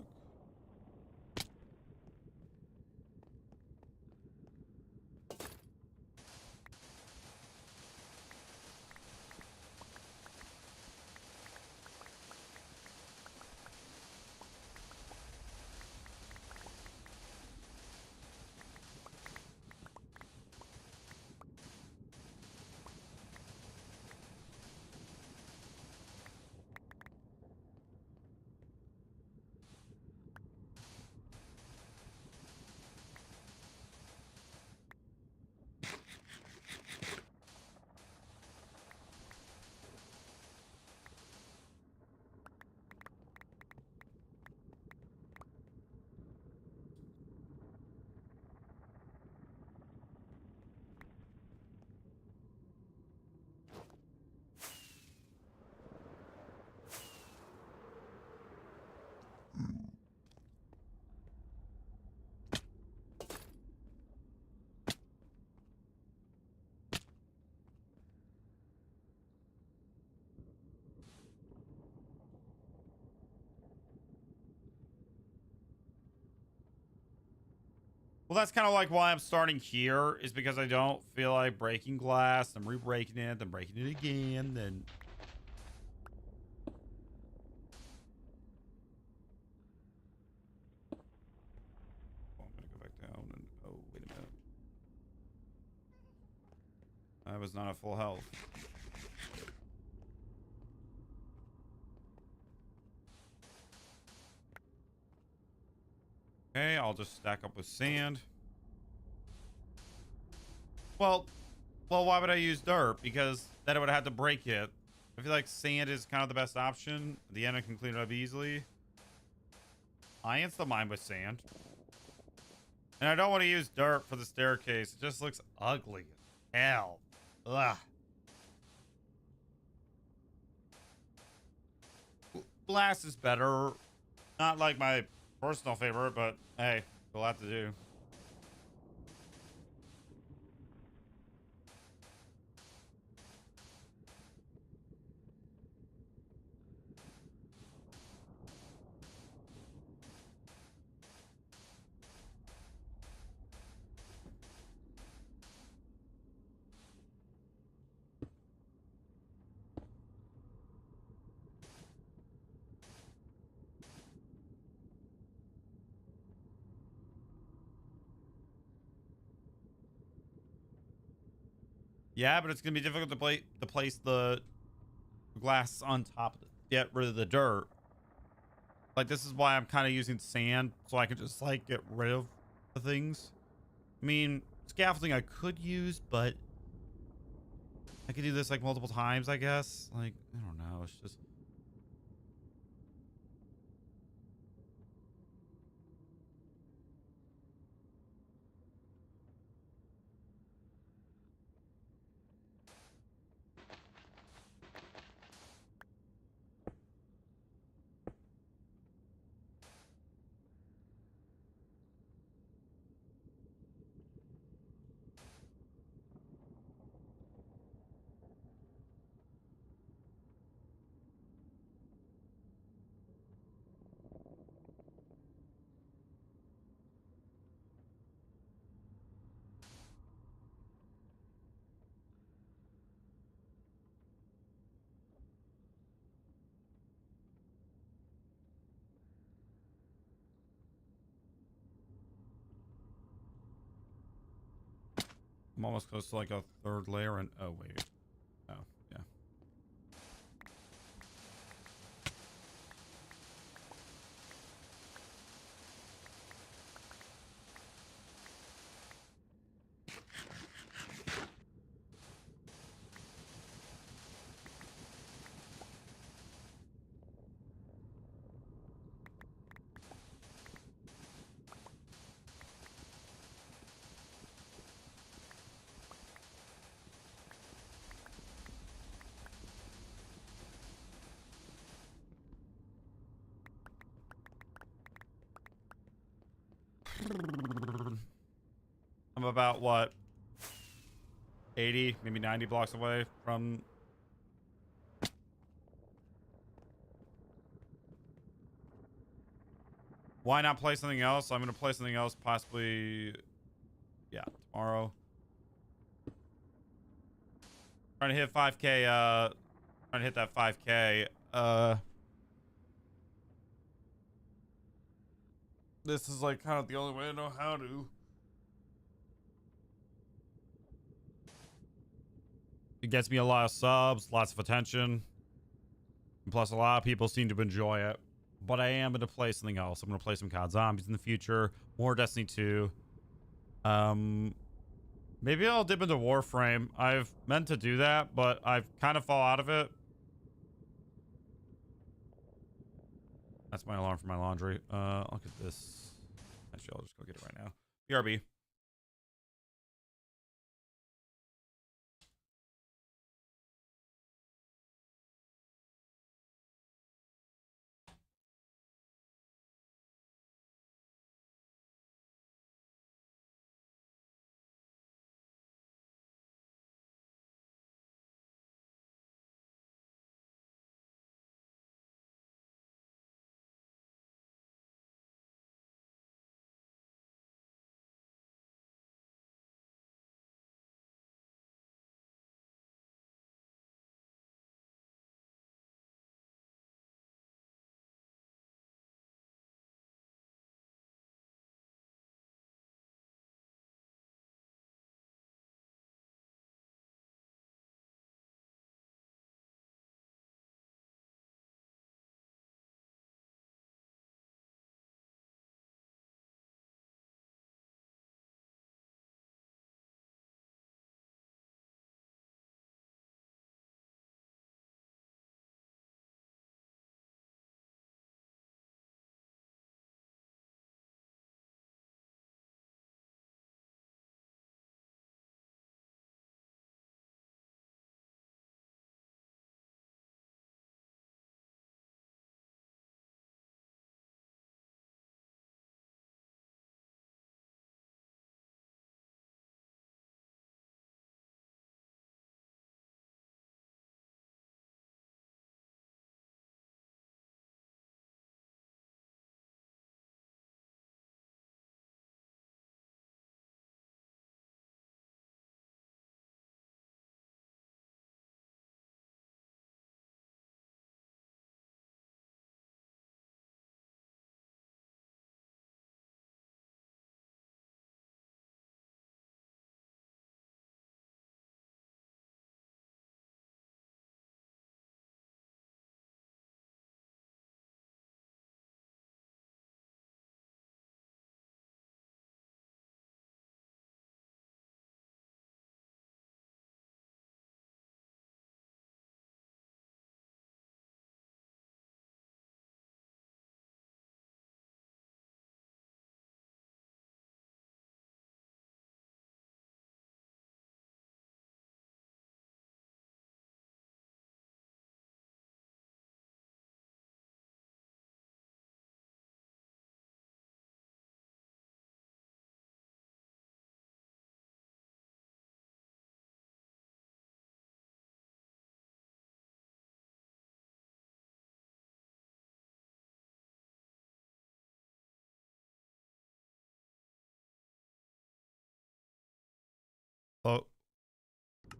Well, that's kind of like why I'm starting here, is because I don't feel like breaking glass. I'm re-breaking it, then breaking it again, then... Oh, I'm gonna go back down and... Oh, wait a minute. I was not at full health. Okay, I'll just stack up with sand. Well, why would I use dirt? Because then I would have to break it. I feel like sand is kind of the best option. At the end, I can clean it up easily. I insta mine with sand. And I don't want to use dirt for the staircase. It just looks ugly as hell. Ugh. Glass is better. Not like my personal favorite, but hey, we'll have to do. Yeah, but it's gonna be difficult to place the glass on top to get rid of the dirt. Like, this is why I'm kind of using sand, so I can just like get rid of the things. I mean, scaffolding I could use, but I could do this like multiple times, I guess. Like, I don't know. It's just... I'm almost close to like a third layer and oh wait. Oh, yeah. I'm about what? 80, maybe 90 blocks away from. Why not play something else? I'm gonna play something else possibly, yeah, tomorrow. Trying to hit 5k, trying to hit that 5k. This is like kind of the only way I know how to. It gets me a lot of subs, lots of attention. And plus, a lot of people seem to enjoy it. But I am going to play something else. I'm going to play some COD Zombies in the future. More Destiny 2. Maybe I'll dip into Warframe. I've meant to do that, but I've kind of fall out of it. That's my alarm for my laundry. I'll get this. Actually, I'll just go get it right now. BRB.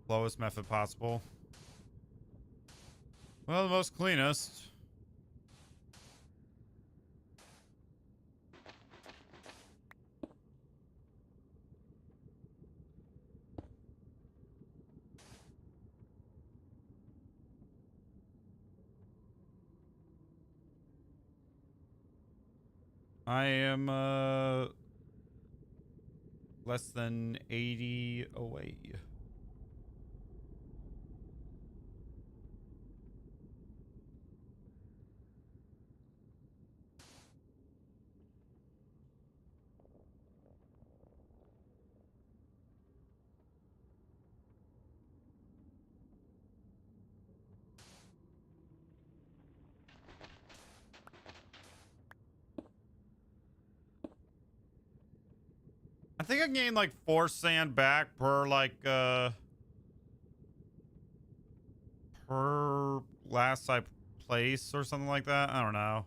Lowest method possible. Well, the most cleanest. I am less than 80 away. I think I gained like 4 sand back per like per glass I place or something like that. I don't know.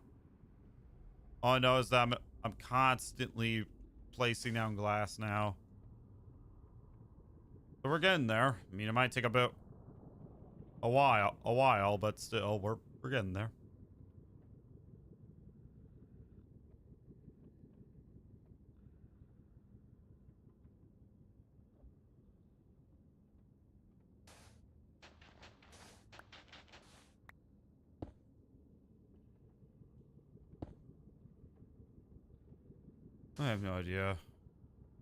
All I know is that I'm constantly placing down glass now. So we're getting there. I mean, it might take a while, but still we're getting there. I have no idea.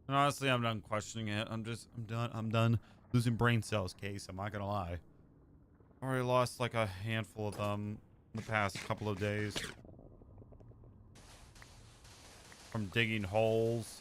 And honestly, I'm done questioning it. I'm done losing brain cells, Case. I'm not gonna lie. I already lost like a handful of them in the past couple of days. From digging holes.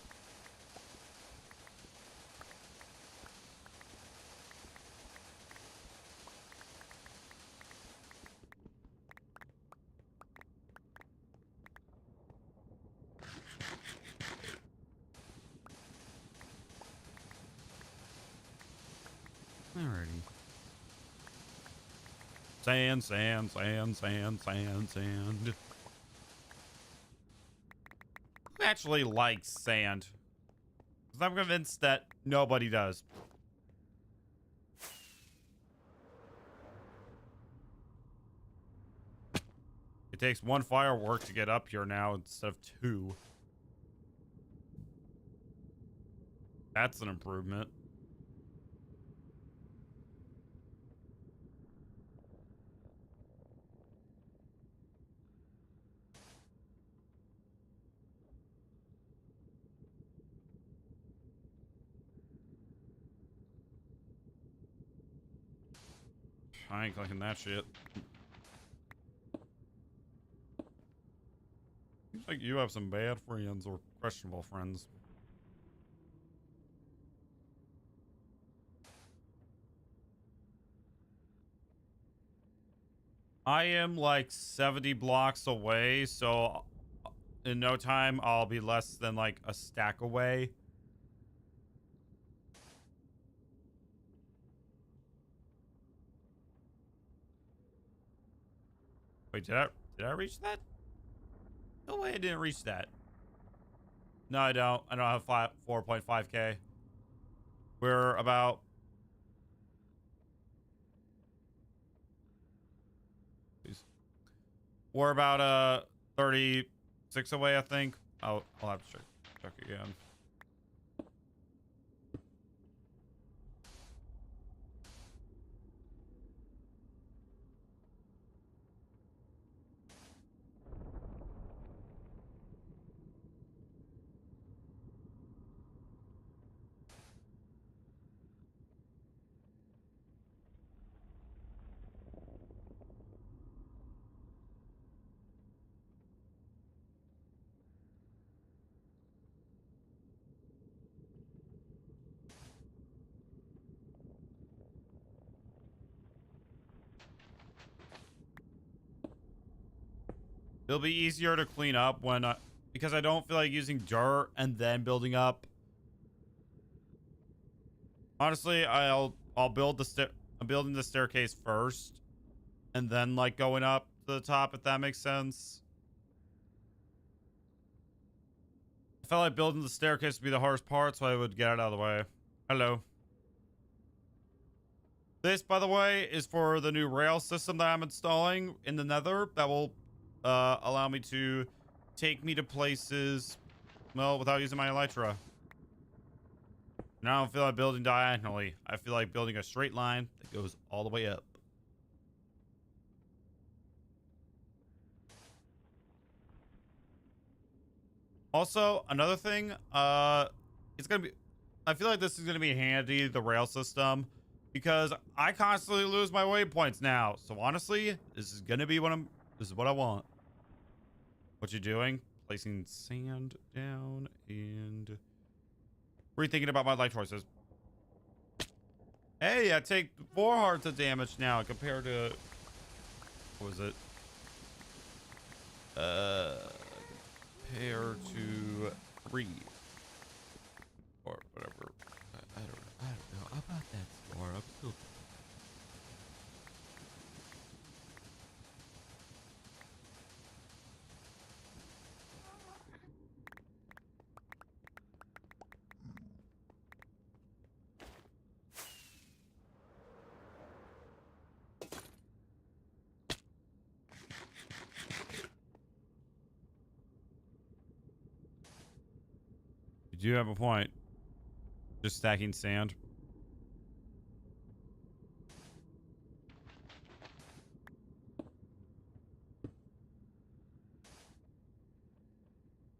Alrighty. Sand, sand, sand, sand, sand, sand. Who actually likes sand? Because I'm convinced that nobody does. It takes 1 firework to get up here now instead of 2. That's an improvement. I ain't clicking that shit. Seems like you have some bad friends or questionable friends. I am like 70 blocks away, so in no time I'll be less than like a stack away. Wait, did I reach that? No way I didn't reach that. No, I don't. I don't have 4.5k. We're about We're about 36 away, I think. I'll have to check again. It'll be easier to clean up when because I don't feel like using dirt and then building up. Honestly, I'll build I'm building the staircase first and then like going up to the top, if that makes sense. I felt like building the staircase would be the hardest part, so I would get it out of the way. Hello. This, by the way, is for the new rail system that I'm installing in the Nether that will allow me to take me to places, well, without using my elytra. Now I don't feel like building diagonally. I feel like building a straight line that goes all the way up. Also, another thing, it's gonna be, I feel like this is gonna be handy, the rail system, because I constantly lose my waypoints now. So honestly, this is gonna be this is what I want. What you doing? Placing sand down and rethinking about my life choices. Hey, I take 4 hearts of damage now compared to, what was it? Compared to 3 or whatever. I don't know about that score. I'm still. You do have a point. Just stacking sand.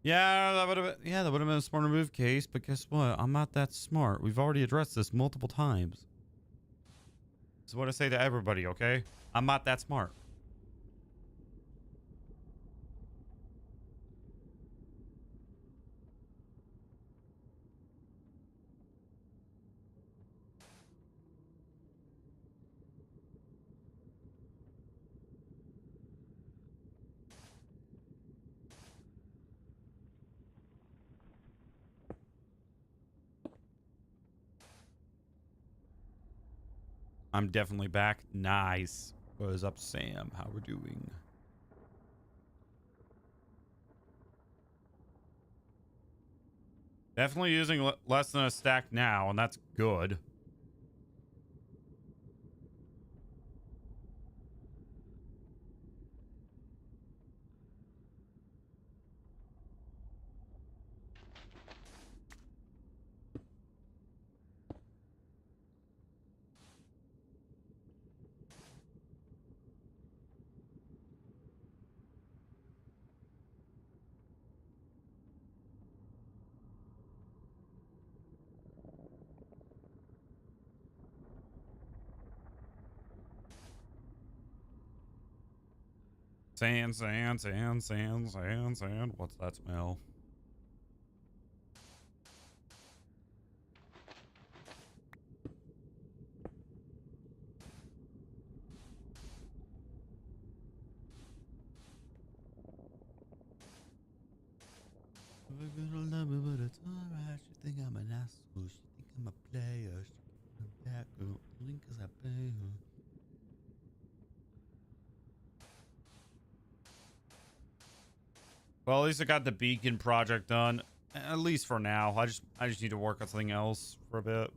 Yeah, that would have been, yeah, that would have been a smarter move, Case. But guess what? I'm not that smart. We've already addressed this multiple times. This is what I say to everybody, okay? I'm not that smart. I'm definitely back. Nice. What is up, Sam? How we're doing? Definitely using less than a stack now, and that's good. Sand, sand, sand, sand, sand, sand. What's that smell? We're gonna love me, but it's alright. She think I'm an asshole. She think I'm a player. She think I'm that girl. Only 'cause I pay her. Well, at least I got the beacon project done. At least for now. I just need to work on something else for a bit.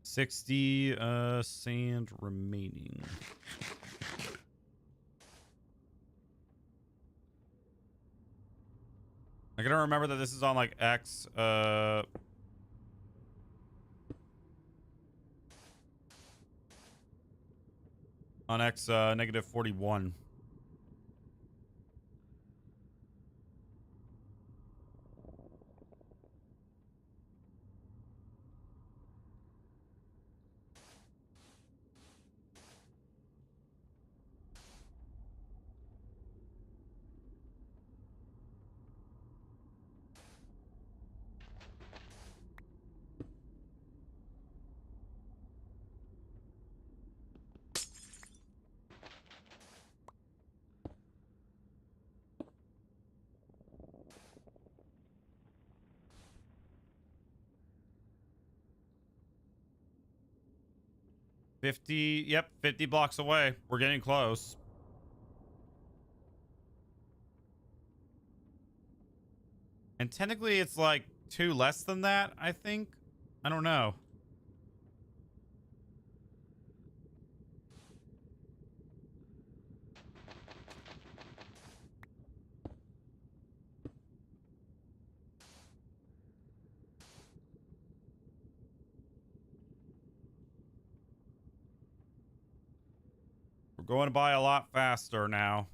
$60 sand remaining. I gotta remember that this is on like X. On X, negative 41. Yep, 50 blocks away. We're getting close. And technically it's like 2 less than that, I think. I don't know. We're going by a lot faster now.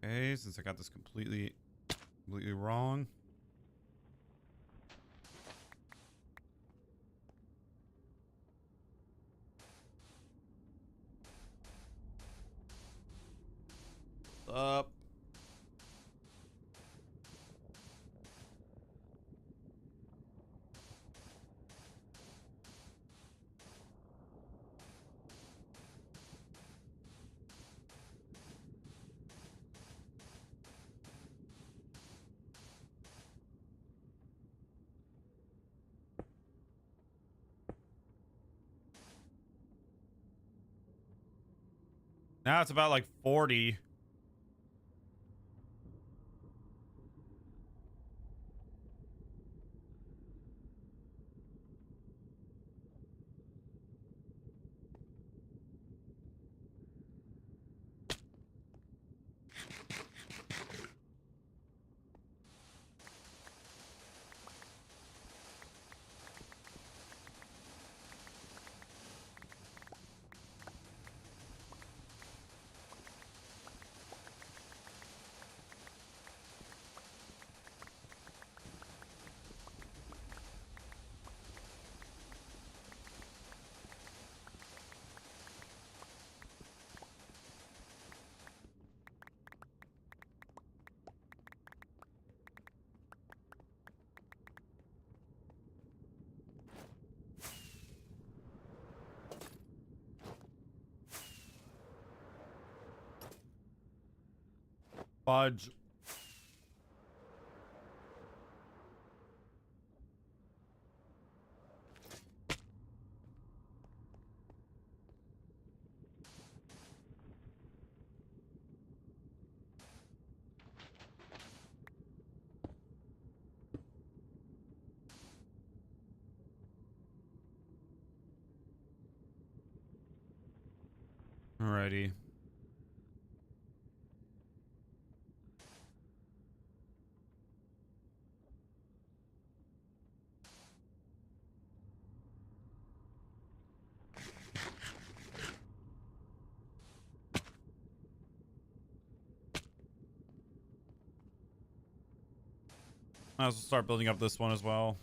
Okay, since I got this completely wrong. Up. Now it's about like 40. Fudge. Alrighty. Might as well start building up this one as well.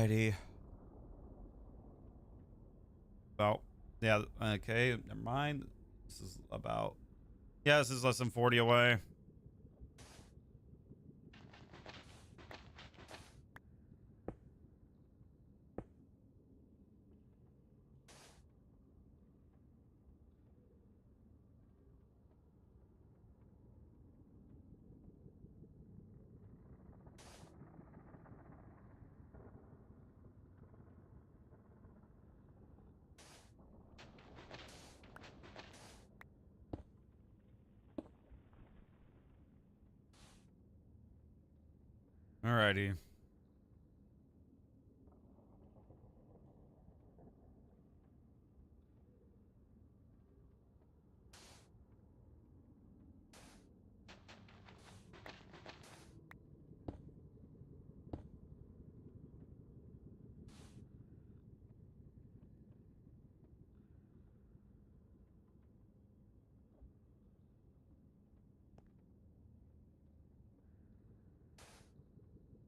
Alrighty. About, yeah, okay, never mind. This is about, yeah, this is less than 40 away. Alrighty.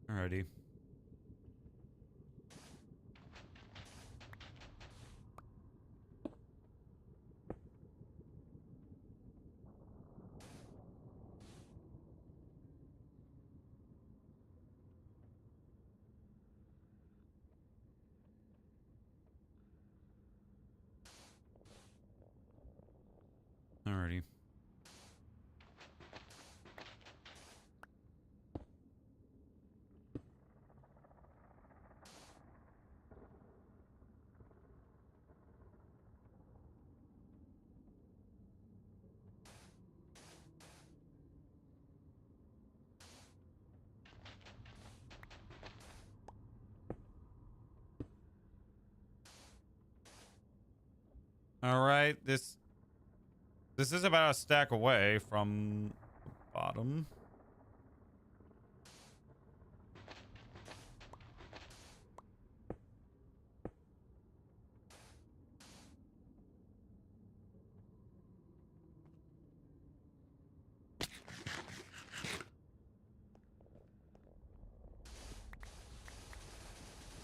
Alrighty. Alrighty. All right, this is about a stack away from the bottom.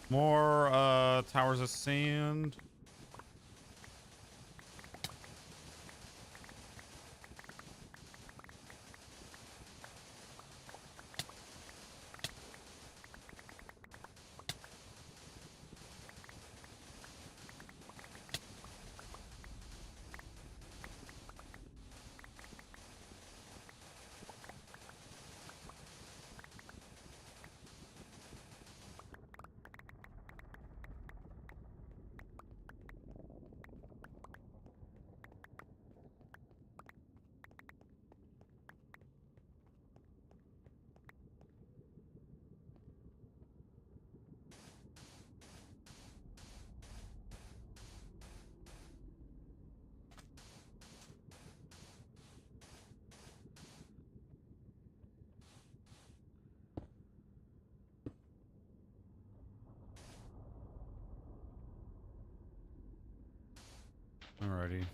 More towers of sand. Alrighty.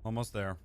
Almost there.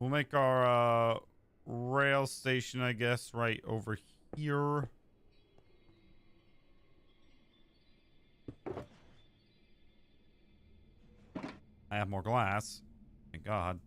We'll make our rail station, I guess, right over here. I have more glass. Thank God.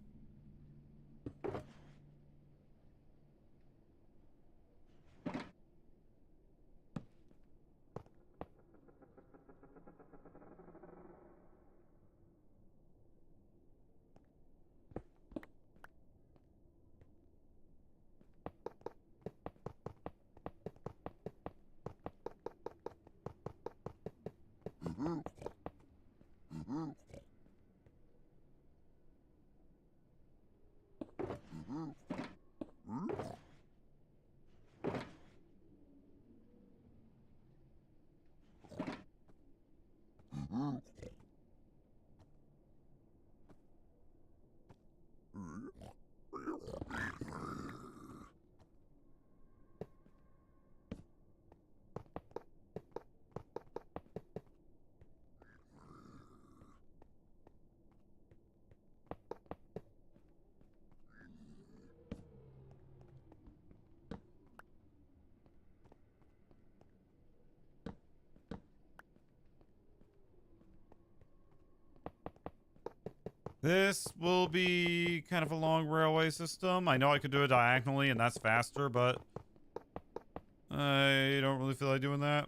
This will be kind of a long railway system. I know I could do it diagonally and that's faster, but I don't really feel like doing that.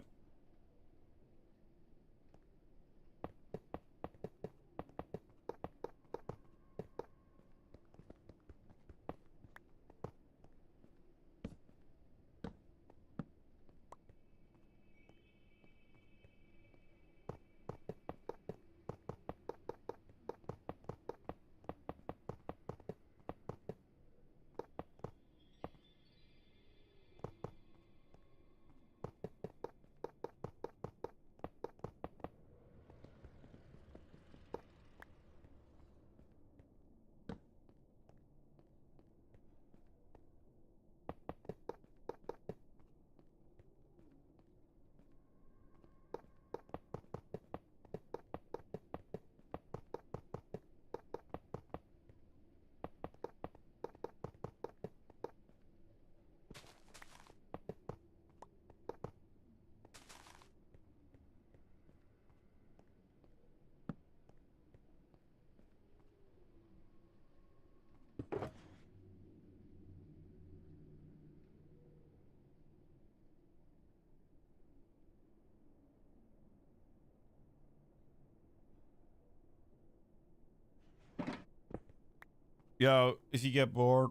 Yo, if you get bored.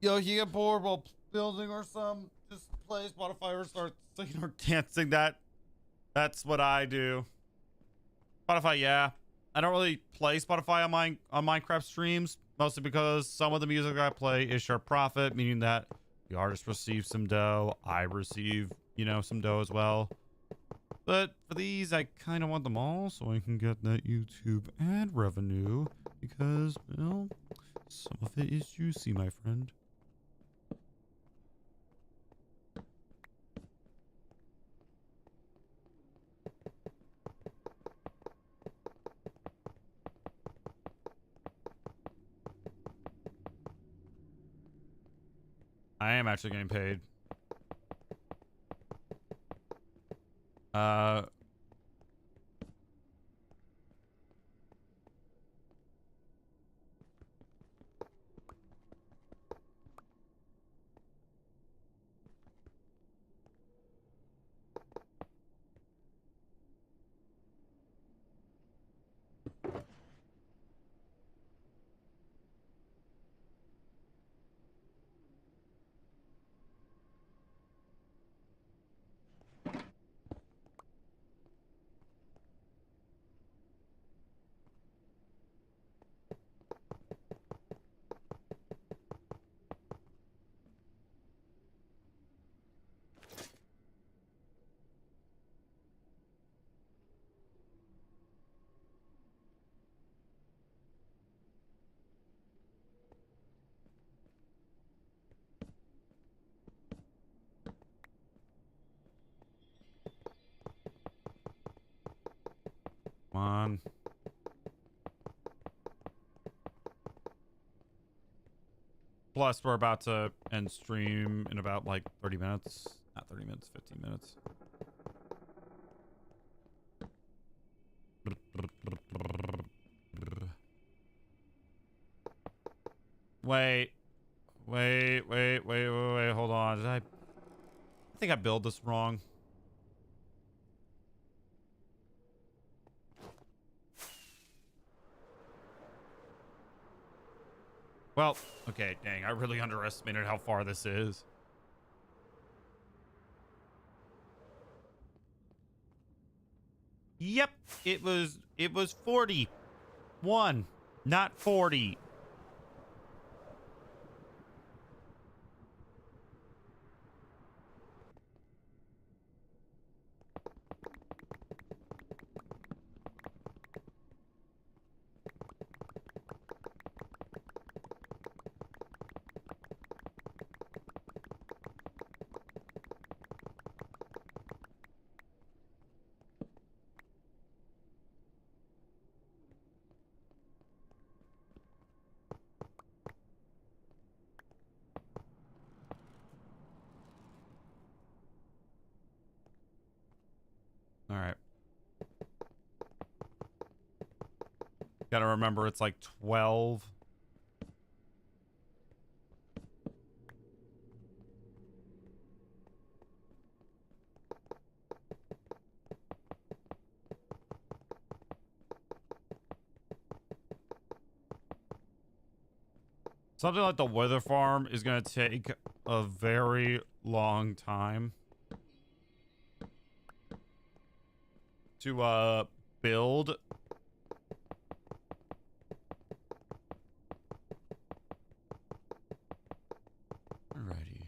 Yo, if you get bored while building or something, just play Spotify or start singing or dancing. That's what I do. Spotify, yeah. I don't really play Spotify on Minecraft streams, mostly because some of the music I play is share profit, meaning that the artist receives some dough, I receive, some dough as well. But for these, I kind of want them all so I can get that YouTube ad revenue because, well, some of it is juicy, my friend. I am actually getting paid. Come on. Plus, we're about to end stream in about like 30 minutes. Not 30 minutes, 15 minutes. Wait. Wait. Hold on. I think I built this wrong. Well, okay, dang, I really underestimated how far this is. Yep, it was 41, not 40. All right. Gotta remember it's like 12. Something like the Wither Farm is gonna take a very long time to build. Alrighty.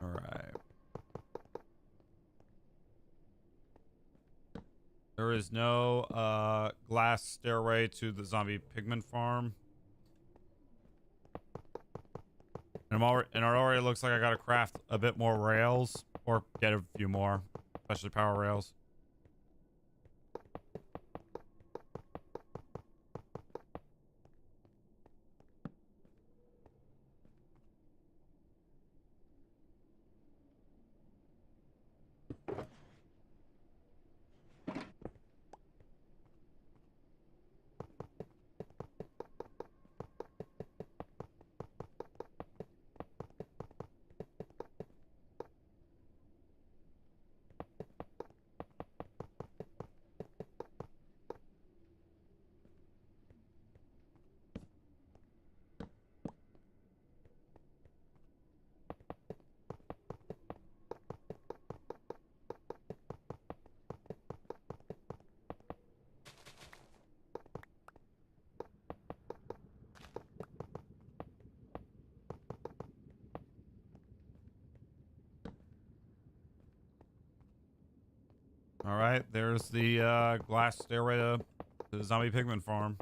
All right. There is no glass stairway to the zombie pigman farm. And it already looks like I gotta craft a bit more rails or get a few more, especially power rails. All right, there's the glass stairway to the zombie pigman farm.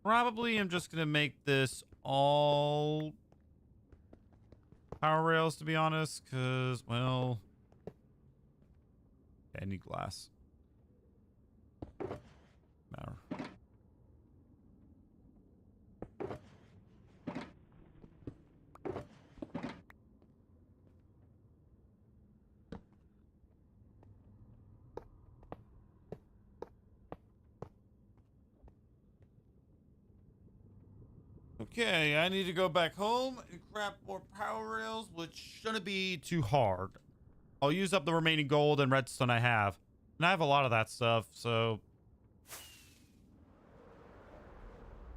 Probably I'm just gonna make this all power rails, to be honest, because, well, okay, I need glass. Matter. Okay, I need to go back home and craft more power rails, which shouldn't be too hard. I'll use up the remaining gold and redstone I have. And I have a lot of that stuff, so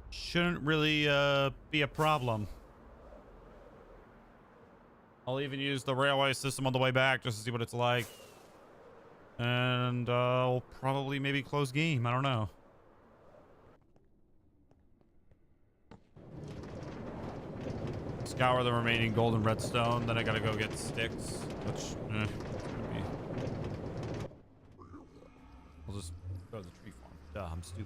shouldn't really be a problem. I'll even use the railway system on the way back just to see what it's like. And I'll probably maybe close game. I don't know. Scour the remaining gold and redstone. Then I gotta go get sticks, which could be. I'll just go to the tree farm. Duh, I'm stupid.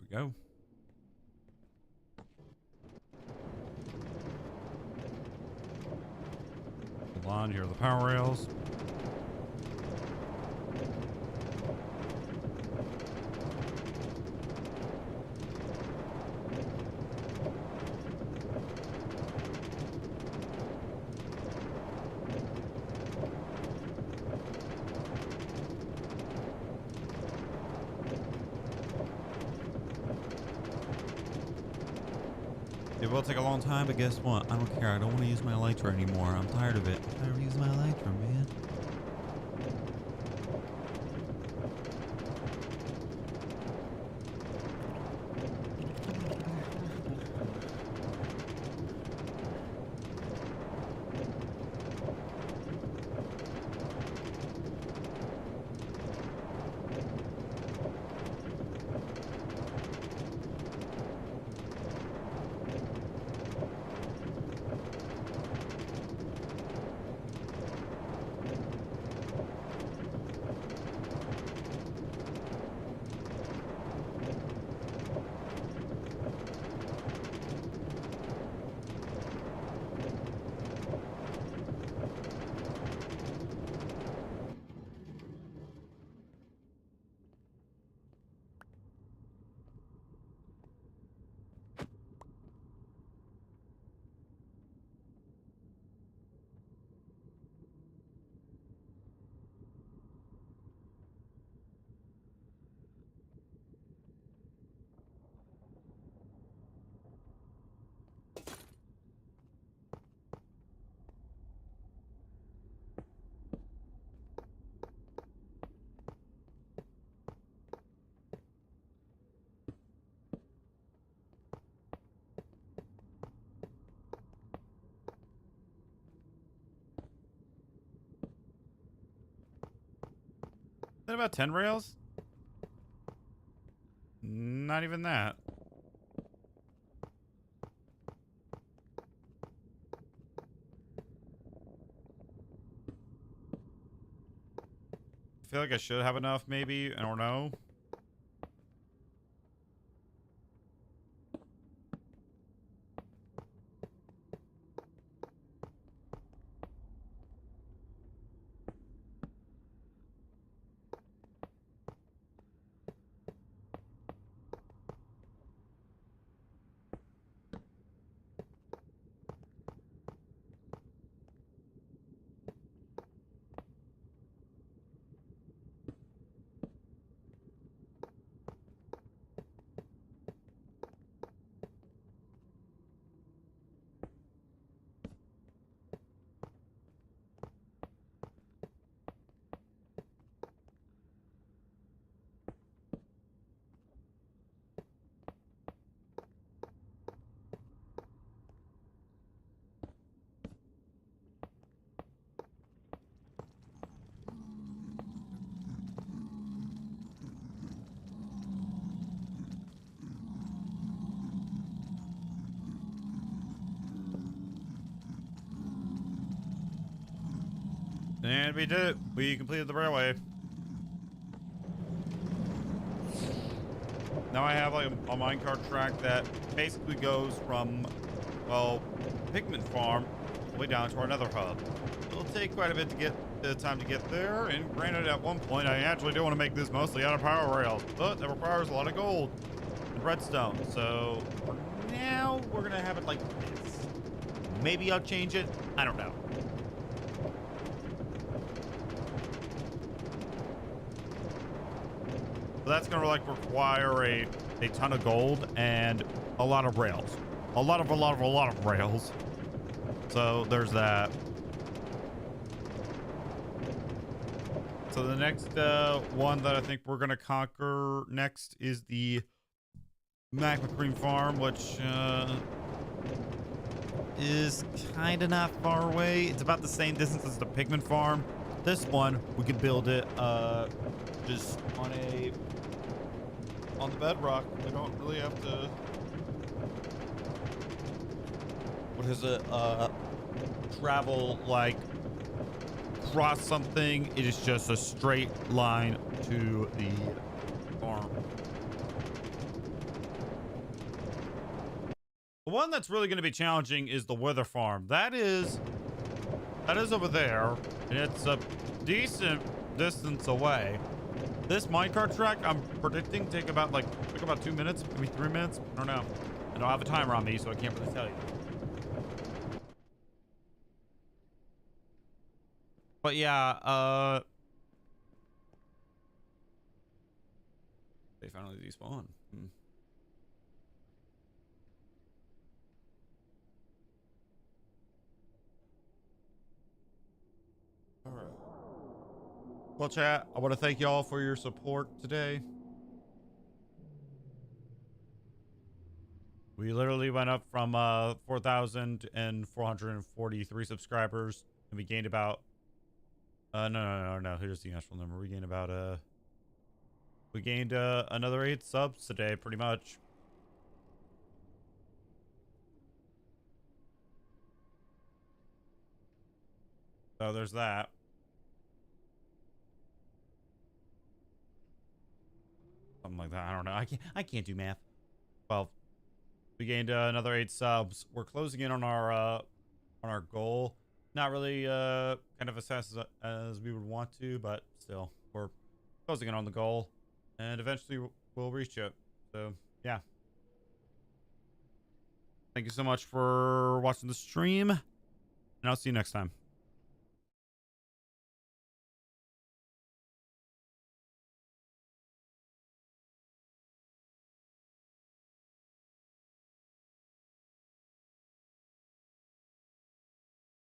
Go. Hold on, here are the power rails. It will take a long time, but guess what? I don't care. I don't want to use my elytra anymore. I'm tired of it. I'm tired of using my elytra, man. Is that about 10 rails? Not even that. I feel like I should have enough, maybe. I don't know. And we did it. We completed the railway. Now I have like a minecart track that basically goes from, well, Pigman Farm all the way down to our nether hub. It'll take quite a bit to get the time to get there, and granted, at one point I actually do want to make this mostly out of power rails, but that requires a lot of gold and redstone. So for now, we're gonna have it like this. Maybe I'll change it. I don't know. But that's gonna like require a ton of gold and a lot of rails. A lot of rails. So there's that. So the next one that I think we're gonna conquer next is the Magma Cream Farm, which is kind of not far away. It's about the same distance as the Pigman Farm. This one we could build it just on the bedrock. We don't really have to, what is it, travel like across something. It is just a straight line to the farm. The one that's really going to be challenging is the Wither Farm. That is over there, and it's a decent distance away. This minecart track, I'm predicting took about 2 minutes, maybe 3 minutes. I don't know. I don't have a timer on me, so I can't really tell you. But yeah, they finally despawn. All right. Well, chat, I want to thank y'all for your support today. We literally went up from 4,443 subscribers, and we gained about no, here's the actual number. We gained about another 8 subs today, pretty much. So there's that. Something like that. I don't know. I can't do math. Well, we gained another 8 subs. We're closing in on our goal. Not really kind of as fast as we would want to, but still, we're closing in on the goal, and eventually we'll reach it. So yeah, thank you so much for watching the stream, and I'll see you next time.